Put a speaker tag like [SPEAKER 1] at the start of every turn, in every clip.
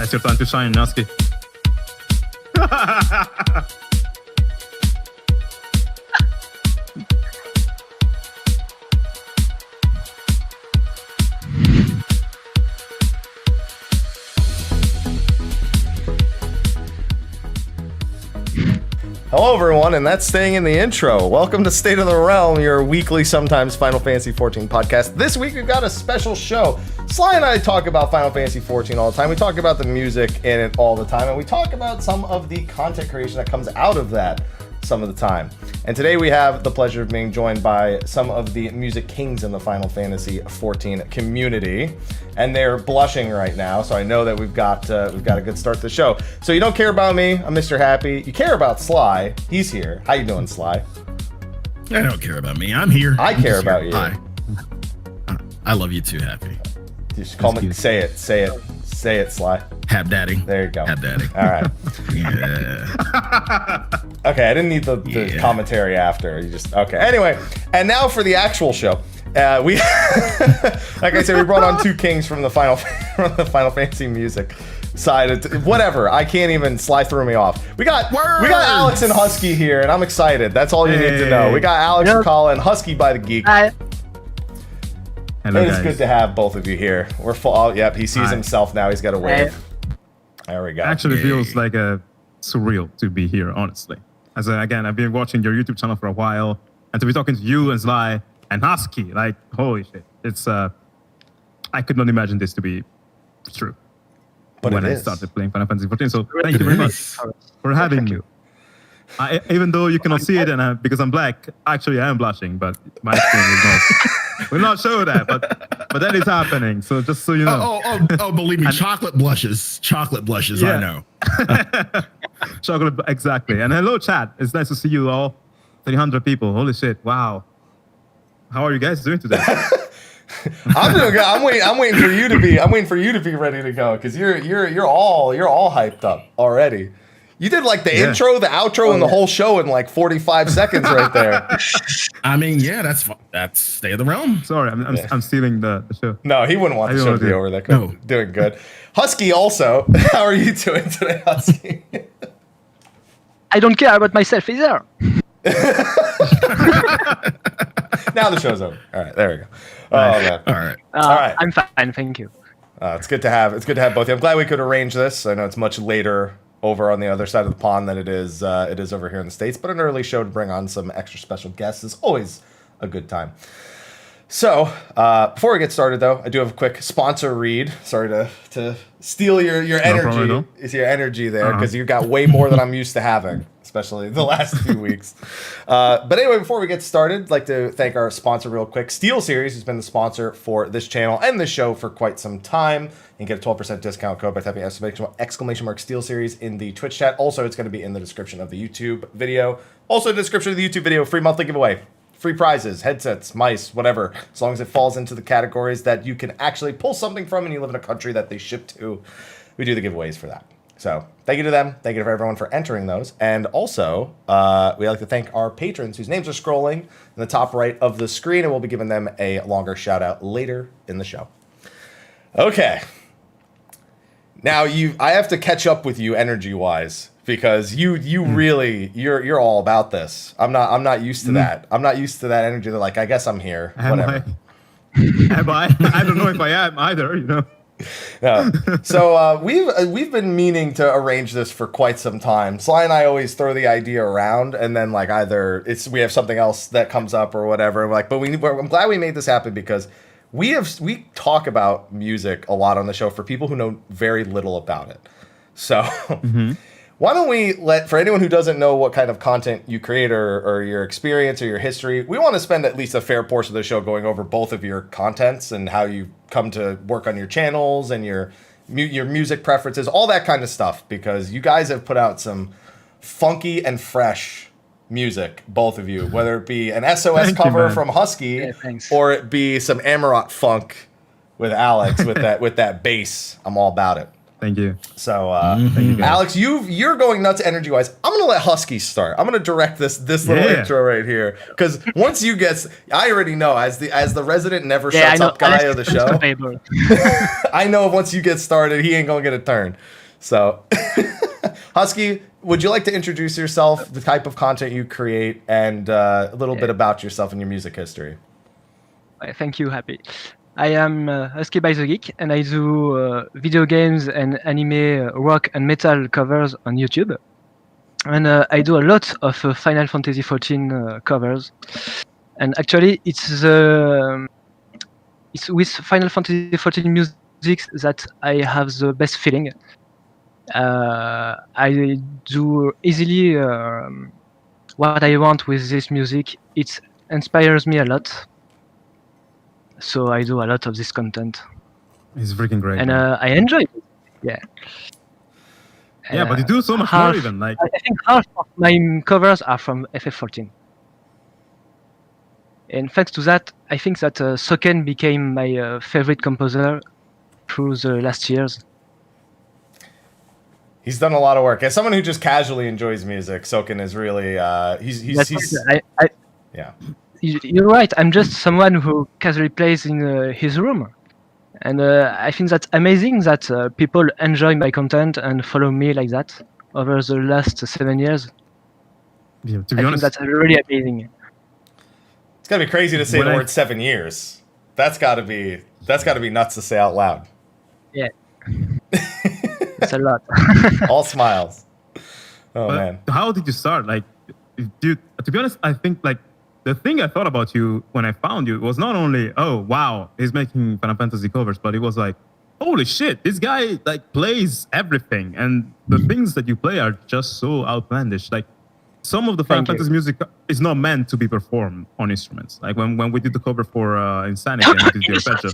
[SPEAKER 1] That's your time to shine, Husky.
[SPEAKER 2] Hello everyone, and that's staying in the intro. Welcome to State of the Realm, your weekly, sometimes Final Fantasy XIV podcast. This week we've got a special show. Sly and I talk about Final Fantasy XIV all the time. We talk about the music in it all the time, and we talk about some of the content creation that comes out of that some of the time. And today we have the pleasure of being joined by some of the music kings in the Final Fantasy XIV community, and they're blushing right now, so I know that we've got a good start to the show. So you don't care about me, I'm Mr. Happy. You care about Sly, he's here. How you doing, Sly?
[SPEAKER 3] I don't care about me, I'm here.
[SPEAKER 2] I care about you.
[SPEAKER 3] Hi. I love you too, Happy.
[SPEAKER 2] Just call me, say it, Sly.
[SPEAKER 3] Hab Daddy.
[SPEAKER 2] There you go.
[SPEAKER 3] Hab Daddy.
[SPEAKER 2] All right.
[SPEAKER 3] Yeah.
[SPEAKER 2] Okay, I didn't need the commentary after. You just okay. Anyway, and now for the actual show. We, like I said, we brought on two kings from the Final Fantasy music side. Whatever. I can't even. Sly threw me off. We got Alex and Husky here, and I'm excited. That's all you need to know. We got Alex, Moukala, and HuskyByTheGeek.
[SPEAKER 4] Hi.
[SPEAKER 1] Hello,
[SPEAKER 2] It is
[SPEAKER 1] guys.
[SPEAKER 2] good to have both of you here. We're full. Oh, yep, he sees
[SPEAKER 1] Hi.
[SPEAKER 2] himself now. He's got a wave. There we go.
[SPEAKER 1] Actually
[SPEAKER 3] Yay.
[SPEAKER 1] feels like surreal to be here, honestly. Again, I've been watching your YouTube channel for a while, and to be talking to you and Sly and Husky, like, holy shit. It's, I could not imagine this to be true
[SPEAKER 2] But
[SPEAKER 1] when
[SPEAKER 2] it
[SPEAKER 1] I
[SPEAKER 2] is.
[SPEAKER 1] started playing Final Fantasy XIV. So thank you very much for having me. Even though you cannot see it, and because I'm black, actually I am blushing, but my skin is not. Will not show that, but that is happening. So just so you know.
[SPEAKER 3] Oh, believe me, chocolate blushes. Chocolate blushes,
[SPEAKER 1] Yeah.
[SPEAKER 3] I know.
[SPEAKER 1] Chocolate, exactly. And hello, chat. It's nice to see you all. 300 people. Holy shit! Wow. How are you guys doing today?
[SPEAKER 2] I'm doing good. I'm waiting for you to be. I'm waiting for you to be ready to go because you're all hyped up already. You did like the intro, the outro, and the whole show in like 45 seconds right there.
[SPEAKER 3] I mean, yeah, that's State of the Realm.
[SPEAKER 1] Sorry, I'm stealing the show.
[SPEAKER 2] No, he wouldn't want the show to be over there.
[SPEAKER 3] No.
[SPEAKER 2] Doing good. Husky also. How are you doing today, Husky?
[SPEAKER 4] I don't care about myself either.
[SPEAKER 2] Now the show's over. All right, there we go. Oh man.
[SPEAKER 3] All right.
[SPEAKER 2] All right.
[SPEAKER 4] I'm fine, thank you.
[SPEAKER 2] It's good to have both of you. I'm glad we could arrange this. I know it's much later over on the other side of the pond than it is over here in the States, but an early show to bring on some extra special guests is always a good time. So before we get started, though, I do have a quick sponsor read. Sorry to steal your energy. It's your energy there because you got way more than I'm used to having, especially the last few weeks. But anyway, before we get started, I'd like to thank our sponsor real quick. Steel Series has been the sponsor for this channel and this show for quite some time. You can get a 12% discount code by typing exclamation mark Steel Series in the Twitch chat. Also, it's going to be in the description of the YouTube video. Also, in the description of the YouTube video, free monthly giveaway. Free prizes, headsets, mice, whatever. As long as it falls into the categories that you can actually pull something from and you live in a country that they ship to, we do the giveaways for that. So thank you to them. Thank you to everyone for entering those. And also, we like to thank our patrons whose names are scrolling in the top right of the screen, and we'll be giving them a longer shout out later in the show. Okay. Now I have to catch up with you energy-wise. Because you really you're all about this. I'm not used to that. I'm not used to that energy. They're like, I guess I'm here. Whatever.
[SPEAKER 1] Am I? I don't know if I am either. You know.
[SPEAKER 2] No. So we've been meaning to arrange this for quite some time. Sly and I always throw the idea around, and then like either we have something else that comes up or whatever. Like, but I'm glad we made this happen because we talk about music a lot on the show for people who know very little about it. So. Mm-hmm. Why don't we for anyone who doesn't know what kind of content you create or your experience or your history, we want to spend at least a fair portion of the show going over both of your contents and how you come to work on your channels and your music preferences, all that kind of stuff, because you guys have put out some funky and fresh music, both of you, whether it be an SOS cover from Husky or it be some Amarot funk with Alex with that bass. I'm all about it.
[SPEAKER 1] Thank you.
[SPEAKER 2] So,
[SPEAKER 1] Thank you, guys.
[SPEAKER 2] Alex, you're going nuts energy-wise. I'm gonna let Husky start. I'm gonna direct this little intro right here because once you get, I already know as the resident never shuts up guy of the show. I know once you get started, he ain't gonna get a turn. So, Husky, would you like to introduce yourself, the type of content you create, and a little bit about yourself and your music history?
[SPEAKER 4] Thank you, Happy. I am HuskyByTheGeek, and I do video games and anime, rock and metal covers on YouTube. And I do a lot of Final Fantasy XIV covers. And actually, it's with Final Fantasy XIV music that I have the best feeling. I do easily what I want with this music. It inspires me a lot. So I do a lot of this content.
[SPEAKER 1] It's freaking great.
[SPEAKER 4] And I enjoy it. Yeah.
[SPEAKER 1] Yeah, but you do so much more even. Like
[SPEAKER 4] I think half of my covers are from FF14. And thanks to that, I think that Soken became my favorite composer through the last years.
[SPEAKER 2] He's done a lot of work. As someone who just casually enjoys music, Soken is really yeah.
[SPEAKER 4] You're right. I'm just someone who casually plays in his room, and I think that's amazing that people enjoy my content and follow me like that over the last 7 years.
[SPEAKER 1] Yeah, to be honest,
[SPEAKER 4] think that's really amazing.
[SPEAKER 2] It's gotta be crazy to say the word 7 years. That's gotta be nuts to say out loud.
[SPEAKER 4] Yeah, it's a lot.
[SPEAKER 2] All smiles. Oh
[SPEAKER 1] but
[SPEAKER 2] man.
[SPEAKER 1] How did you start? Like, dude, to be honest, I think like the thing I thought about you when I found you was not only, oh wow, he's making Final Fantasy covers, but it was like, holy shit, this guy like plays everything, and the things that you play are just so outlandish. Like some of the Final Fantasy music is not meant to be performed on instruments. Like when we did the cover for Insanity, and we did the arpeggio.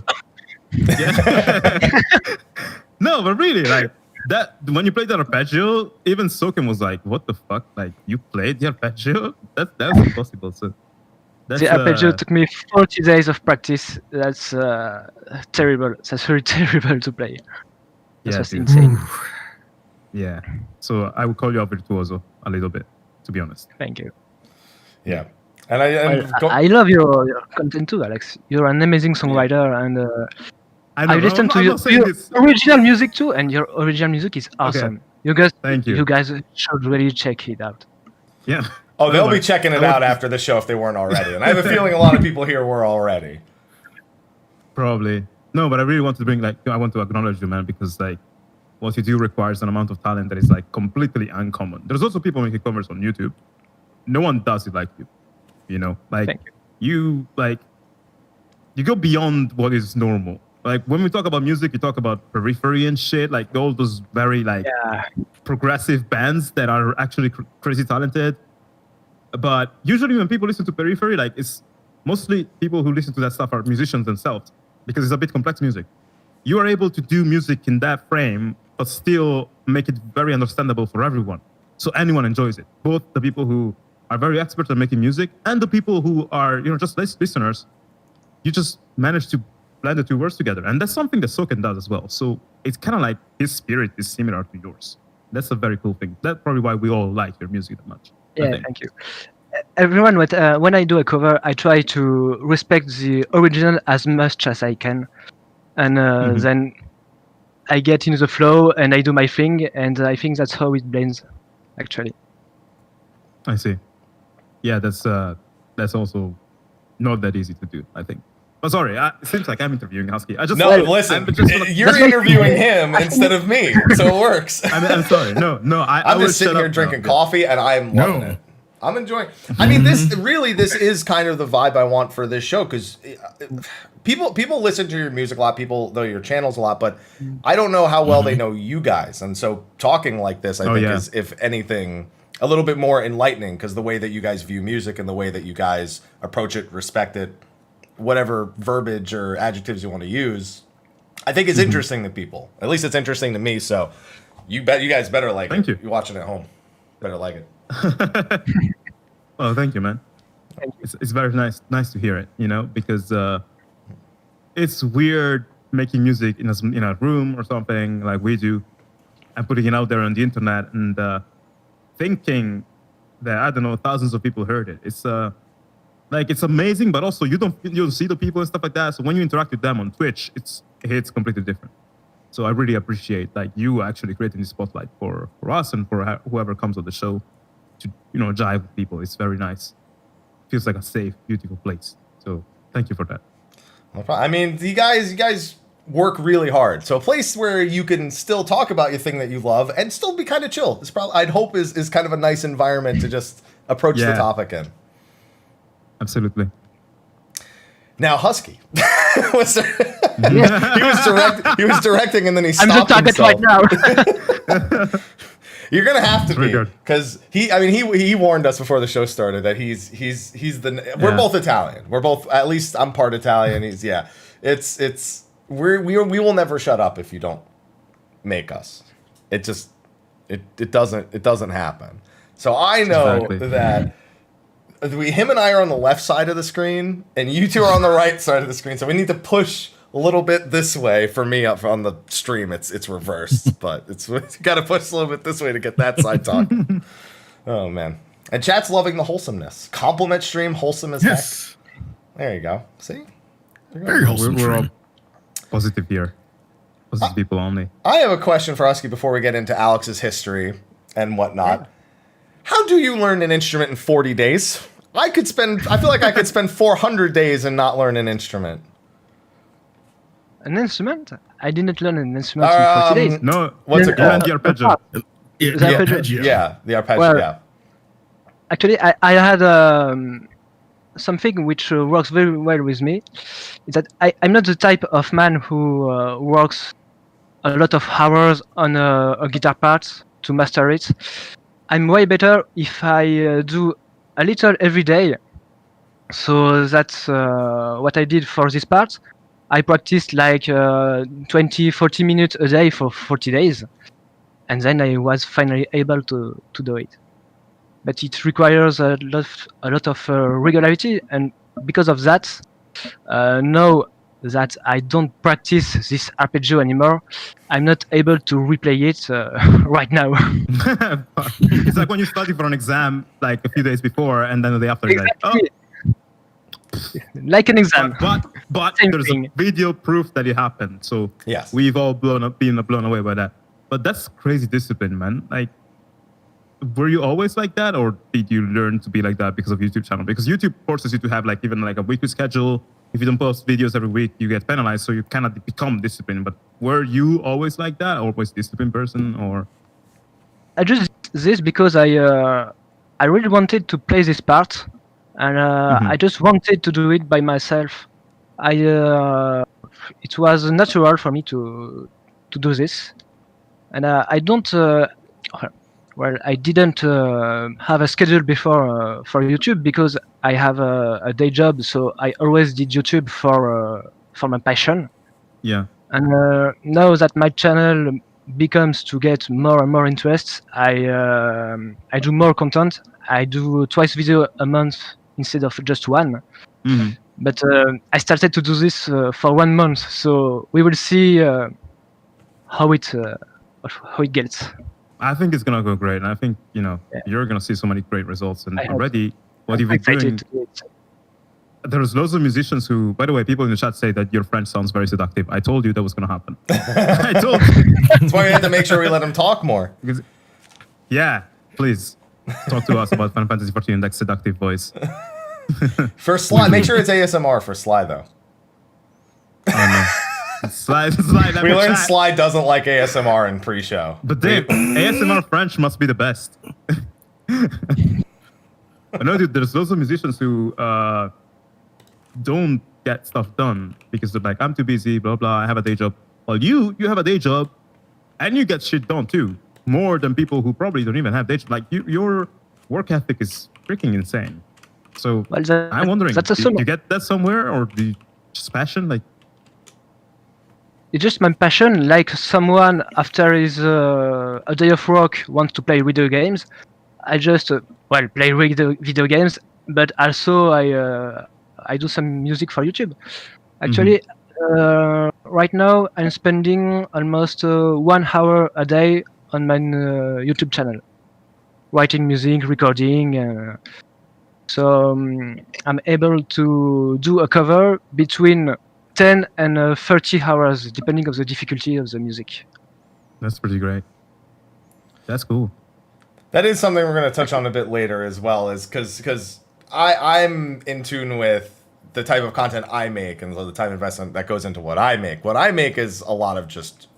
[SPEAKER 1] Yeah. No, but really, like that when you played the arpeggio, even Soken was like, "What the fuck? Like you played the arpeggio? That's impossible." So that's,
[SPEAKER 4] the arpeggio took me 40 days of practice. That's terrible. That's really terrible to play. That's just insane.
[SPEAKER 1] Yeah. So I would call you a virtuoso a little bit, to be honest.
[SPEAKER 4] Thank you.
[SPEAKER 2] Yeah. And
[SPEAKER 4] I love your content too, Alex. You're an amazing songwriter, and I listen to your original music too, and your original music is awesome.
[SPEAKER 1] Okay.
[SPEAKER 4] Thank you. You guys should really check it out.
[SPEAKER 1] Yeah.
[SPEAKER 2] Oh, they'll be checking it out after the show if they weren't already. And I have a feeling a lot of people here were already.
[SPEAKER 1] Probably. No, but I really want to bring, like, I want to acknowledge you, man, because, like, what you do requires an amount of talent that is, like, completely uncommon. There's also people making covers on YouTube. No one does it like you. You know? Like, you go beyond what is normal. Like, when we talk about music, you talk about Periphery and shit, like, all those very, like, progressive bands that are actually crazy talented. But usually when people listen to Periphery, like, it's mostly people who listen to that stuff are musicians themselves because it's a bit complex music. You are able to do music in that frame, but still make it very understandable for everyone. So anyone enjoys it. Both the people who are very expert at making music and the people who are, you know, just listeners. You just manage to blend the two words together. And that's something that Soken does as well. So it's kind of like his spirit is similar to yours. That's a very cool thing. That's probably why we all like your music that much.
[SPEAKER 4] Yeah, thank you. Everyone, when I do a cover, I try to respect the original as much as I can. And then I get into the flow and I do my thing. And I think that's how it blends, actually.
[SPEAKER 1] I see. Yeah, that's also not that easy to do, I think. Oh, sorry, it seems like I'm interviewing Husky.
[SPEAKER 2] Listen, you're interviewing him instead of me, so it works.
[SPEAKER 1] I'm sorry. No,
[SPEAKER 2] I'm just sitting here drinking coffee, and I'm loving it. I'm enjoying. I mean, this is kind of the vibe I want for this show because people listen to your music a lot, people know your channels a lot, but I don't know how well they know you guys, and so talking like this, I think, is, if anything, a little bit more enlightening because the way that you guys view music and the way that you guys approach it, respect it, whatever verbiage or adjectives you want to use, I think is interesting to people. At least it's interesting to me. So you guys better like it. You're watching at home. Better like it.
[SPEAKER 1] Well, thank you, man. It's very nice to hear it, you know, because it's weird making music in a room or something like we do, and putting it out there on the internet and thinking that, I don't know, thousands of people heard it. It's like, it's amazing, but also you don't see the people and stuff like that. So when you interact with them on Twitch, it hits completely different. So I really appreciate like you actually creating this spotlight for us and for whoever comes on the show to, you know, jive with people. It's very nice. Feels like a safe, beautiful place. So thank you for that.
[SPEAKER 2] No problem. I mean, you guys work really hard. So a place where you can still talk about your thing that you love and still be kind of chill. It's probably, I'd hope, is kind of a nice environment to just approach the topic in.
[SPEAKER 1] Absolutely.
[SPEAKER 2] Now, Husky. he was directing and then he stopped
[SPEAKER 4] I'm the target
[SPEAKER 2] himself.
[SPEAKER 4] right now.
[SPEAKER 2] You're gonna have to be,
[SPEAKER 1] good.
[SPEAKER 2] because he warned us before the show started that he's the we're both Italian. We're both, at least I'm part Italian. We will never shut up if you don't make us. It doesn't happen. So I know that him and I are on the left side of the screen, and you two are on the right side of the screen. So we need to push a little bit this way. For me, up on the stream, it's reversed, but you got to push a little bit this way to get that side talking. Oh man! And chat's loving the wholesomeness. Compliment stream, wholesome as heck. There you go. See,
[SPEAKER 3] Very wholesome.
[SPEAKER 1] We're all positive here. Positive people only.
[SPEAKER 2] I have a question for Husky before we get into Alex's history and whatnot. How do you learn an instrument in 40 days? I feel like I could spend 400 days and not learn an instrument.
[SPEAKER 4] An instrument? I didn't learn an instrument in 40 days.
[SPEAKER 1] No,
[SPEAKER 2] what's it called?
[SPEAKER 1] The arpeggio.
[SPEAKER 4] The arpeggio.
[SPEAKER 2] Yeah, the arpeggio.
[SPEAKER 4] Well, actually, I had something which works very well with me. Is that I'm not the type of man who works a lot of hours on a guitar part to master it. I'm way better if I do a little every day. So that's what I did for this part. I practiced like 20-40 minutes a day for 40 days. And then I was finally able to do it. But it requires a lot of regularity. And because of that, now that I don't practice this arpeggio anymore, I'm not able to replay it right now.
[SPEAKER 1] It's like when you study for an exam like a few days before and then the day after,
[SPEAKER 4] Exactly. Like an exam.
[SPEAKER 1] But
[SPEAKER 4] Same
[SPEAKER 1] there's
[SPEAKER 4] thing.
[SPEAKER 1] a video proof that it happened. So
[SPEAKER 2] Yes.
[SPEAKER 1] we've all been blown away by that. But that's crazy discipline, man. Like, were you always like that, or did you learn to be like that because of YouTube channel? Because YouTube forces you to have like even like a weekly schedule. If you don't post videos every week, you get penalized, so you cannot become disciplined. But were you always like that, always disciplined person, or?
[SPEAKER 4] I just did this because I really wanted to play this part, and I just wanted to do it by myself. It was natural for me to do this, and I don't. I didn't have a schedule before for YouTube because I have a day job, so I always did YouTube for my passion.
[SPEAKER 1] Yeah.
[SPEAKER 4] And now that my channel becomes to get more and more interest, I do more content. I do twice video a month instead of just one.
[SPEAKER 1] Mm-hmm.
[SPEAKER 4] But I started to do this for 1 month, so we will see how it gets.
[SPEAKER 1] I think it's gonna go great, and I think you're gonna see so many great results. And already, what you've been doing.
[SPEAKER 4] To do it.
[SPEAKER 1] There's loads of musicians who, by the way, people in the chat say that your French sounds very seductive. I told you that was gonna happen. I told you.
[SPEAKER 2] That's why we had to make sure we let him talk more.
[SPEAKER 1] Because, yeah, please talk to us about Final Fantasy XIV in that seductive voice.
[SPEAKER 2] For Sly, make sure it's ASMR for Sly though.
[SPEAKER 1] Oh no. Slide.
[SPEAKER 2] We learned Sly doesn't like ASMR in pre-show.
[SPEAKER 1] But Dave, ASMR French must be the best. I know, dude, there's lots of musicians who don't get stuff done because they're like, I'm too busy, blah, blah, I have a day job. Well, you have a day job and you get shit done too. More than people who probably don't even have day job. Like, your work ethic is freaking insane. So I'm wondering, do you get that somewhere, or do you just passion? Like,
[SPEAKER 4] it's just my passion. Like someone after his a day of work wants to play video games, I just play video games. But also I do some music for YouTube. Actually, right now I'm spending almost 1 hour a day on my YouTube channel, writing music, recording. So I'm able to do a cover between 10 and 30 hours, depending on the difficulty of the music.
[SPEAKER 1] That's pretty great. That's cool.
[SPEAKER 2] That is something we're going to touch on a bit later as well, is because I'm in tune with the type of content I make and the time investment that goes into what I make. What I make is a lot of just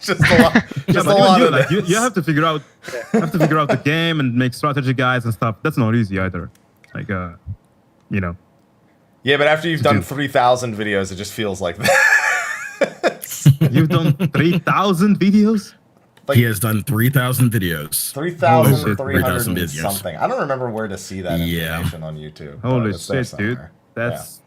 [SPEAKER 2] a lot of
[SPEAKER 1] like, you have to figure out the game and make strategy guides and stuff. That's not easy either. Like you know.
[SPEAKER 2] Yeah, but after you've done 3,000 videos, it just feels like that.
[SPEAKER 1] You've done 3,000 videos?
[SPEAKER 2] Like,
[SPEAKER 3] he has done 3,000 videos.
[SPEAKER 2] 3,300 something. I don't remember where to see that information on YouTube.
[SPEAKER 1] Holy shit, dude. That's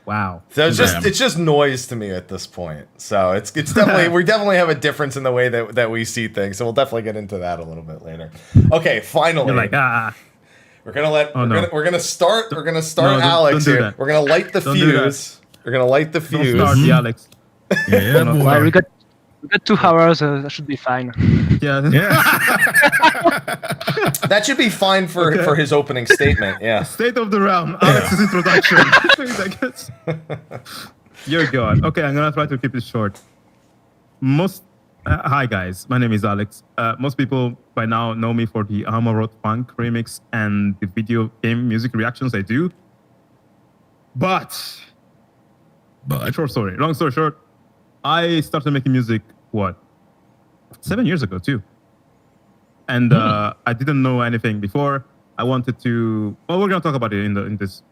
[SPEAKER 1] wow.
[SPEAKER 2] So it's just noise to me at this point. So it's definitely we definitely have a difference in the way that we see things. So we'll definitely get into that a little bit later. Okay, finally.
[SPEAKER 1] You're like,
[SPEAKER 2] We're gonna start Alex
[SPEAKER 1] don't do
[SPEAKER 2] here.
[SPEAKER 1] that.
[SPEAKER 2] We're gonna light the fuse. We're gonna light the fuse.
[SPEAKER 1] Don't start the Alex.
[SPEAKER 3] Yeah, boy.
[SPEAKER 4] Well, we got 2 hours. That should be fine.
[SPEAKER 1] Yeah.
[SPEAKER 2] That should be fine for his opening statement. Yeah.
[SPEAKER 1] State of the realm. Alex's introduction. I guess. You're good. Okay, I'm gonna try to keep it short. Hi guys, my name is Alex. Most people by now know me for the Alma Funk remix and the video game music reactions I do. But long story short, I started making music 7 years ago too, and I didn't know anything before. I wanted to. Well, we're gonna talk about it in this,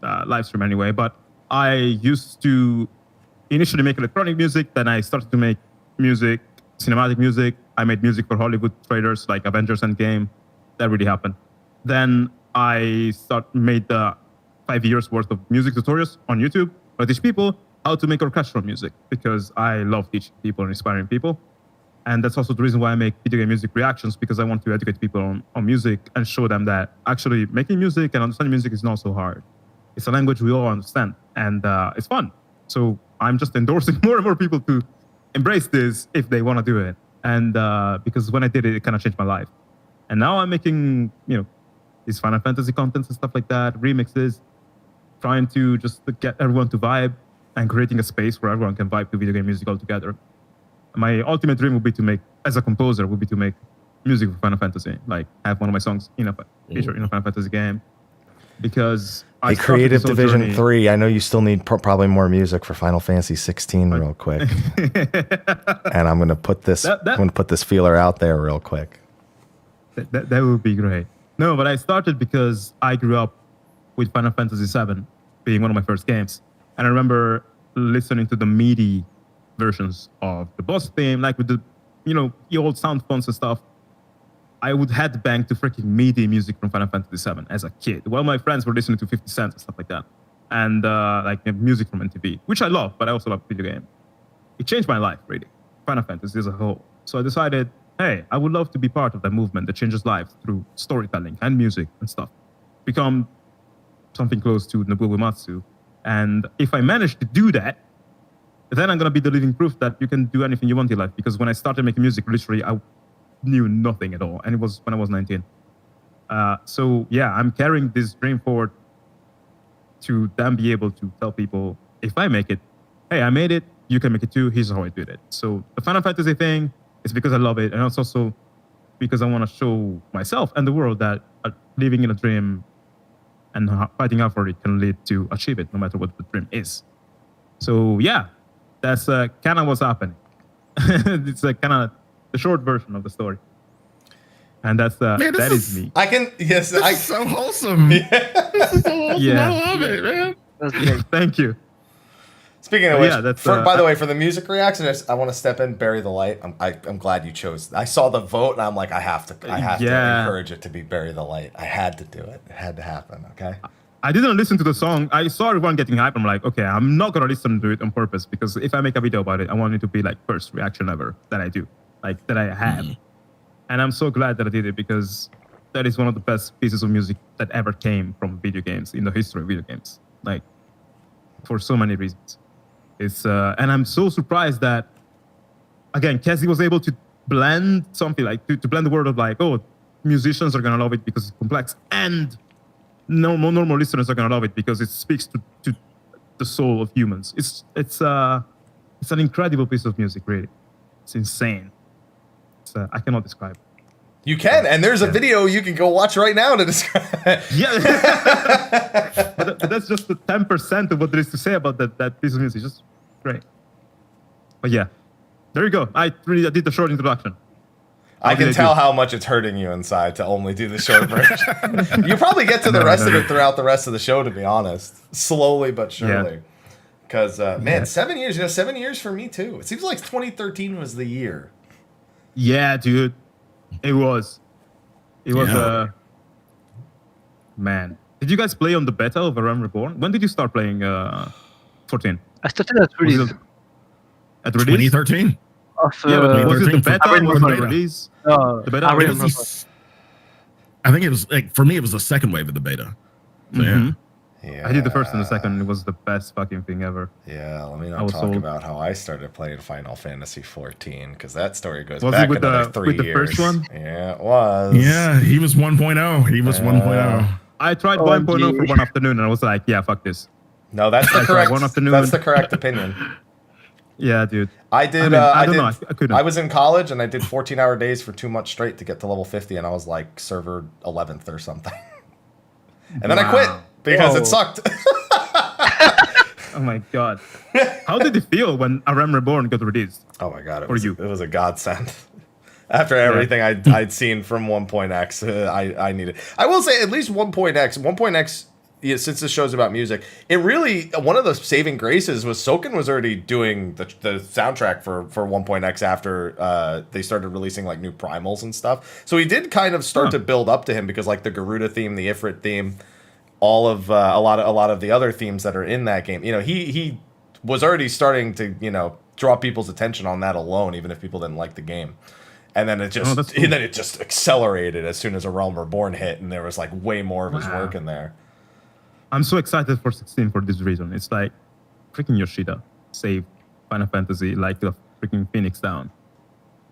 [SPEAKER 1] live stream anyway. But I used to initially make electronic music. Then I started to make music, cinematic music. I made music for Hollywood trailers like Avengers Endgame. That really happened. Then I made 5 years worth of music tutorials on YouTube. I teach people how to make orchestral music because I love teaching people and inspiring people. And that's also the reason why I make video game music reactions, because I want to educate people on music and show them that actually making music and understanding music is not so hard. It's a language we all understand, and it's fun. So I'm just endorsing more and more people to embrace this if they want to do it. And because when I did it, it kind of changed my life. And now I'm making, these Final Fantasy contents and stuff like that, remixes, trying to just get everyone to vibe and creating a space where everyone can vibe to video game music all together. My ultimate dream would be to make, as a composer, would be to make music for Final Fantasy, like have one of my songs in a Final Fantasy game. Because
[SPEAKER 2] I Creative Division 3, I know you still need probably more music for Final Fantasy 16 real quick. And I'm going to put this feeler out there real quick.
[SPEAKER 1] That would be great. No, but I started because I grew up with Final Fantasy 7 being one of my first games. And I remember listening to the MIDI versions of the boss theme, like with the old sound fonts and stuff. I would headbang to freaking MIDI music from Final Fantasy 7 as a kid. While my friends were listening to 50 Cent and stuff like that. And music from MTV, which I love, but I also love video game. It changed my life, really. Final Fantasy as a whole. So I decided, hey, I would love to be part of that movement that changes lives through storytelling and music and stuff. Become something close to Nobuo Uematsu. And if I manage to do that, then I'm going to be the living proof that you can do anything you want in life. Because when I started making music, literally, I knew nothing at all. And it was when I was 19. So yeah, I'm carrying this dream forward to then be able to tell people, if I make it, hey, I made it, you can make it too. Here's how I did it. So the Final Fantasy thing is because I love it. And it's also because I want to show myself and the world that living in a dream and fighting out for it can lead to achieve it, no matter what the dream is. So yeah, that's kind of what's happening. It's kind of the short version of the story. And that's that is me.
[SPEAKER 3] This is so wholesome.
[SPEAKER 2] Yeah.
[SPEAKER 3] This is so wholesome.
[SPEAKER 1] Yeah.
[SPEAKER 3] I love it, man.
[SPEAKER 4] That's great.
[SPEAKER 1] Thank you.
[SPEAKER 2] Speaking of which,
[SPEAKER 1] yeah,
[SPEAKER 2] by the way, for the music reaction, I want to step in, Bury the Light. I'm glad you chose. I saw the vote, and I'm like, I have to encourage it to be Bury the Light. I had to do it. It had to happen. Okay.
[SPEAKER 1] I didn't listen to the song. I saw everyone getting hype. I'm like, okay, I'm not gonna listen to it on purpose, because if I make a video about it, I want it to be like first reaction ever that I do, like that I have. And I'm so glad that I did it, because that is one of the best pieces of music that ever came from video games in the history of video games. Like, for so many reasons. It's and I'm so surprised that again, Cassie was able to blend something like to blend the word of like, oh, musicians are gonna love it because it's complex, and normal listeners are gonna love it because it speaks to the soul of humans. It's an incredible piece of music, really. It's insane. I cannot describe.
[SPEAKER 2] You can, and there's a video you can go watch right now to describe.
[SPEAKER 1] Yeah, but that's just the 10% of what there is to say about that piece of music. Just great. But yeah, there you go. I did the short introduction.
[SPEAKER 2] I can tell how much it's hurting you inside to only do the short version. You probably get to the rest of it throughout the rest of the show, to be honest. Slowly but surely. Because, man, 7 years. 7 years for me, too. It seems like 2013 was the year.
[SPEAKER 1] Yeah, dude. It was. Man. Did you guys play on the beta of A Realm Reborn? When did you start playing 14?
[SPEAKER 4] I started at release.
[SPEAKER 1] At release?
[SPEAKER 3] 2013.
[SPEAKER 1] Was it the beta or was it the release?
[SPEAKER 4] The
[SPEAKER 1] beta?
[SPEAKER 3] I think it was like, for me, it was the second wave of the beta. So,
[SPEAKER 2] Yeah.
[SPEAKER 1] I did the first and the second. It was the best fucking thing ever.
[SPEAKER 2] Yeah, let me not talk about how I started playing Final Fantasy 14, because that story goes
[SPEAKER 1] was
[SPEAKER 2] back
[SPEAKER 1] it with
[SPEAKER 2] another
[SPEAKER 1] the,
[SPEAKER 2] 3
[SPEAKER 1] with the
[SPEAKER 2] years.
[SPEAKER 1] first one?
[SPEAKER 2] Yeah, it was.
[SPEAKER 3] Yeah, he was 1.0. He was 1.0.
[SPEAKER 1] I tried 1.0 for one afternoon and I was like, yeah, fuck this.
[SPEAKER 2] No, that's the correct.
[SPEAKER 1] One afternoon.
[SPEAKER 2] That's the correct opinion.
[SPEAKER 1] Yeah, dude.
[SPEAKER 2] I did.
[SPEAKER 1] I don't know. I couldn't.
[SPEAKER 2] I was in college and I did 14-hour days for 2 months straight to get to level 50, and I was like server 11th or something. And then I quit because it sucked.
[SPEAKER 1] Oh my god! How did it feel when A Realm Reborn got released?
[SPEAKER 2] Oh my god! It
[SPEAKER 1] you?
[SPEAKER 2] was a godsend. After everything I'd seen from 1.x, I needed. I will say at least 1.x. 1.x. Yeah, since this show's about music, it really, one of the saving graces was Soken was already doing the soundtrack for 1.x after they started releasing like new primals and stuff. So he did kind of start to build up to him, because like the Garuda theme, the Ifrit theme, all of a lot of the other themes that are in that game, you know, he was already starting to, you know, draw people's attention on that alone, even if people didn't like the game. And then it just accelerated as soon as A Realm Reborn hit, and there was like way more of his work in there.
[SPEAKER 1] I'm so excited for 16 for this reason. It's like freaking Yoshida saved Final Fantasy like the freaking Phoenix down,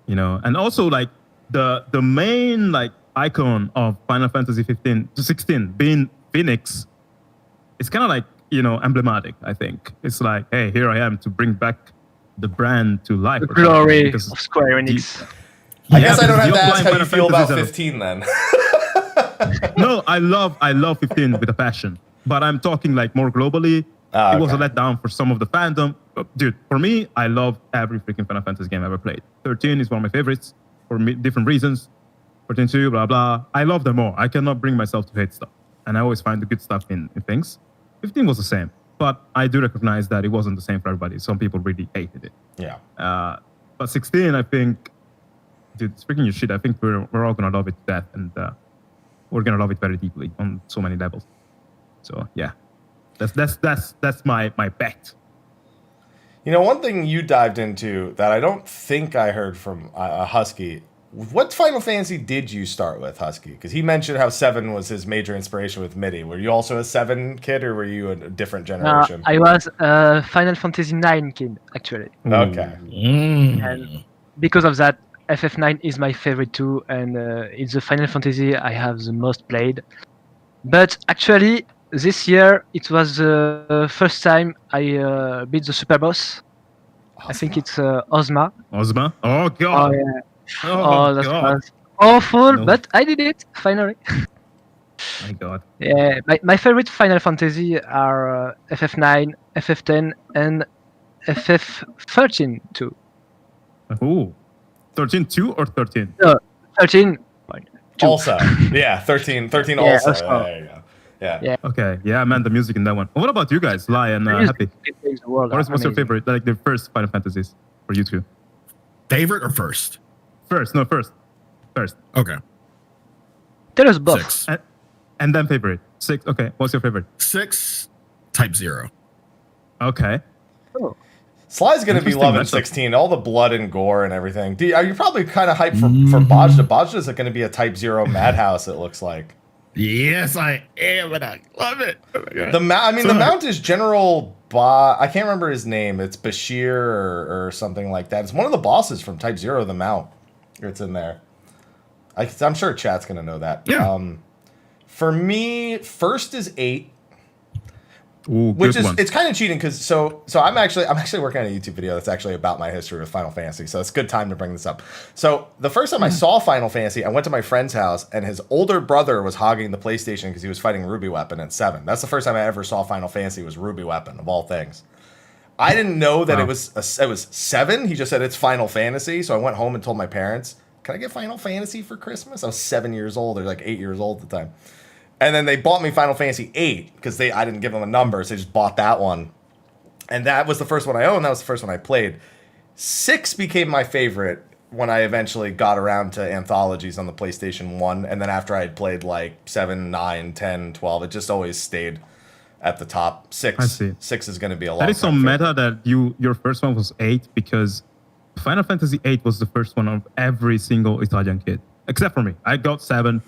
[SPEAKER 1] you know. And also like the main like icon of Final Fantasy 15 to 16 being Phoenix. It's kind of like, you know, emblematic. I think it's like, hey, here I am to bring back the brand to life.
[SPEAKER 4] The glory of Square Enix.
[SPEAKER 2] I guess I don't have to ask how you feel about 15 then.
[SPEAKER 1] No, I love 15 with a passion. But I'm talking like more globally. It was a letdown for some of the fandom. Dude, for me, I love every freaking Final Fantasy game I ever played. 13 is one of my favorites for different reasons. 14 2, blah, blah. I love them all. I cannot bring myself to hate stuff. And I always find the good stuff in things. 15 was the same. But I do recognize that it wasn't the same for everybody. Some people really hated it.
[SPEAKER 2] Yeah.
[SPEAKER 1] But 16, I think, dude, speaking of shit, I think we're all going to love it to death. And we're going to love it very deeply on so many levels. So yeah, that's my bet.
[SPEAKER 2] You know, one thing you dived into that I don't think I heard from Husky. What Final Fantasy did you start with, Husky? Because he mentioned how 7 was his major inspiration with MIDI. Were you also a 7 kid, or were you a different generation?
[SPEAKER 4] I was a Final Fantasy 9 kid, actually.
[SPEAKER 2] Okay.
[SPEAKER 4] And because of that, FF9 is my favorite too, and it's the Final Fantasy I have the most played. But actually, this year, it was the first time I beat the super boss.
[SPEAKER 2] Ozma.
[SPEAKER 4] I think it's Ozma.
[SPEAKER 1] Ozma? Oh, God.
[SPEAKER 4] Oh, yeah.
[SPEAKER 1] Oh,
[SPEAKER 4] that
[SPEAKER 1] God.
[SPEAKER 4] was awful,
[SPEAKER 1] No.
[SPEAKER 4] but I did it, finally.
[SPEAKER 1] My God.
[SPEAKER 4] Yeah, my favorite Final Fantasy are FF9, FF10, and FF13 too.
[SPEAKER 1] Ooh. 13 2 or 13?
[SPEAKER 4] No, 13.
[SPEAKER 2] Also, yeah, 13
[SPEAKER 4] Yeah,
[SPEAKER 2] also.
[SPEAKER 4] also.
[SPEAKER 2] There you go. Yeah.
[SPEAKER 4] Yeah.
[SPEAKER 1] Okay. Yeah, man, the music in that one. What about you guys, Lai and Happy? What's your favorite? Like the first Final Fantasies for you two?
[SPEAKER 3] Favorite or first?
[SPEAKER 1] First.
[SPEAKER 3] Okay.
[SPEAKER 4] Tell us both.
[SPEAKER 3] 6.
[SPEAKER 1] And then favorite. 6. Okay. What's your favorite?
[SPEAKER 3] 6, Type 0.
[SPEAKER 1] Okay.
[SPEAKER 4] Oh.
[SPEAKER 2] Sly's going to be
[SPEAKER 1] Interesting
[SPEAKER 2] loving
[SPEAKER 1] matchup.
[SPEAKER 2] 16, all the blood and gore and everything. Are you probably kind of hyped for Bajda? Bajda is going to be a Type 0 madhouse, it looks like.
[SPEAKER 3] Yes, I am, and I love it. Oh my God.
[SPEAKER 2] The mount is General I can't remember his name. It's Bashir or something like that. It's one of the bosses from Type 0, the mount. It's in there. I'm sure chat's going to know that.
[SPEAKER 3] Yeah.
[SPEAKER 2] For me, first is 8.
[SPEAKER 1] Ooh,
[SPEAKER 2] Which is
[SPEAKER 1] one.
[SPEAKER 2] it's kind of cheating because so I'm actually working on a YouTube video that's actually about my history with Final Fantasy, so it's a good time to bring this up. So the first time I saw Final Fantasy, I went to my friend's house and his older brother was hogging the PlayStation because he was fighting Ruby Weapon at 7. That's the first time I ever saw Final Fantasy was Ruby Weapon of all things. I didn't know that it was 7. He just said it's Final Fantasy, so I went home and told my parents, "Can I get Final Fantasy for Christmas?" I was 7 years old or like 8 years old at the time. And then they bought me Final Fantasy 8 because I didn't give them a number, so they just bought that one. And that was the first one I owned. That was the first one I played. 6 became my favorite when I eventually got around to anthologies on the PlayStation 1. And then after I had played like 7, 9, 10, 12, it just always stayed at the top. 6.
[SPEAKER 1] I see.
[SPEAKER 2] 6 is going to be a lot.
[SPEAKER 1] That is some meta that your first one was 8 because Final Fantasy 8 was the first one of every single Italian kid, except for me. I got 7.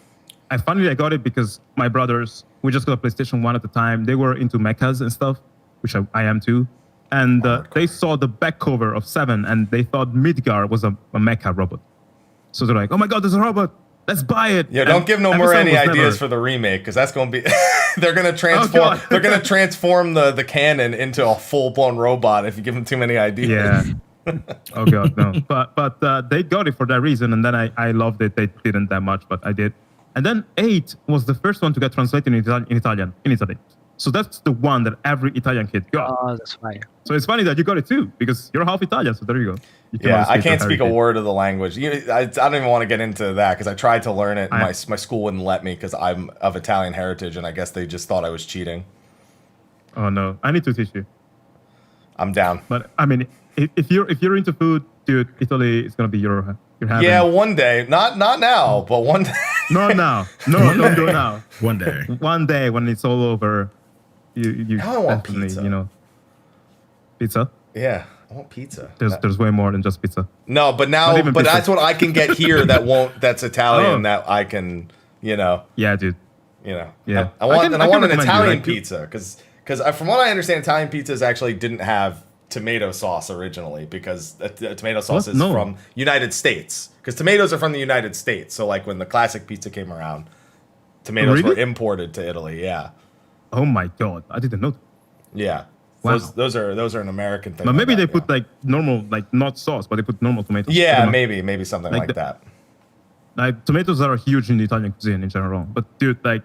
[SPEAKER 1] I got it because my brothers, we just got a PlayStation 1 at the time. They were into mechas and stuff, which I am too. And they saw the back cover of 7 and they thought Midgar was a mecha robot. So they're like, "Oh my God, there's a robot. Let's buy it."
[SPEAKER 2] Yeah, don't give no more any ideas for the remake because that's going to be they're going to transform they're going to transform the canon into a full-blown robot if you give them too many ideas.
[SPEAKER 1] Yeah. Oh God, no. But they got it for that reason, and then I loved it. They didn't that much, but I did. And then 8 was the first one to get translated in Italian in Italy. So that's the one that every Italian kid got.
[SPEAKER 4] Oh, that's fine.
[SPEAKER 1] So it's funny that you got it too, because you're half Italian. So there you go.
[SPEAKER 2] Yeah, I can't speak a word of the language. I don't even want to get into that because I tried to learn it. And my school wouldn't let me because I'm of Italian heritage, and I guess they just thought I was cheating.
[SPEAKER 1] Oh no, I need to teach you.
[SPEAKER 2] I'm down.
[SPEAKER 1] But I mean, if you're into food, dude, Italy is gonna be your heaven.
[SPEAKER 2] Yeah, one day. Not now, but one day.
[SPEAKER 1] Not now. No, don't do it now.
[SPEAKER 3] One day.
[SPEAKER 1] One day when it's all over, you
[SPEAKER 2] Now I want
[SPEAKER 1] definitely,
[SPEAKER 2] pizza.
[SPEAKER 1] Pizza.
[SPEAKER 2] Yeah, I want pizza.
[SPEAKER 1] There's way more than just pizza.
[SPEAKER 2] No, but now, but
[SPEAKER 1] pizza.
[SPEAKER 2] that's what I can get here. That's Italian. That I can,
[SPEAKER 1] Yeah, dude.
[SPEAKER 2] Yeah. I
[SPEAKER 1] I
[SPEAKER 2] want an
[SPEAKER 1] recommend you,
[SPEAKER 2] Italian
[SPEAKER 1] like,
[SPEAKER 2] pizza because from what I understand, Italian pizzas actually didn't have tomato sauce originally because tomato sauce is from United States because tomatoes are from the United States. So like when the classic pizza came around, tomatoes were imported to Italy. Yeah.
[SPEAKER 1] Oh my God, I didn't know.
[SPEAKER 2] Yeah.
[SPEAKER 1] Wow.
[SPEAKER 2] Those are an American thing.
[SPEAKER 1] But maybe they put like normal, like not sauce, but they put normal tomatoes.
[SPEAKER 2] Yeah, maybe something like that.
[SPEAKER 1] Like tomatoes are huge in the Italian cuisine in general. But dude, like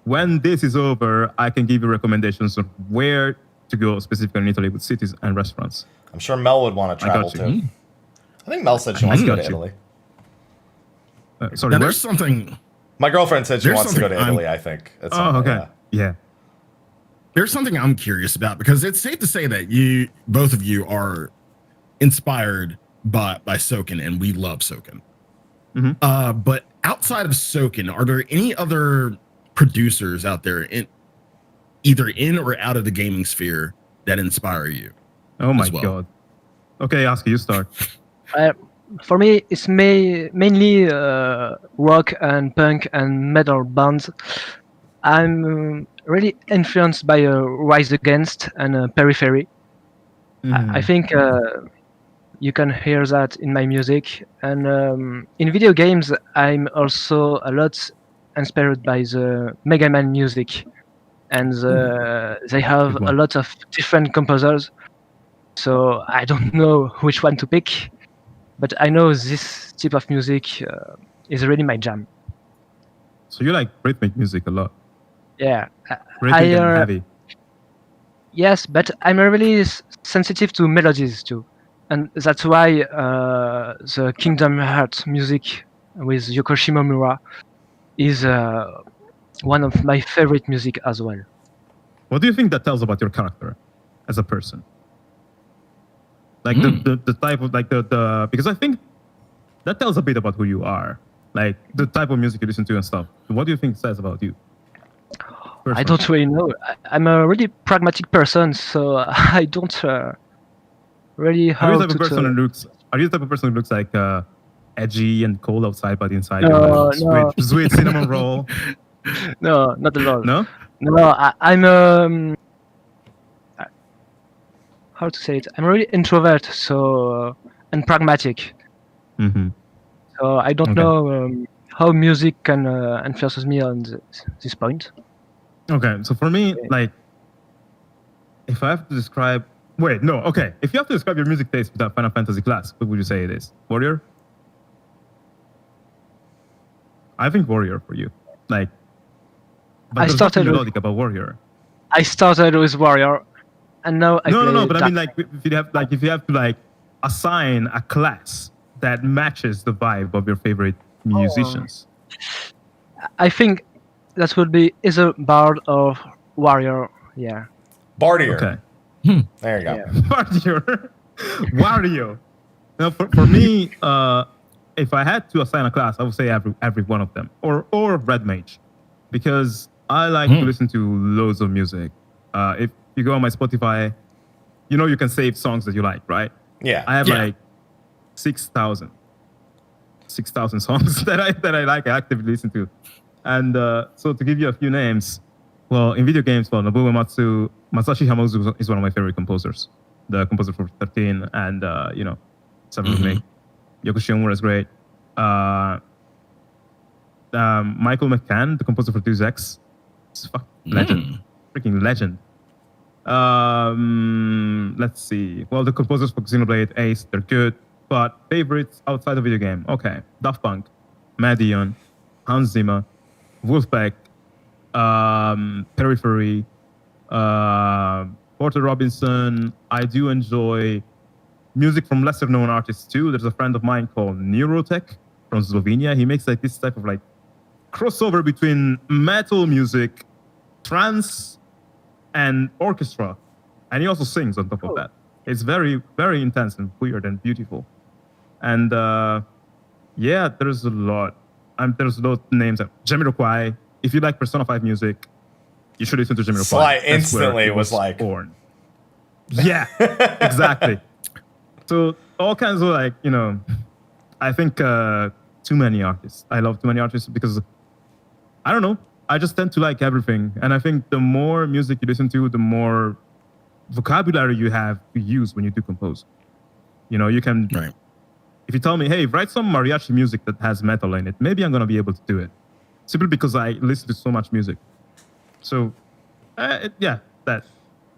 [SPEAKER 1] when this is over, I can give you recommendations of where to go specifically in Italy with cities and restaurants.
[SPEAKER 2] I'm sure Mel would want to travel too. I think Mel said she wants to go to Italy.
[SPEAKER 1] Sorry,
[SPEAKER 3] now, there's something.
[SPEAKER 2] My girlfriend said she wants to go to Italy. I think.
[SPEAKER 1] Okay. Yeah.
[SPEAKER 3] There's something I'm curious about because it's safe to say that both of you are inspired by Soken, and we love Soken.
[SPEAKER 1] Mm-hmm.
[SPEAKER 3] But outside of Soken, are there any other producers out there either in or out of the gaming sphere that inspire you?
[SPEAKER 1] Oh my God. Okay, Aski, you start.
[SPEAKER 4] For me, it's mainly rock and punk and metal bands. I'm really influenced by Rise Against and Periphery. I think you can hear that in my music. And in video games, I'm also a lot inspired by the Mega Man music. And they have a lot of different composers. So I don't know which one to pick. But I know this type of music is really my jam.
[SPEAKER 1] So you like rhythmic music a lot?
[SPEAKER 4] Yeah.
[SPEAKER 1] Rhythmic and heavy.
[SPEAKER 4] Yes, but I'm really sensitive to melodies too. And that's why the Kingdom Hearts music with Yoko Shimomura is one of my favorite music as well.
[SPEAKER 1] What do you think that tells about your character as a person? Like the type of like the because I think that tells a bit about who you are, like the type of music you listen to and stuff. What do you think it says about you?
[SPEAKER 4] I don't really know. I'm a really pragmatic person, so I don't really
[SPEAKER 1] Are you the type of person who looks like edgy and cold outside, but inside
[SPEAKER 4] no.
[SPEAKER 1] sweet cinnamon roll?
[SPEAKER 4] No, not at all.
[SPEAKER 1] No?
[SPEAKER 4] No, I'm how to say it? I'm really introvert, so and pragmatic.
[SPEAKER 1] Mm-hmm.
[SPEAKER 4] So I don't
[SPEAKER 1] Okay.
[SPEAKER 4] know how music can influence me on this point.
[SPEAKER 1] Okay, so for me, like, if I have to describe... Wait, no, okay. If you have to describe your music taste without Final Fantasy class, what would you say it is? Warrior? I think Warrior for you. Like, but
[SPEAKER 4] I
[SPEAKER 1] there's
[SPEAKER 4] started
[SPEAKER 1] nothing
[SPEAKER 4] with-
[SPEAKER 1] melodic about Warrior.
[SPEAKER 4] I started with Warrior, and now I play
[SPEAKER 1] No, but I
[SPEAKER 4] Dark.
[SPEAKER 1] mean, like, if you have to like assign a class that matches the vibe of your favorite musicians.
[SPEAKER 4] I think that would be either Bard or Warrior. Yeah.
[SPEAKER 2] Bardier.
[SPEAKER 1] Okay.
[SPEAKER 2] There you go.
[SPEAKER 4] Yeah.
[SPEAKER 1] Wario. Wario. Now, for me, if I had to assign a class, I would say every one of them, or Red Mage, because I like to listen to loads of music. If you go on my Spotify, you can save songs that you like, right?
[SPEAKER 2] Yeah.
[SPEAKER 1] I have
[SPEAKER 3] Yeah.
[SPEAKER 1] like 6,000 songs that I like, I actively listen to. And so to give you a few names, well, in video games, Nobuo Masashi Hamauzu is one of my favorite composers. The composer for 13 and, 7 Remake. Yoko Shimomura is great. Michael McCann, the composer for Deus Ex, is legend. Freaking legend. Let's see. Well, the composers for Xenoblade, Ace, they're good. But favorites outside of video game. Okay. Daft Punk, Madion, Hans Zimmer, Wolfpack, Periphery, Porter Robinson. I do enjoy music from lesser known artists too. There's a friend of mine called Neurotech from Slovenia. He makes like this type of like crossover between metal music, trance, and orchestra. And he also sings on top of that. It's very, very intense and weird and beautiful. And yeah, there's a lot. There's those names. Jamiroquai. If you like Persona 5 music, you should listen to Jamiroquai.
[SPEAKER 2] Sly
[SPEAKER 1] That's where
[SPEAKER 2] instantly
[SPEAKER 1] he
[SPEAKER 2] was like...
[SPEAKER 1] born. Yeah, exactly. So all kinds of like, I think too many artists. I love too many artists because, I don't know, I just tend to like everything. And I think the more music you listen to, the more vocabulary you have to use when you do compose. You can...
[SPEAKER 3] Right.
[SPEAKER 1] If you tell me, hey, write some mariachi music that has metal in it, maybe I'm going to be able to do it. Simply because I listen to so much music. So, yeah, that.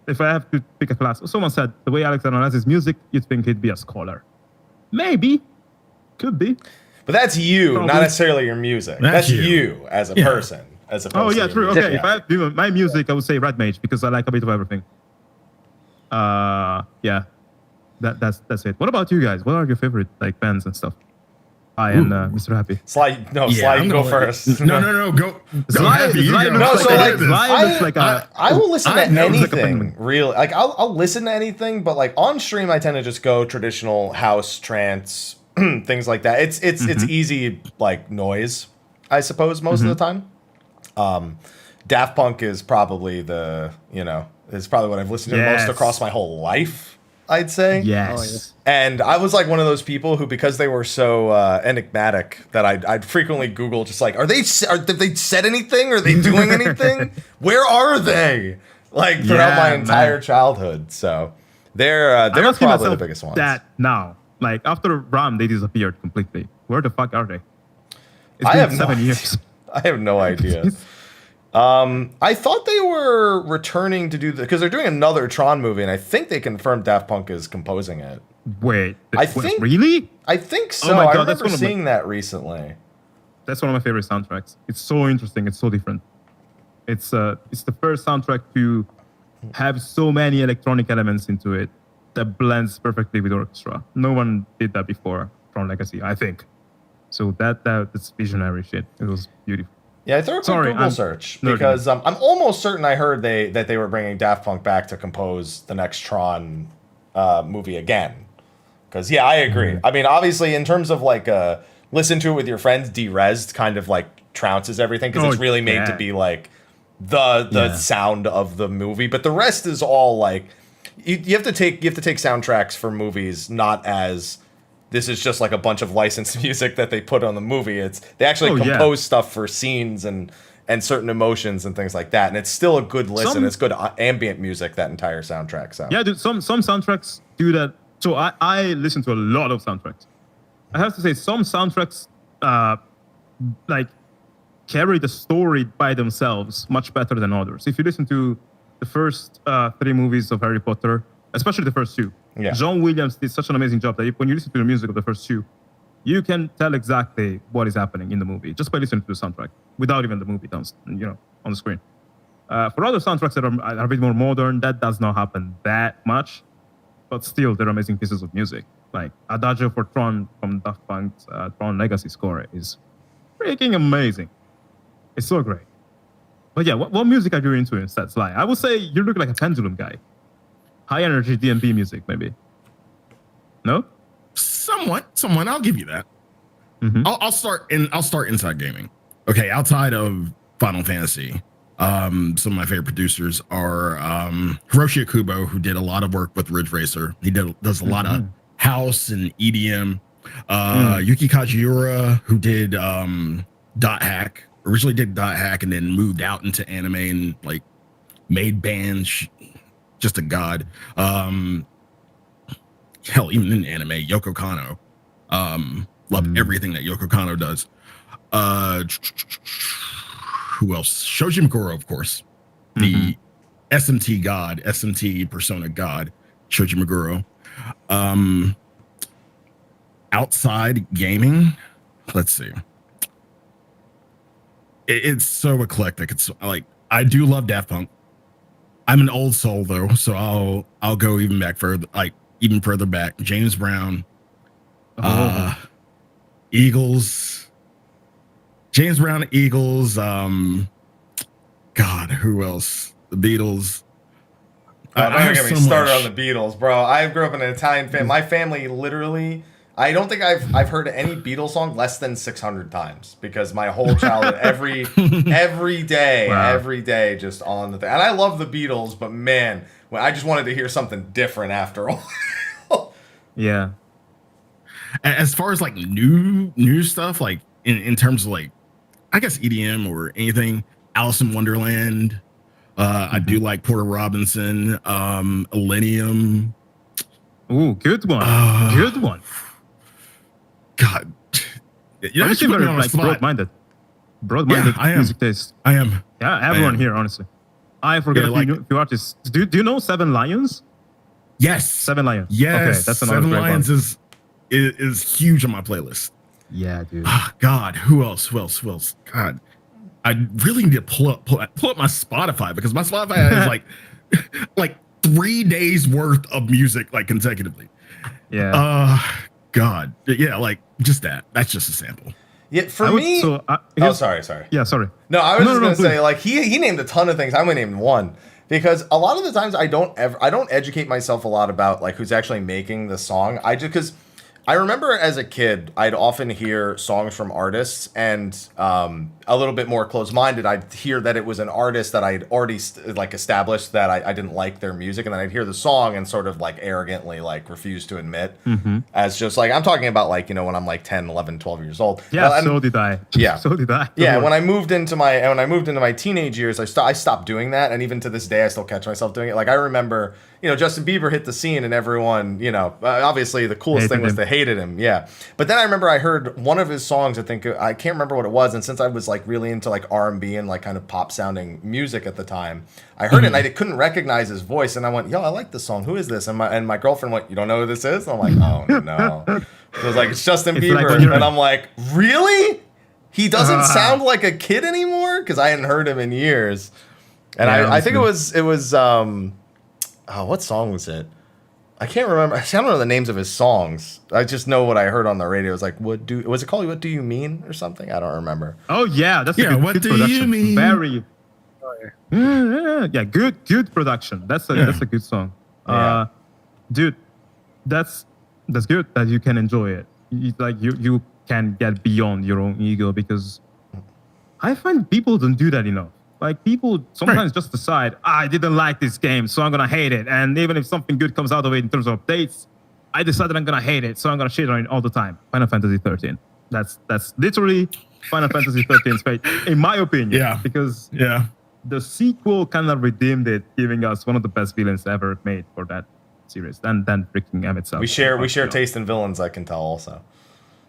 [SPEAKER 1] If I have to pick a class, someone said, the way Alex analyzes music, you'd think he'd be a scholar. Maybe. Could be.
[SPEAKER 2] But that's you,
[SPEAKER 1] Probably.
[SPEAKER 2] not necessarily your music. That's you as a person. As opposed
[SPEAKER 1] Oh, yeah,
[SPEAKER 2] to
[SPEAKER 1] true.
[SPEAKER 2] your
[SPEAKER 1] Okay,
[SPEAKER 2] music.
[SPEAKER 1] if I have to do my music, I would say Red Mage because I like a bit of everything. Yeah. That's it. What about you guys? What are your favorite like bands and stuff? I and Mr. Happy.
[SPEAKER 2] Sly,
[SPEAKER 3] I'm
[SPEAKER 2] you go
[SPEAKER 3] gonna let
[SPEAKER 2] first.
[SPEAKER 3] No, go.
[SPEAKER 1] Sly-
[SPEAKER 3] Happy, you
[SPEAKER 1] Sly
[SPEAKER 3] go.
[SPEAKER 1] looks
[SPEAKER 2] No,
[SPEAKER 1] like
[SPEAKER 2] so,
[SPEAKER 1] a-
[SPEAKER 2] like,
[SPEAKER 1] Sly looks like a...
[SPEAKER 2] I will listen to
[SPEAKER 3] I know it's like a
[SPEAKER 2] anything,
[SPEAKER 1] penguin.
[SPEAKER 2] really. Like, I'll listen to anything, but like on stream, I tend to just go traditional house, trance, things like that. It's easy like noise, I suppose, most of the time. Daft Punk is probably is probably what I've listened to
[SPEAKER 1] Yes.
[SPEAKER 2] most across my whole life, I'd say.
[SPEAKER 1] Yes.
[SPEAKER 2] And I was like one of those people who, because they were so enigmatic, that I'd frequently Google just like, have they said anything? Are they doing anything? Where are they? Like throughout my
[SPEAKER 1] Yeah,
[SPEAKER 2] entire
[SPEAKER 1] man.
[SPEAKER 2] childhood. So they're
[SPEAKER 1] I'm asking
[SPEAKER 2] probably the
[SPEAKER 1] myself
[SPEAKER 2] biggest ones.
[SPEAKER 1] that now. Like after Ram, they disappeared completely. Where the fuck are they? It's
[SPEAKER 2] I
[SPEAKER 1] been
[SPEAKER 2] have
[SPEAKER 1] 7
[SPEAKER 2] no
[SPEAKER 1] years.
[SPEAKER 2] I have no idea. I thought they were returning to do because they're doing another Tron movie, and I think they confirmed Daft Punk is composing it.
[SPEAKER 1] Wait,
[SPEAKER 2] I think-
[SPEAKER 1] really?
[SPEAKER 2] I think so.
[SPEAKER 1] Oh my
[SPEAKER 2] I
[SPEAKER 1] God, that's
[SPEAKER 2] remember
[SPEAKER 1] one of my-
[SPEAKER 2] seeing that recently.
[SPEAKER 1] That's one of my favorite soundtracks. It's so interesting. It's so different. It's the first soundtrack to have so many electronic elements into it that blends perfectly with orchestra. No one did that before from Legacy, I think. So that's visionary shit. It was beautiful.
[SPEAKER 2] Yeah, I threw a quick
[SPEAKER 1] Sorry,
[SPEAKER 2] Google
[SPEAKER 1] I'm
[SPEAKER 2] search
[SPEAKER 1] nerding.
[SPEAKER 2] because I'm almost certain I heard that they were bringing Daft Punk back to compose the next Tron movie again. Because yeah, I agree. I mean, obviously, in terms of like listen to it with your friends, Derezzed kind of like trounces everything because
[SPEAKER 1] Oh,
[SPEAKER 2] it's really made to
[SPEAKER 1] yeah.
[SPEAKER 2] be like the
[SPEAKER 1] Yeah.
[SPEAKER 2] sound of the movie. But the rest is all like you have to take soundtracks for movies not as this is just like a bunch of licensed music that they put on the movie. It's they actually
[SPEAKER 1] Oh, yeah.
[SPEAKER 2] compose stuff for scenes and and certain emotions and things like that. And it's still a good listen. It's good ambient music, that entire soundtrack. So
[SPEAKER 1] yeah, dude, some soundtracks do that. So I listen to a lot of soundtracks. I have to say some soundtracks like carry the story by themselves much better than others. If you listen to the first 3 movies of Harry Potter, especially the first 2, John Williams did such an amazing job that when you listen to the music of the first 2, you can tell exactly what is happening in the movie just by listening to the soundtrack without even the movie on the screen. For other soundtracks that are a bit more modern, that does not happen that much, but still they're amazing pieces of music. Like Adagio for Tron from Daft Punk's Tron Legacy score is freaking amazing. It's so great. But yeah, what music are you into instead, Sly? I would say you look like a pendulum guy. High energy D&B music, maybe. No?
[SPEAKER 3] Somewhat. I'll give you that.
[SPEAKER 1] Mm-hmm.
[SPEAKER 3] I'll start inside gaming. Okay, outside of Final Fantasy, some of my favorite producers are Hiroshi Akubo, who did a lot of work with Ridge Racer. He does a lot of house and EDM. Yuki Kajiura, who did Dot Hack, originally did Dot Hack and then moved out into anime and like made bands. Just a god. Hell, even in anime, Yoko Kanno. Love everything that Yoko Kanno does. Who else? Shoji Meguro, of course. The SMT god, SMT persona god, Shoji Meguro. Outside gaming, let's see. It's so eclectic. It's like, I do love Daft Punk. I'm an old soul though, so I'll go even further back. James Brown, Eagles, James Brown, Eagles. God, who else? The Beatles.
[SPEAKER 2] Don't get me started on the Beatles, bro. I grew up in an Italian family. My family literally, I don't think I've heard any Beatles song less than 600 times because my whole childhood, every day, just on the thing. And I love the Beatles, but man, I just wanted to hear something different after all.
[SPEAKER 1] Yeah.
[SPEAKER 3] As far as like new stuff, like in terms of like, I guess EDM or anything, Alice in Wonderland. I do like Porter Robinson, Ellentill.
[SPEAKER 1] Ooh, good one. Good one.
[SPEAKER 3] God,
[SPEAKER 1] you're actually very like broad-minded music taste.
[SPEAKER 3] I am.
[SPEAKER 1] Yeah, everyone here, honestly. I forget a few artists. Do you know Seven Lions?
[SPEAKER 3] Yes.
[SPEAKER 1] 7 Lions.
[SPEAKER 3] Yes.
[SPEAKER 1] Okay, that's another
[SPEAKER 3] 7 Lions is huge on my playlist.
[SPEAKER 1] Yeah, dude.
[SPEAKER 3] God, who else? God, I really need to pull up my Spotify because my Spotify is like 3 days worth of music like consecutively.
[SPEAKER 1] Yeah.
[SPEAKER 3] God. Yeah, like just that. That's just a sample.
[SPEAKER 2] Yeah, for me. Sorry.
[SPEAKER 1] Yeah, sorry.
[SPEAKER 2] No, I was just gonna say like he named a ton of things. I'm gonna name one because a lot of the times I don't educate myself a lot about like who's actually making the song. Because I remember as a kid, I'd often hear songs from artists, and a little bit more closed-minded, I'd hear that it was an artist that I'd already established that I didn't like their music, and then I'd hear the song and sort of like arrogantly like refuse to admit as just like, I'm talking about like, when I'm like 10, 11, 12 years old.
[SPEAKER 1] Yeah, so did I.
[SPEAKER 2] Yeah.
[SPEAKER 1] So did I.
[SPEAKER 2] Yeah, when I moved into my teenage years, I stopped doing that, and even to this day, I still catch myself doing it. Like I remember, Justin Bieber hit the scene, and everyone, obviously the coolest thing was they hated him. Yeah, but then I remember I heard one of his songs. I can't remember what it was, and since I was like really into like R&B and like kind of pop sounding music at the time, I heard it and I couldn't recognize his voice, and I went, "Yo, I like this song. Who is this?" And my girlfriend went, "You don't know who this is?" And I'm like, "Oh no." So I was like, "It's Justin Bieber," like and I'm like, "Really? He doesn't sound like a kid anymore?" Because I hadn't heard him in years, and I think it was what song was it? I can't remember. I don't know the names of his songs. I just know what I heard on the radio. It was like, was it called "What Do You Mean" or something? I don't remember.
[SPEAKER 1] Oh yeah, that's a good
[SPEAKER 3] What do
[SPEAKER 1] production.
[SPEAKER 3] you mean?
[SPEAKER 1] Very. Yeah, good production. That's a good song.
[SPEAKER 2] Yeah.
[SPEAKER 1] Dude, that's good that you can enjoy it. You can get beyond your own ego, because I find people don't do that enough. Like people sometimes just decide, I didn't like this game, so I'm gonna hate it. And even if something good comes out of it in terms of updates, I decided I'm gonna hate it, so I'm gonna shit on it all the time. Final Fantasy 13. That's literally Final Fantasy 13's fate, in my opinion.
[SPEAKER 3] Yeah.
[SPEAKER 1] Because
[SPEAKER 3] Yeah.
[SPEAKER 1] the sequel kind of redeemed it, giving us one of the best villains ever made for that series. Than freaking M itself.
[SPEAKER 2] We share taste in villains, I can tell also.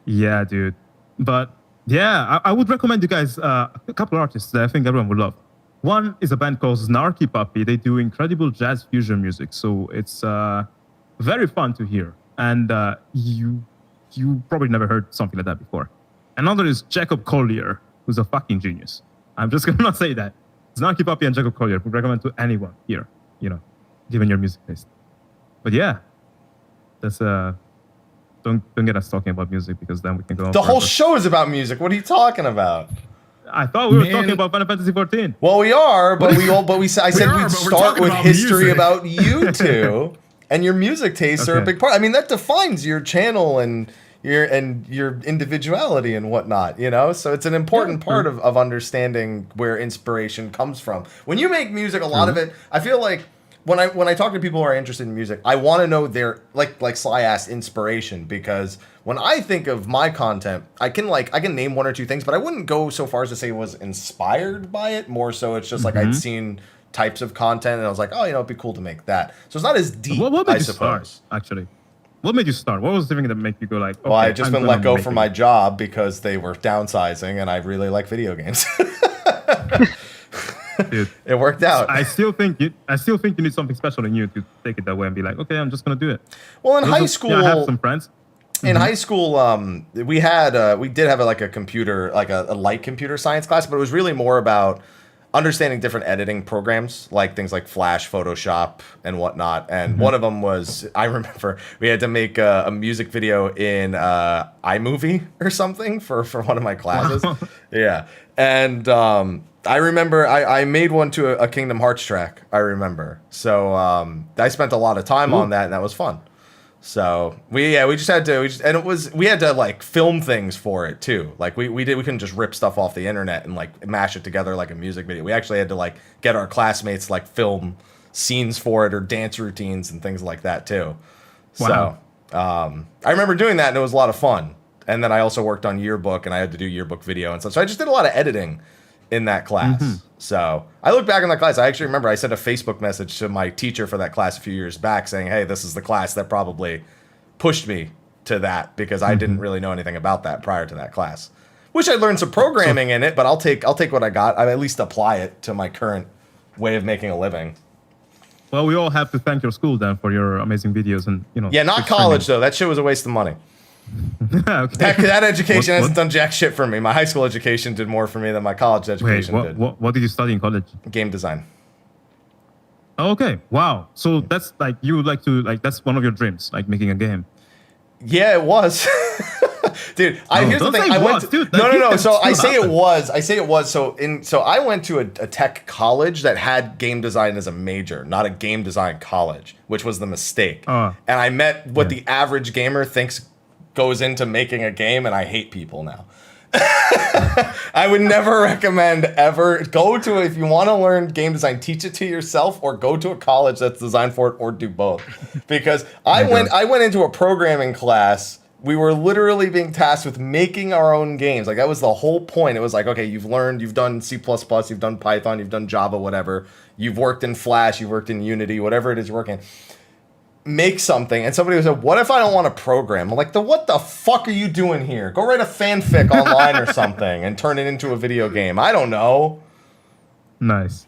[SPEAKER 1] Yeah, dude. But yeah, I would recommend you guys a couple of artists that I think everyone would love. One is a band called Snarky Puppy. They do incredible jazz fusion music, so it's very fun to hear. And you probably never heard something like that before. Another is Jacob Collier, who's a fucking genius. I'm just gonna not say that. Snarky Puppy and Jacob Collier would recommend to anyone here, given your music taste. But yeah, that's don't get us talking about music because then we can go on
[SPEAKER 2] The whole
[SPEAKER 1] forever.
[SPEAKER 2] show is about music. What are you talking about?
[SPEAKER 1] I thought we were
[SPEAKER 3] Man.
[SPEAKER 1] talking about Final Fantasy 14.
[SPEAKER 2] Well, we are, but I said
[SPEAKER 3] are,
[SPEAKER 2] we'd
[SPEAKER 3] but we're
[SPEAKER 2] start
[SPEAKER 3] talking
[SPEAKER 2] with
[SPEAKER 3] about
[SPEAKER 2] history
[SPEAKER 3] music.
[SPEAKER 2] about you two, and your music tastes are a
[SPEAKER 1] Okay.
[SPEAKER 2] big part. I mean, that defines your channel and your individuality and whatnot. So it's an important part of understanding where inspiration comes from. When you make music, a lot of it, I feel like. When I talk to people who are interested in music, I want to know their like Sly asked, inspiration, because when I think of my content, I can name one or two things, but I wouldn't go so far as to say it was inspired by it. More so, it's just like I'd seen types of content and I was like, oh, it'd be cool to make that. So it's not as deep,
[SPEAKER 1] What made
[SPEAKER 2] I
[SPEAKER 1] you
[SPEAKER 2] suppose.
[SPEAKER 1] start, actually? What made you start? What was the thing that made you go like, okay,
[SPEAKER 2] Well, I had just
[SPEAKER 1] I'm
[SPEAKER 2] been
[SPEAKER 1] gonna
[SPEAKER 2] let go
[SPEAKER 1] make
[SPEAKER 2] from
[SPEAKER 1] it?
[SPEAKER 2] my job because they were downsizing, and I really like video games.
[SPEAKER 1] Dude,
[SPEAKER 2] It worked out.
[SPEAKER 1] I still think you need something special in you to take it that way and be like, okay, I'm just gonna do it.
[SPEAKER 2] Well, in high
[SPEAKER 1] Also,
[SPEAKER 2] school,
[SPEAKER 1] yeah, I have some friends.
[SPEAKER 2] in high school, we did have a computer, like a light computer science class, but it was really more about understanding different editing programs, like things like Flash, Photoshop, and whatnot. And one of them was, I remember we had to make a music video in iMovie or something for one of my classes.
[SPEAKER 1] Wow.
[SPEAKER 2] Yeah. And I remember I made one to a Kingdom Hearts track, I remember. So I spent a lot of time on that, and that was fun. So we had to like film things for it too. Like we couldn't just rip stuff off the internet and like mash it together like a music video. We actually had to like get our classmates like film scenes for it or dance routines and things like that too.
[SPEAKER 1] Wow.
[SPEAKER 2] So I remember doing that, and it was a lot of fun. And then I also worked on yearbook, and I had to do yearbook video and stuff. So I just did a lot of editing in that class. So I look back on that class. I actually remember I sent a Facebook message to my teacher for that class a few years back saying, hey, this is the class that probably pushed me to that, because I didn't really know anything about that prior to that class. Wish I learned some programming in it, but I'll take what I got. I at least apply it to my current way of making a living.
[SPEAKER 1] Well, we all have to thank your school then for your amazing videos and
[SPEAKER 2] Yeah, not college though. That shit was a waste of money.
[SPEAKER 1] Okay.
[SPEAKER 2] That education
[SPEAKER 1] What-
[SPEAKER 2] hasn't done jack shit for me. My high school education did more for me than my college
[SPEAKER 1] Wait,
[SPEAKER 2] education did.
[SPEAKER 1] what did you study in college?
[SPEAKER 2] Game design.
[SPEAKER 1] Oh, okay. Wow. So that's like you would like to that's one of your dreams, like making a game.
[SPEAKER 2] Yeah, it was. Dude, here's the
[SPEAKER 1] don't
[SPEAKER 2] thing.
[SPEAKER 1] say
[SPEAKER 2] I went
[SPEAKER 1] was,
[SPEAKER 2] to,
[SPEAKER 1] dude.
[SPEAKER 2] no.
[SPEAKER 1] That
[SPEAKER 2] So I
[SPEAKER 1] can
[SPEAKER 2] say
[SPEAKER 1] still
[SPEAKER 2] it was. I say it was. So I went to a tech college that had game design as a major, not a game design college, which was the mistake. And I met what the average gamer thinks goes into making a game, and I hate people now. I would never recommend ever if you want to learn game design, teach it to yourself or go to a college that's designed for it, or do both. Because I went into a programming class. We were literally being tasked with making our own games. Like that was the whole point. It was like, okay, you've done C++, you've done Python, you've done Java, whatever. You've worked in Flash, you've worked in Unity, whatever it is you're working. Make something. And somebody was like, what if I don't want to program? I'm like, what the fuck are you doing here? Go write a fanfic online or something and turn it into a video game. I don't know.
[SPEAKER 1] Nice.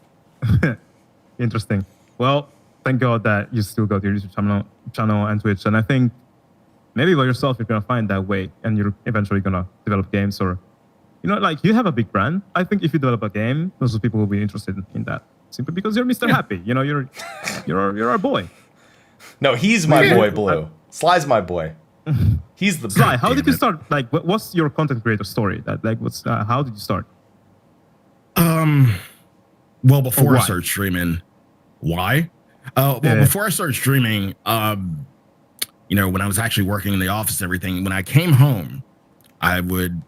[SPEAKER 1] Interesting. Well, thank God that you still got your YouTube channel and Twitch. And I think maybe by yourself, you're going to find that way and you're eventually going to develop games or, like you have a big brand. I think if you develop a game, those people will be interested in that simply because you're Mr. Happy. You're our boy.
[SPEAKER 2] No, he's my boy, Blue. Sly's my boy. He's the
[SPEAKER 1] Sly, how did you start? Like, what's your content creator story? How did you start?
[SPEAKER 3] Well, before I
[SPEAKER 1] why?
[SPEAKER 3] started streaming, why?
[SPEAKER 1] Yeah.
[SPEAKER 3] Before I started streaming, when I was actually working in the office and everything, when I came home, I would,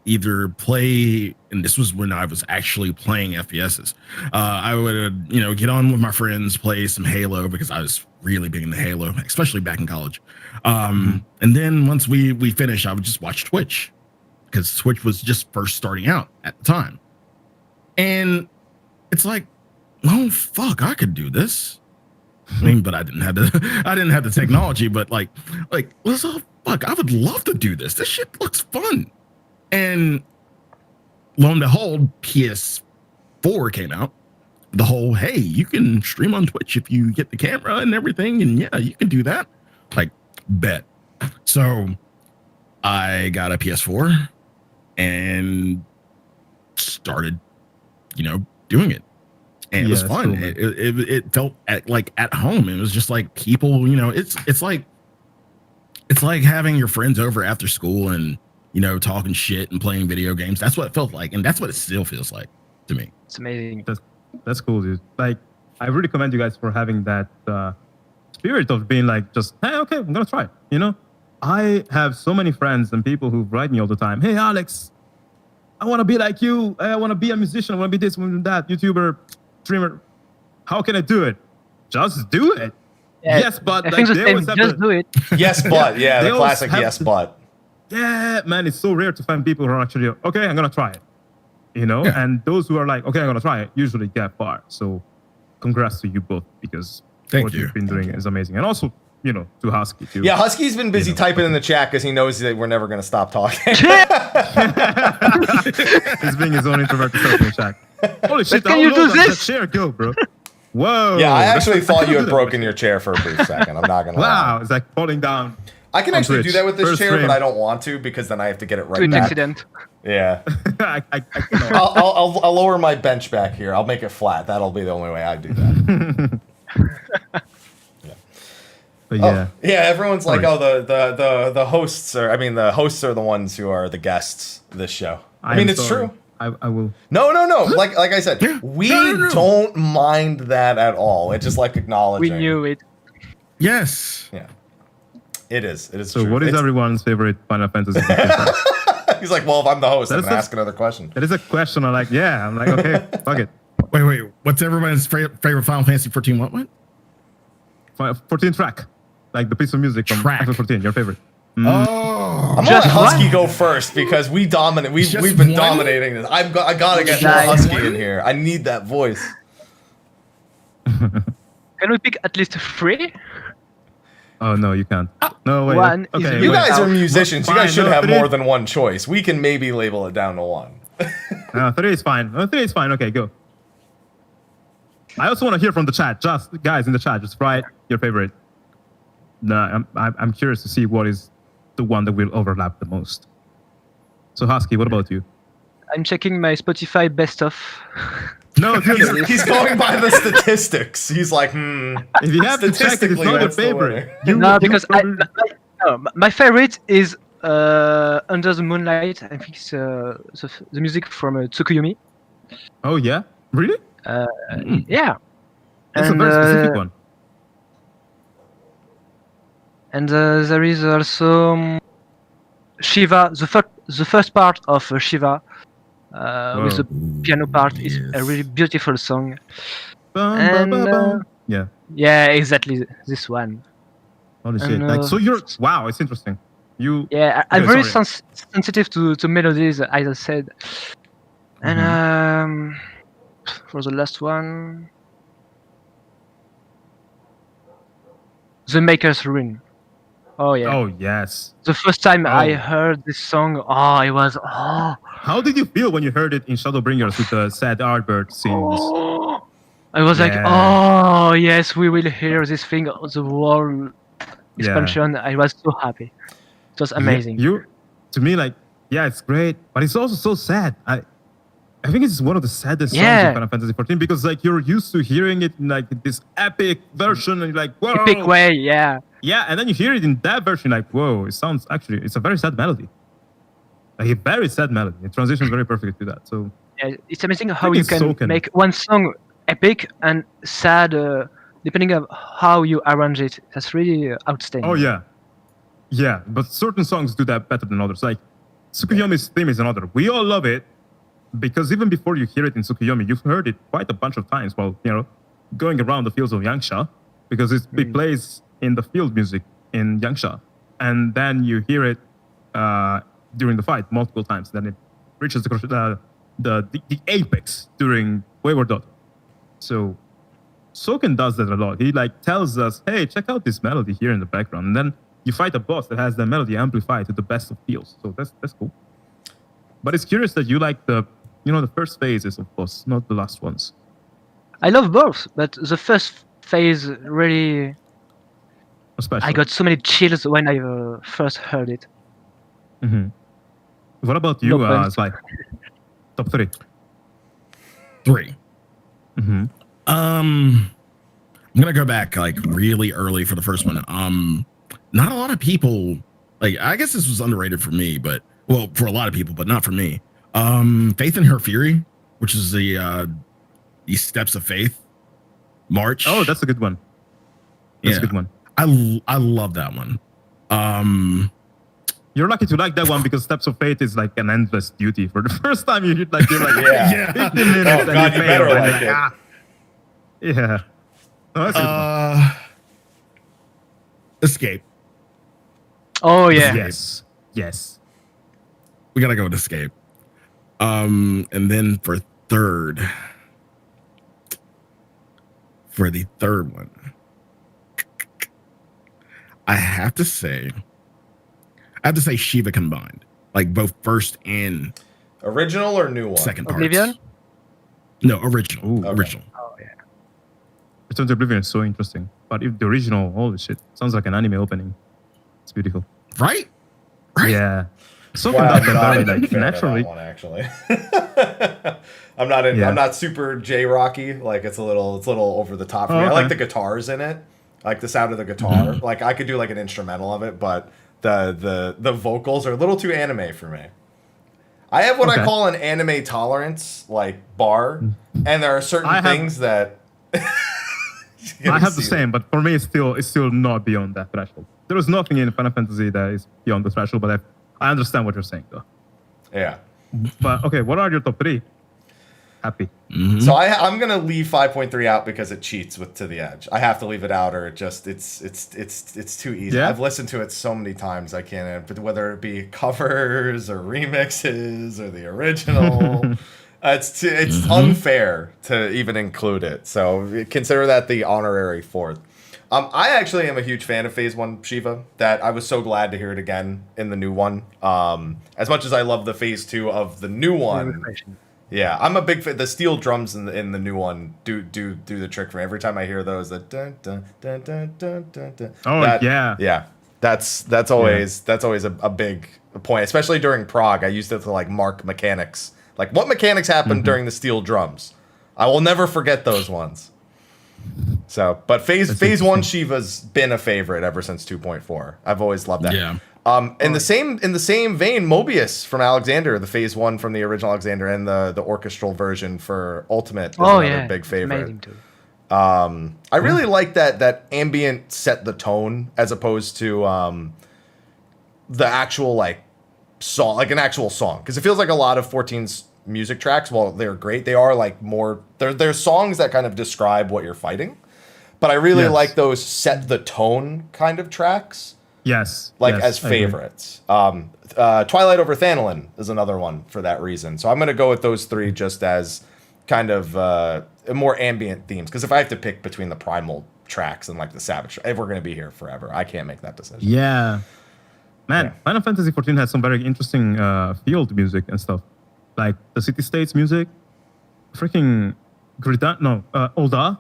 [SPEAKER 3] either play, and this was when I was actually playing FPSs. I would, get on with my friends, play some Halo because I was really big into Halo, especially back in college. And then once we finished, I would just watch Twitch. because Switch was just first starting out at the time. And it's like, oh fuck, I could do this. I mean, but I didn't have the technology, but like, what's up? Fuck, I would love to do this. This shit looks fun. And lo and behold, PS4 came out. The whole, hey, you can stream on Twitch if you get the camera and everything, and yeah, you can do that. Like, bet. So I got a PS4 and started, doing it. And it was fun. Cool, it felt at home. It was just like people, it's like having your friends over after school and, talking shit and playing video games. That's what it felt like. And that's what it still feels like to me.
[SPEAKER 4] It's amazing.
[SPEAKER 1] That's cool, dude. Like, I really commend you guys for having that spirit of being like, just, hey, okay, I'm going to try it, I have so many friends and people who write me all the time. Hey, Alex, I want to be like you. I want to be a musician. I want to be this, I want to be that, YouTuber, streamer. How can I do it? Just do it.
[SPEAKER 4] Yeah,
[SPEAKER 1] yes, but
[SPEAKER 4] I think the same. Just do it.
[SPEAKER 2] Yes, but the classic yes, but.
[SPEAKER 1] Yeah, man, it's so rare to find people who are actually okay. I'm gonna try it, And those who are like, okay, I'm gonna try it, usually get far. So, congrats to you both because what you've been doing is amazing, and also, to Husky too.
[SPEAKER 2] Yeah, Husky's been busy typing in the chat because he knows that we're never gonna stop talking.
[SPEAKER 1] He's being his own introverted self in the chat. Holy shit!
[SPEAKER 4] Can you do this?
[SPEAKER 1] Chair go, bro. Whoa.
[SPEAKER 2] Yeah, I actually thought you had broken your chair for a brief second. I'm not gonna lie.
[SPEAKER 1] Wow, it's like falling down.
[SPEAKER 2] I can actually do that with this chair, but I don't want to because then I have to get it right back.
[SPEAKER 4] Accident.
[SPEAKER 2] Yeah.
[SPEAKER 1] I
[SPEAKER 2] I'll lower my bench back here. I'll make it flat. That'll be the only way I do that.
[SPEAKER 1] But yeah.
[SPEAKER 2] Yeah, everyone's like, the hosts are. I mean, the hosts are the ones who are the guests this show. I mean, it's true.
[SPEAKER 1] I will.
[SPEAKER 2] No. Like I said, we don't mind that at all. It's just like acknowledging.
[SPEAKER 4] We knew it.
[SPEAKER 3] Yes.
[SPEAKER 2] Yeah. It is.
[SPEAKER 1] So,
[SPEAKER 2] true.
[SPEAKER 1] What is everyone's favorite Final Fantasy?
[SPEAKER 2] He's like, well, if I'm the host, I'm gonna ask another question.
[SPEAKER 1] That is a question. I'm like, okay, fuck it.
[SPEAKER 3] Wait. What's everybody's favorite Final Fantasy 14? What?
[SPEAKER 1] 14 track, like the piece of music from FF14. Your favorite?
[SPEAKER 3] Oh,
[SPEAKER 2] I'm gonna let Husky go first because we dominate. We've been dominating this. I gotta get more Husky in here. I need that voice.
[SPEAKER 4] Can we pick at least 3?
[SPEAKER 1] Oh no, you can't. No, wait.
[SPEAKER 4] One
[SPEAKER 2] you guys are musicians. You guys should have more than one choice. We can maybe label it down to 1.
[SPEAKER 1] No, 3 is fine. 3 is fine. Okay, go. I also want to hear from the chat. Just guys in the chat, just write your favorite. No, I'm curious to see what is the one that will overlap the most. So Husky, what about you?
[SPEAKER 4] I'm checking my Spotify best of.
[SPEAKER 1] No,
[SPEAKER 2] he's going by the statistics. He's like,
[SPEAKER 1] If you have to check it, it's not your favorite.
[SPEAKER 4] Because my favorite is Under the Moonlight. I think it's the music from Tsukuyomi.
[SPEAKER 1] Oh yeah, really?
[SPEAKER 4] Yeah.
[SPEAKER 1] It's a very specific one.
[SPEAKER 4] And there is also Shiva. The first part of Shiva. With the piano part is a really beautiful song. Yeah, exactly this one.
[SPEAKER 1] Holy shit! Like, so you're it's interesting.
[SPEAKER 4] I'm very sensitive to melodies, as I said. And for the last one, the Makers Rune. Oh yeah.
[SPEAKER 1] Oh yes.
[SPEAKER 4] The first time I heard this song, I was
[SPEAKER 1] How did you feel when you heard it in Shadowbringers with the sad Arbert scenes?
[SPEAKER 4] I was like, oh yes, we will hear this thing, the whole expansion. I was so happy. It was amazing.
[SPEAKER 1] To me, like, it's great, but it's also so sad. I think it's one of the saddest songs in Final Fantasy 14 because like you're used to hearing it in like this epic version and you're like, whoa.
[SPEAKER 4] Epic way, yeah.
[SPEAKER 1] Yeah, and then you hear it in that version, like, whoa, it's a very sad melody. Like a very sad melody. It transitions very perfectly to that. So
[SPEAKER 4] it's amazing how you can make one song epic and sad, depending on how you arrange it. That's really outstanding.
[SPEAKER 1] Oh yeah. Yeah, but certain songs do that better than others. Like Tsukuyomi's theme is another. We all love it because even before you hear it in Tsukuyomi, you've heard it quite a bunch of times while, going around the fields of Yangsha because it plays in the field music in Yangsha. And then you hear it during the fight multiple times. Then it reaches the apex during Wayward Daughter. So Soken does that a lot. He like tells us, hey, check out this melody here in the background. And then you fight a boss that has the melody amplified to the best of feels. So that's cool. But it's curious that you like the first phases of boss, not the last ones.
[SPEAKER 4] I love both, but the first phase really...
[SPEAKER 1] Especially.
[SPEAKER 4] I got so many chills when I first heard it.
[SPEAKER 1] Mm-hmm. What about you, like top 3?
[SPEAKER 3] 3.
[SPEAKER 1] Mm-hmm.
[SPEAKER 3] I'm gonna go back like really early for the first one. Not a lot of people, like, I guess this was underrated for me, but well, for a lot of people, but not for me. Faith in Her Fury, which is the Steps of Faith march.
[SPEAKER 1] Oh, that's a good one. That's a good one.
[SPEAKER 3] I love that one.
[SPEAKER 1] You're lucky to like that one because Steps of Faith is like an endless duty. For the first time you're like
[SPEAKER 2] yeah.
[SPEAKER 1] 15 minutes
[SPEAKER 2] Oh,
[SPEAKER 1] and
[SPEAKER 2] God, you
[SPEAKER 1] fail,
[SPEAKER 2] better
[SPEAKER 1] and
[SPEAKER 2] like
[SPEAKER 1] like,
[SPEAKER 2] it.
[SPEAKER 1] Yeah. Oh, that's a good one.
[SPEAKER 3] Escape.
[SPEAKER 4] Oh yeah.
[SPEAKER 1] Yes.
[SPEAKER 3] We gotta go with Escape. And then for the third one, I have to say Shiva combined, like both first and
[SPEAKER 2] Original or new one?
[SPEAKER 3] second parts.
[SPEAKER 4] Oblivion?
[SPEAKER 3] No, original.
[SPEAKER 1] Ooh,
[SPEAKER 2] okay.
[SPEAKER 3] Original.
[SPEAKER 4] Oh yeah.
[SPEAKER 1] Return to Oblivion is so interesting. But if the original, holy shit, sounds like an anime opening. It's beautiful.
[SPEAKER 3] Right?
[SPEAKER 1] Yeah. So
[SPEAKER 2] Wow,
[SPEAKER 1] conducted
[SPEAKER 2] I'm
[SPEAKER 1] very
[SPEAKER 2] not a big
[SPEAKER 1] like
[SPEAKER 2] fan of
[SPEAKER 1] naturally.
[SPEAKER 2] that one, actually. I'm not super J-rocky. Like it's a little over the top for me. I like the guitars in it. I like the sound of the guitar.
[SPEAKER 3] Mm-hmm.
[SPEAKER 2] Like I could do like an instrumental of it, but the vocals are a little too anime for me. I have what I call an anime tolerance, like bar, and there are certain things that
[SPEAKER 1] I have the same, but for me it's still not beyond that threshold. There is nothing in Final Fantasy that is beyond the threshold, but I understand what you're saying though.
[SPEAKER 2] Yeah.
[SPEAKER 1] But okay, what are your top 3? Happy.
[SPEAKER 3] Mm-hmm.
[SPEAKER 2] So I'm gonna leave 5.3 out because it cheats with To the Edge. I have to leave it out, or it's too easy.
[SPEAKER 1] Yeah?
[SPEAKER 2] I've listened to it so many times I can't. But whether it be covers or remixes or the original, it's unfair to even include it. So consider that the honorary 4th. I actually am a huge fan of Phase 1 Shiva. That I was so glad to hear it again in the new one. As much as I love the Phase 2 of the new one. Yeah, I'm a big fan. The steel drums in the new one do the trick for me. Every time I hear those, the dun dun dun dun dun dun dun.
[SPEAKER 1] Oh yeah.
[SPEAKER 2] That's always a big point, especially during Prague. I used it to like mark mechanics, like what mechanics happened during the steel drums. I will never forget those ones. So, but phase 1 Shiva's been a favorite ever since 2.4. I've always loved that.
[SPEAKER 3] Yeah.
[SPEAKER 2] In the same vein, Mobius from Alexander, the Phase 1 from the original Alexander, and the orchestral version for Ultimate is another big favorite.
[SPEAKER 4] Amazing too.
[SPEAKER 2] I really like that ambient set the tone as opposed to the actual like song, like an actual song, because it feels like a lot of 14's music tracks, while they're great, they are like more they're songs that kind of describe what you're fighting. But I really like those set the tone kind of tracks.
[SPEAKER 1] Yes.
[SPEAKER 2] Like
[SPEAKER 1] yes,
[SPEAKER 2] as favorites. Twilight over Thanalin is another one for that reason. So I'm going to go with those 3 just as kind of more ambient themes. Because if I have to pick between the primal tracks and like the Savage, if we're going to be here forever, I can't make that decision.
[SPEAKER 1] Yeah. Man, Final Fantasy 14 has some very interesting field music and stuff. Like the City States music. Freaking Ul'dah.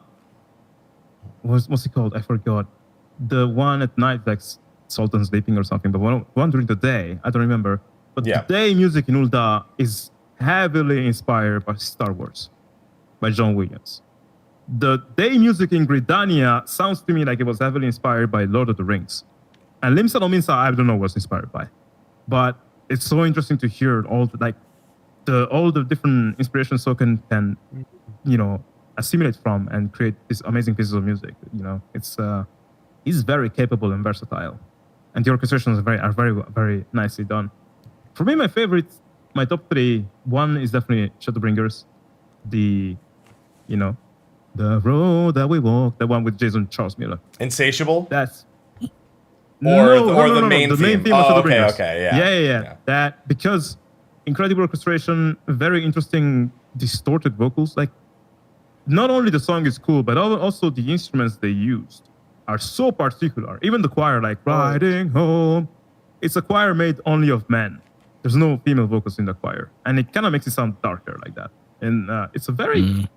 [SPEAKER 1] What's it called? I forgot. The one at night, like Sultan sleeping or something, but one during the day, I don't remember. But the day music in Ul'dah is heavily inspired by Star Wars, by John Williams. The day music in Gridania sounds to me like it was heavily inspired by Lord of the Rings. And Limsa no Minsa, I don't know what's inspired by. But it's so interesting to hear all the different inspirations Soken can, assimilate from and create these amazing pieces of music. He's very capable and versatile. And the orchestrations are very, very nicely done. For me, my top 3, one is definitely Shadowbringers. The road that we walk, the one with Jason Charles Miller.
[SPEAKER 2] Insatiable? the main theme.
[SPEAKER 1] Of
[SPEAKER 2] Oh,
[SPEAKER 1] Shadowbringers.
[SPEAKER 2] okay,
[SPEAKER 1] Yeah. That because incredible orchestration, very interesting distorted vocals. Like, not only the song is cool, but also the instruments they used are so particular. Even the choir, like Riding Home, it's a choir made only of men. There's no female vocals in the choir, and it kind of makes it sound darker like that. And it's a very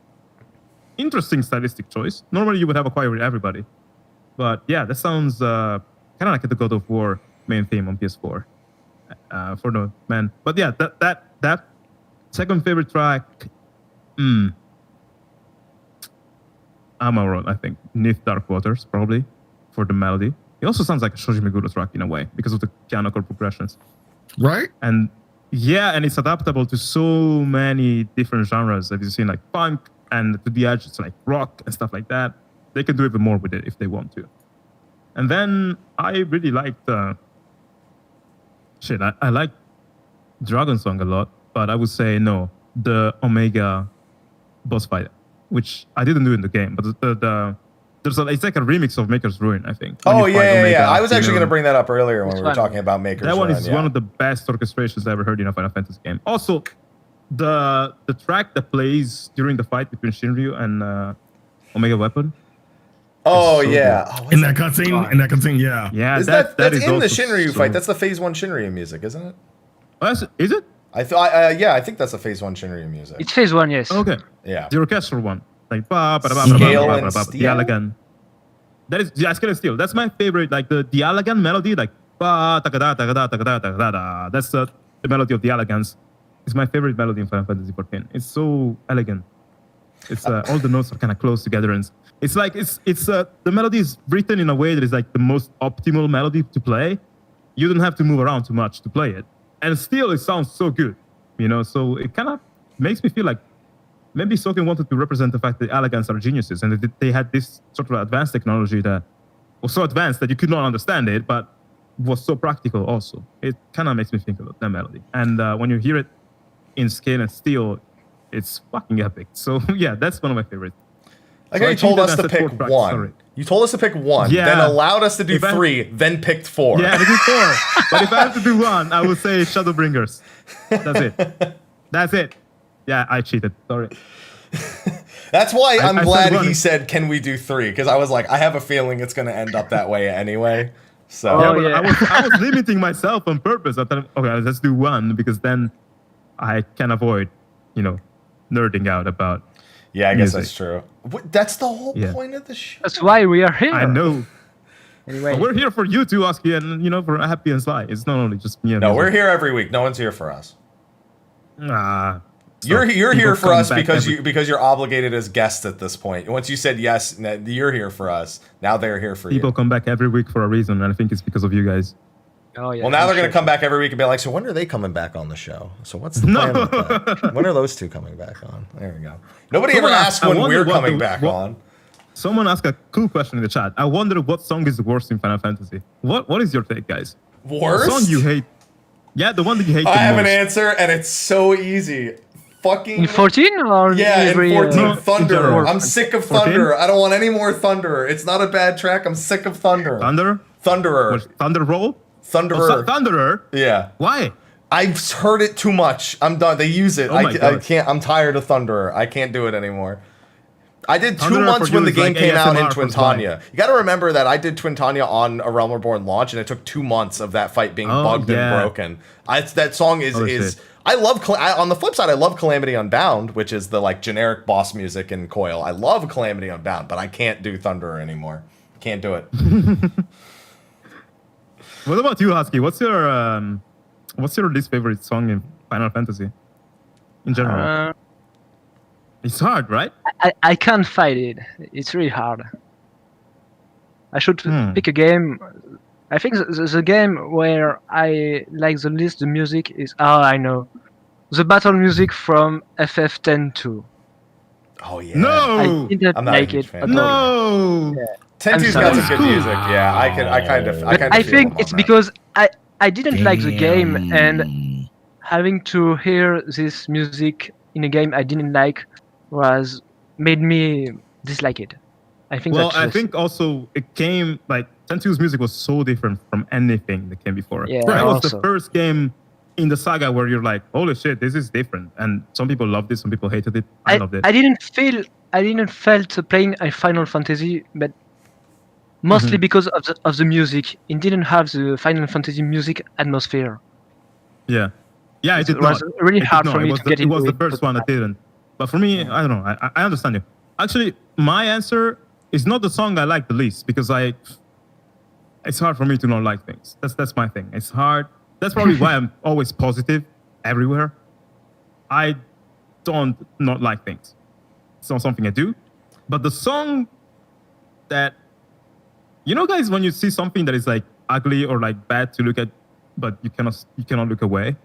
[SPEAKER 1] interesting stylistic choice. Normally, you would have a choir with everybody, but yeah, that sounds kind of like the God of War main theme on PS4 for the men. But yeah, that second favorite track, I'm around, I think, Neath Dark Waters, probably, for the melody. It also sounds like a Shoji Meguro track in a way because of the piano chord progressions.
[SPEAKER 3] Right?
[SPEAKER 1] And it's adaptable to so many different genres. Have you seen like punk and to the edge, it's like rock and stuff like that. They can do even more with it if they want to. And then I really liked I like Dragon Song a lot, but I would say no, the Omega boss fight, which I didn't do in the game, but it's like a remix of Makers Rune, I think.
[SPEAKER 2] Oh, yeah. I was actually going to bring that up earlier when we were talking about Makers Rune.
[SPEAKER 1] That one is one of the best orchestrations I ever heard in a Final Fantasy game. Also, the track that plays during the fight between Shinryu and Omega Weapon.
[SPEAKER 2] Oh,
[SPEAKER 1] so
[SPEAKER 2] yeah.
[SPEAKER 3] Oh, in that cutscene, yeah.
[SPEAKER 1] Yeah,
[SPEAKER 2] that's
[SPEAKER 1] is
[SPEAKER 2] in the
[SPEAKER 1] also
[SPEAKER 2] Shinryu fight. That's the Phase 1 Shinryu music, isn't it?
[SPEAKER 1] Oh, is it?
[SPEAKER 2] I think that's the Phase 1 Shinryu music.
[SPEAKER 4] It's Phase 1, yes.
[SPEAKER 1] Okay.
[SPEAKER 2] Yeah.
[SPEAKER 1] The orchestral one. Like
[SPEAKER 2] Scale and
[SPEAKER 1] the
[SPEAKER 2] Steel?
[SPEAKER 1] Allagan. That is Scale and Steel. That's my favorite. Like the Allagan melody, like that's the melody of the Allagans. It's my favorite melody in Final Fantasy XIV. It's so elegant. It's all the notes are kind of close together, and it's like the melody is written in a way that is like the most optimal melody to play. You don't have to move around too much to play it, and still it sounds so good. So it kind of makes me feel like maybe Soken wanted to represent the fact that Allagans are geniuses, and that they had this sort of advanced technology that was so advanced that you could not understand it, but was so practical also. It kind of makes me think about that melody. And when you hear it in Scale and Steel, it's fucking epic. So yeah, that's one of my favorites.
[SPEAKER 2] Okay, you told us to pick one. Sorry. You told us to pick one, then allowed us to do three, then picked four.
[SPEAKER 1] Yeah, I did four. But if I have to do one, I would say Shadowbringers. That's it. Yeah, I cheated. Sorry.
[SPEAKER 2] That's why I'm glad he said, "Can we do three?" Because I was like, I have a feeling it's going to end up that way anyway. So
[SPEAKER 1] I was limiting myself on purpose. I thought, okay, let's do one because then I can avoid, nerding out about.
[SPEAKER 2] Yeah, I guess that's true. That's the whole point of the show.
[SPEAKER 4] That's why we are here.
[SPEAKER 1] I know.
[SPEAKER 4] Anyway,
[SPEAKER 1] but we're here for you too, Husky, and for Happy and Sly. It's not only just me and
[SPEAKER 2] we're here every week. No one's here for us. You're here for us because you're obligated as guests at this point. Once you said yes, you're here for us. Now they're here for you.
[SPEAKER 1] People come back every week for a reason, and I think it's because of you guys.
[SPEAKER 4] Oh yeah.
[SPEAKER 2] Well, now they're going to come back every week and be like, so when are they coming back on the show? So what's the plan with that? When are those two coming back on? There we go. Nobody ever asked when we're coming back on.
[SPEAKER 1] Someone asked a cool question in the chat. I wonder what song is the worst in Final Fantasy. What is your take, guys?
[SPEAKER 2] Worst?
[SPEAKER 1] The song you hate. Yeah, the one that you hate the most.
[SPEAKER 2] I have an answer, and it's so easy. Fucking
[SPEAKER 4] in 14 or
[SPEAKER 2] in 14 Thunder.
[SPEAKER 1] in
[SPEAKER 2] I'm sick of Thunder. 14? I don't want any more Thunder. It's not a bad track. I'm sick of Thunder. Thunderer.
[SPEAKER 1] What, Thunder Roll?
[SPEAKER 2] Thunderer.
[SPEAKER 1] Thunderer?
[SPEAKER 2] Yeah.
[SPEAKER 1] Why?
[SPEAKER 2] I've heard it too much. I'm done. They use it. I can't. I'm tired of Thunderer. I can't do it anymore. I did 2 months when the game came out in Twintania. You got to remember that I did Twintania on A Realm Reborn launch, and it took 2 months of that fight being bugged and broken. That song is I love. On the flip side, I love Calamity Unbound, which is the generic boss music in Coil. I love Calamity Unbound, but I can't do Thunderer anymore. Can't do it.
[SPEAKER 1] What about you, Husky? What's your least favorite song in Final Fantasy? In general, it's hard, right?
[SPEAKER 4] I can't fight it. It's really hard. I should pick a game. I think the game where I like the least the music is I know, the battle music from FF10-2.
[SPEAKER 2] Oh yeah.
[SPEAKER 1] No,
[SPEAKER 4] I didn't like it.
[SPEAKER 1] No.
[SPEAKER 4] Yeah.
[SPEAKER 2] 10-2's got some good music. Yeah, I kind of.
[SPEAKER 4] I think it's because I didn't like the game, and having to hear this music in a game I didn't like made me dislike it. I think.
[SPEAKER 1] Well, I think also it came 10-2's music was so different from anything that came before.
[SPEAKER 4] Yeah,
[SPEAKER 1] that was
[SPEAKER 4] also.
[SPEAKER 1] the first game in the saga where you're like, holy shit, this is different. And some people loved it, some people hated it. I loved it.
[SPEAKER 4] I didn't felt playing a Final Fantasy, but mostly because of the music. It didn't have the Final Fantasy music atmosphere.
[SPEAKER 1] Yeah, it did
[SPEAKER 4] It was
[SPEAKER 1] not.
[SPEAKER 4] really
[SPEAKER 1] It did
[SPEAKER 4] hard
[SPEAKER 1] not.
[SPEAKER 4] for me
[SPEAKER 1] It was
[SPEAKER 4] to
[SPEAKER 1] the,
[SPEAKER 4] get
[SPEAKER 1] it
[SPEAKER 4] into
[SPEAKER 1] was the
[SPEAKER 4] it,
[SPEAKER 1] first
[SPEAKER 4] but
[SPEAKER 1] one that didn't. But for me, I don't know. I understand you. Actually, my answer is not the song I like the least because it's hard for me to not like things. That's my thing. It's hard. That's probably why I'm always positive everywhere. I don't not like things. It's not something I do. But the song that, guys, when you see something that is like ugly or like bad to look at, but you cannot look away.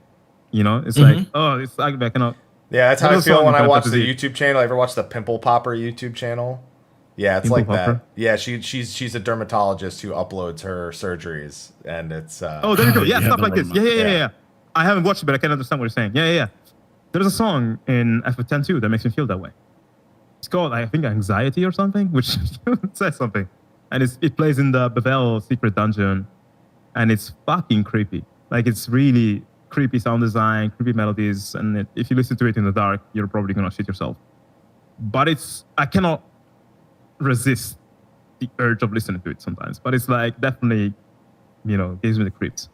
[SPEAKER 1] It's like, oh, it's ugly. I cannot.
[SPEAKER 2] Yeah, that's how I
[SPEAKER 1] There's a
[SPEAKER 2] feel
[SPEAKER 1] song
[SPEAKER 2] when
[SPEAKER 1] in
[SPEAKER 2] I watch
[SPEAKER 1] Final
[SPEAKER 2] the
[SPEAKER 1] Fantasy.
[SPEAKER 2] YouTube channel. Ever watch the Pimple Popper YouTube channel? Yeah, it's
[SPEAKER 1] Pimple
[SPEAKER 2] like
[SPEAKER 1] Popper?
[SPEAKER 2] that. Yeah, she's a dermatologist who uploads her surgeries, and it's.
[SPEAKER 1] Oh, there you go. Yeah,
[SPEAKER 3] Yeah,
[SPEAKER 1] stuff
[SPEAKER 3] the
[SPEAKER 1] like this.
[SPEAKER 3] Roma.
[SPEAKER 1] Yeah. I haven't watched it, but I can understand what you're saying. Yeah. There's a song in FF10 that makes me feel that way. It's called, I think, Anxiety or something, which says something. And it plays in the Bevel secret dungeon, and it's fucking creepy. Like, it's really creepy sound design, creepy melodies, and if you listen to it in the dark, you're probably gonna shit yourself. But I cannot resist the urge of listening to it sometimes. But it's like definitely, gives me the creeps.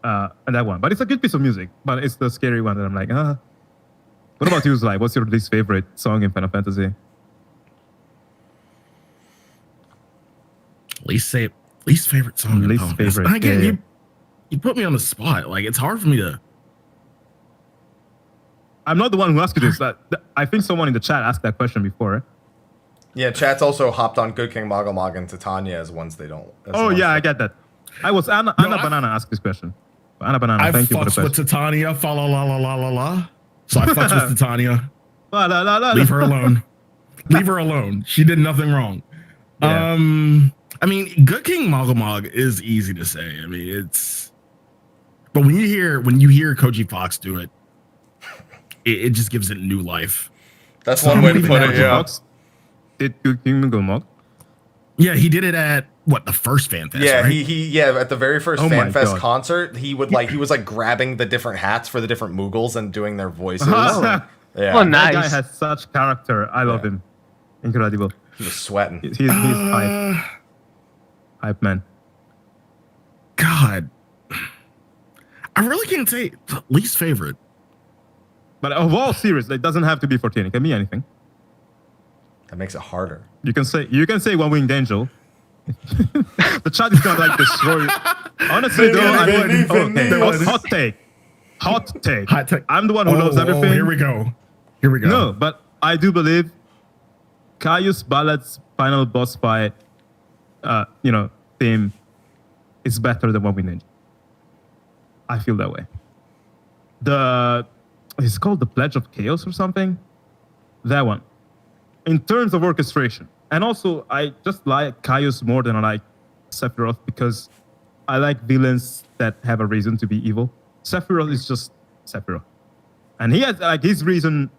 [SPEAKER 1] And that one. But it's a good piece of music, but it's the scary one that I'm like, What about you, Sly? What's your least favorite song in Final Fantasy?
[SPEAKER 3] Least favorite song. in
[SPEAKER 1] Least
[SPEAKER 3] Final Fantasy.
[SPEAKER 1] favorite,
[SPEAKER 3] Again,
[SPEAKER 1] yeah.
[SPEAKER 3] you put me on the spot. Like, it's hard for me to.
[SPEAKER 1] I'm not the one who asked you this. I think someone in the chat asked that question before.
[SPEAKER 2] Yeah, chat's also hopped on Good King Moggle Mog and Titania as ones they don't. as
[SPEAKER 1] Oh
[SPEAKER 2] ones
[SPEAKER 1] yeah,
[SPEAKER 2] that-
[SPEAKER 1] I get that. I was Anna Banana asked this question. Anna Banana,
[SPEAKER 3] I
[SPEAKER 1] thank you for the
[SPEAKER 3] fucks with
[SPEAKER 1] question.
[SPEAKER 3] Titania. Fa la la la la la la. So I fucks with Titania.
[SPEAKER 1] La, la, la, la,
[SPEAKER 3] Leave her
[SPEAKER 1] la.
[SPEAKER 3] alone. Leave her alone. She did nothing wrong.
[SPEAKER 1] Yeah.
[SPEAKER 3] I mean, Good King Moggle is easy to say. I mean, it's. But when you hear Koji Fox do it, it just gives it new life.
[SPEAKER 2] That's one way to
[SPEAKER 3] even
[SPEAKER 2] put
[SPEAKER 3] know
[SPEAKER 2] it.
[SPEAKER 3] Koji
[SPEAKER 2] Yeah.
[SPEAKER 1] Fox did Good King go Mog?
[SPEAKER 3] Yeah, he did it at the first fan fest.
[SPEAKER 2] Yeah,
[SPEAKER 3] right?
[SPEAKER 2] he at the very first
[SPEAKER 1] Oh my
[SPEAKER 2] FanFest
[SPEAKER 1] God.
[SPEAKER 2] concert, he was grabbing the different hats for the different Moogles and doing their voices.
[SPEAKER 1] that
[SPEAKER 2] Yeah,
[SPEAKER 4] Oh, nice.
[SPEAKER 1] guy has such character. I love him. Incredible.
[SPEAKER 2] he was sweating.
[SPEAKER 1] He's hype. Hype man.
[SPEAKER 3] God, I really can't say least favorite.
[SPEAKER 1] But of all series, it doesn't have to be 14. It can be anything.
[SPEAKER 2] That makes it harder.
[SPEAKER 1] You can say One Winged Angel. The chat is gonna like destroy you. Honestly, though, hot take. Hot take. I'm the one who loves everything.
[SPEAKER 3] Here we go.
[SPEAKER 1] No, but I do believe Caius Ballad's final boss fight, theme is better than One Winged Angel. I feel that way. It's called the Pledge of Chaos or something. That one. In terms of orchestration, and also I just like Caius more than I like Sephiroth because I like villains that have a reason to be evil. Sephiroth is just Sephiroth, and he has his reason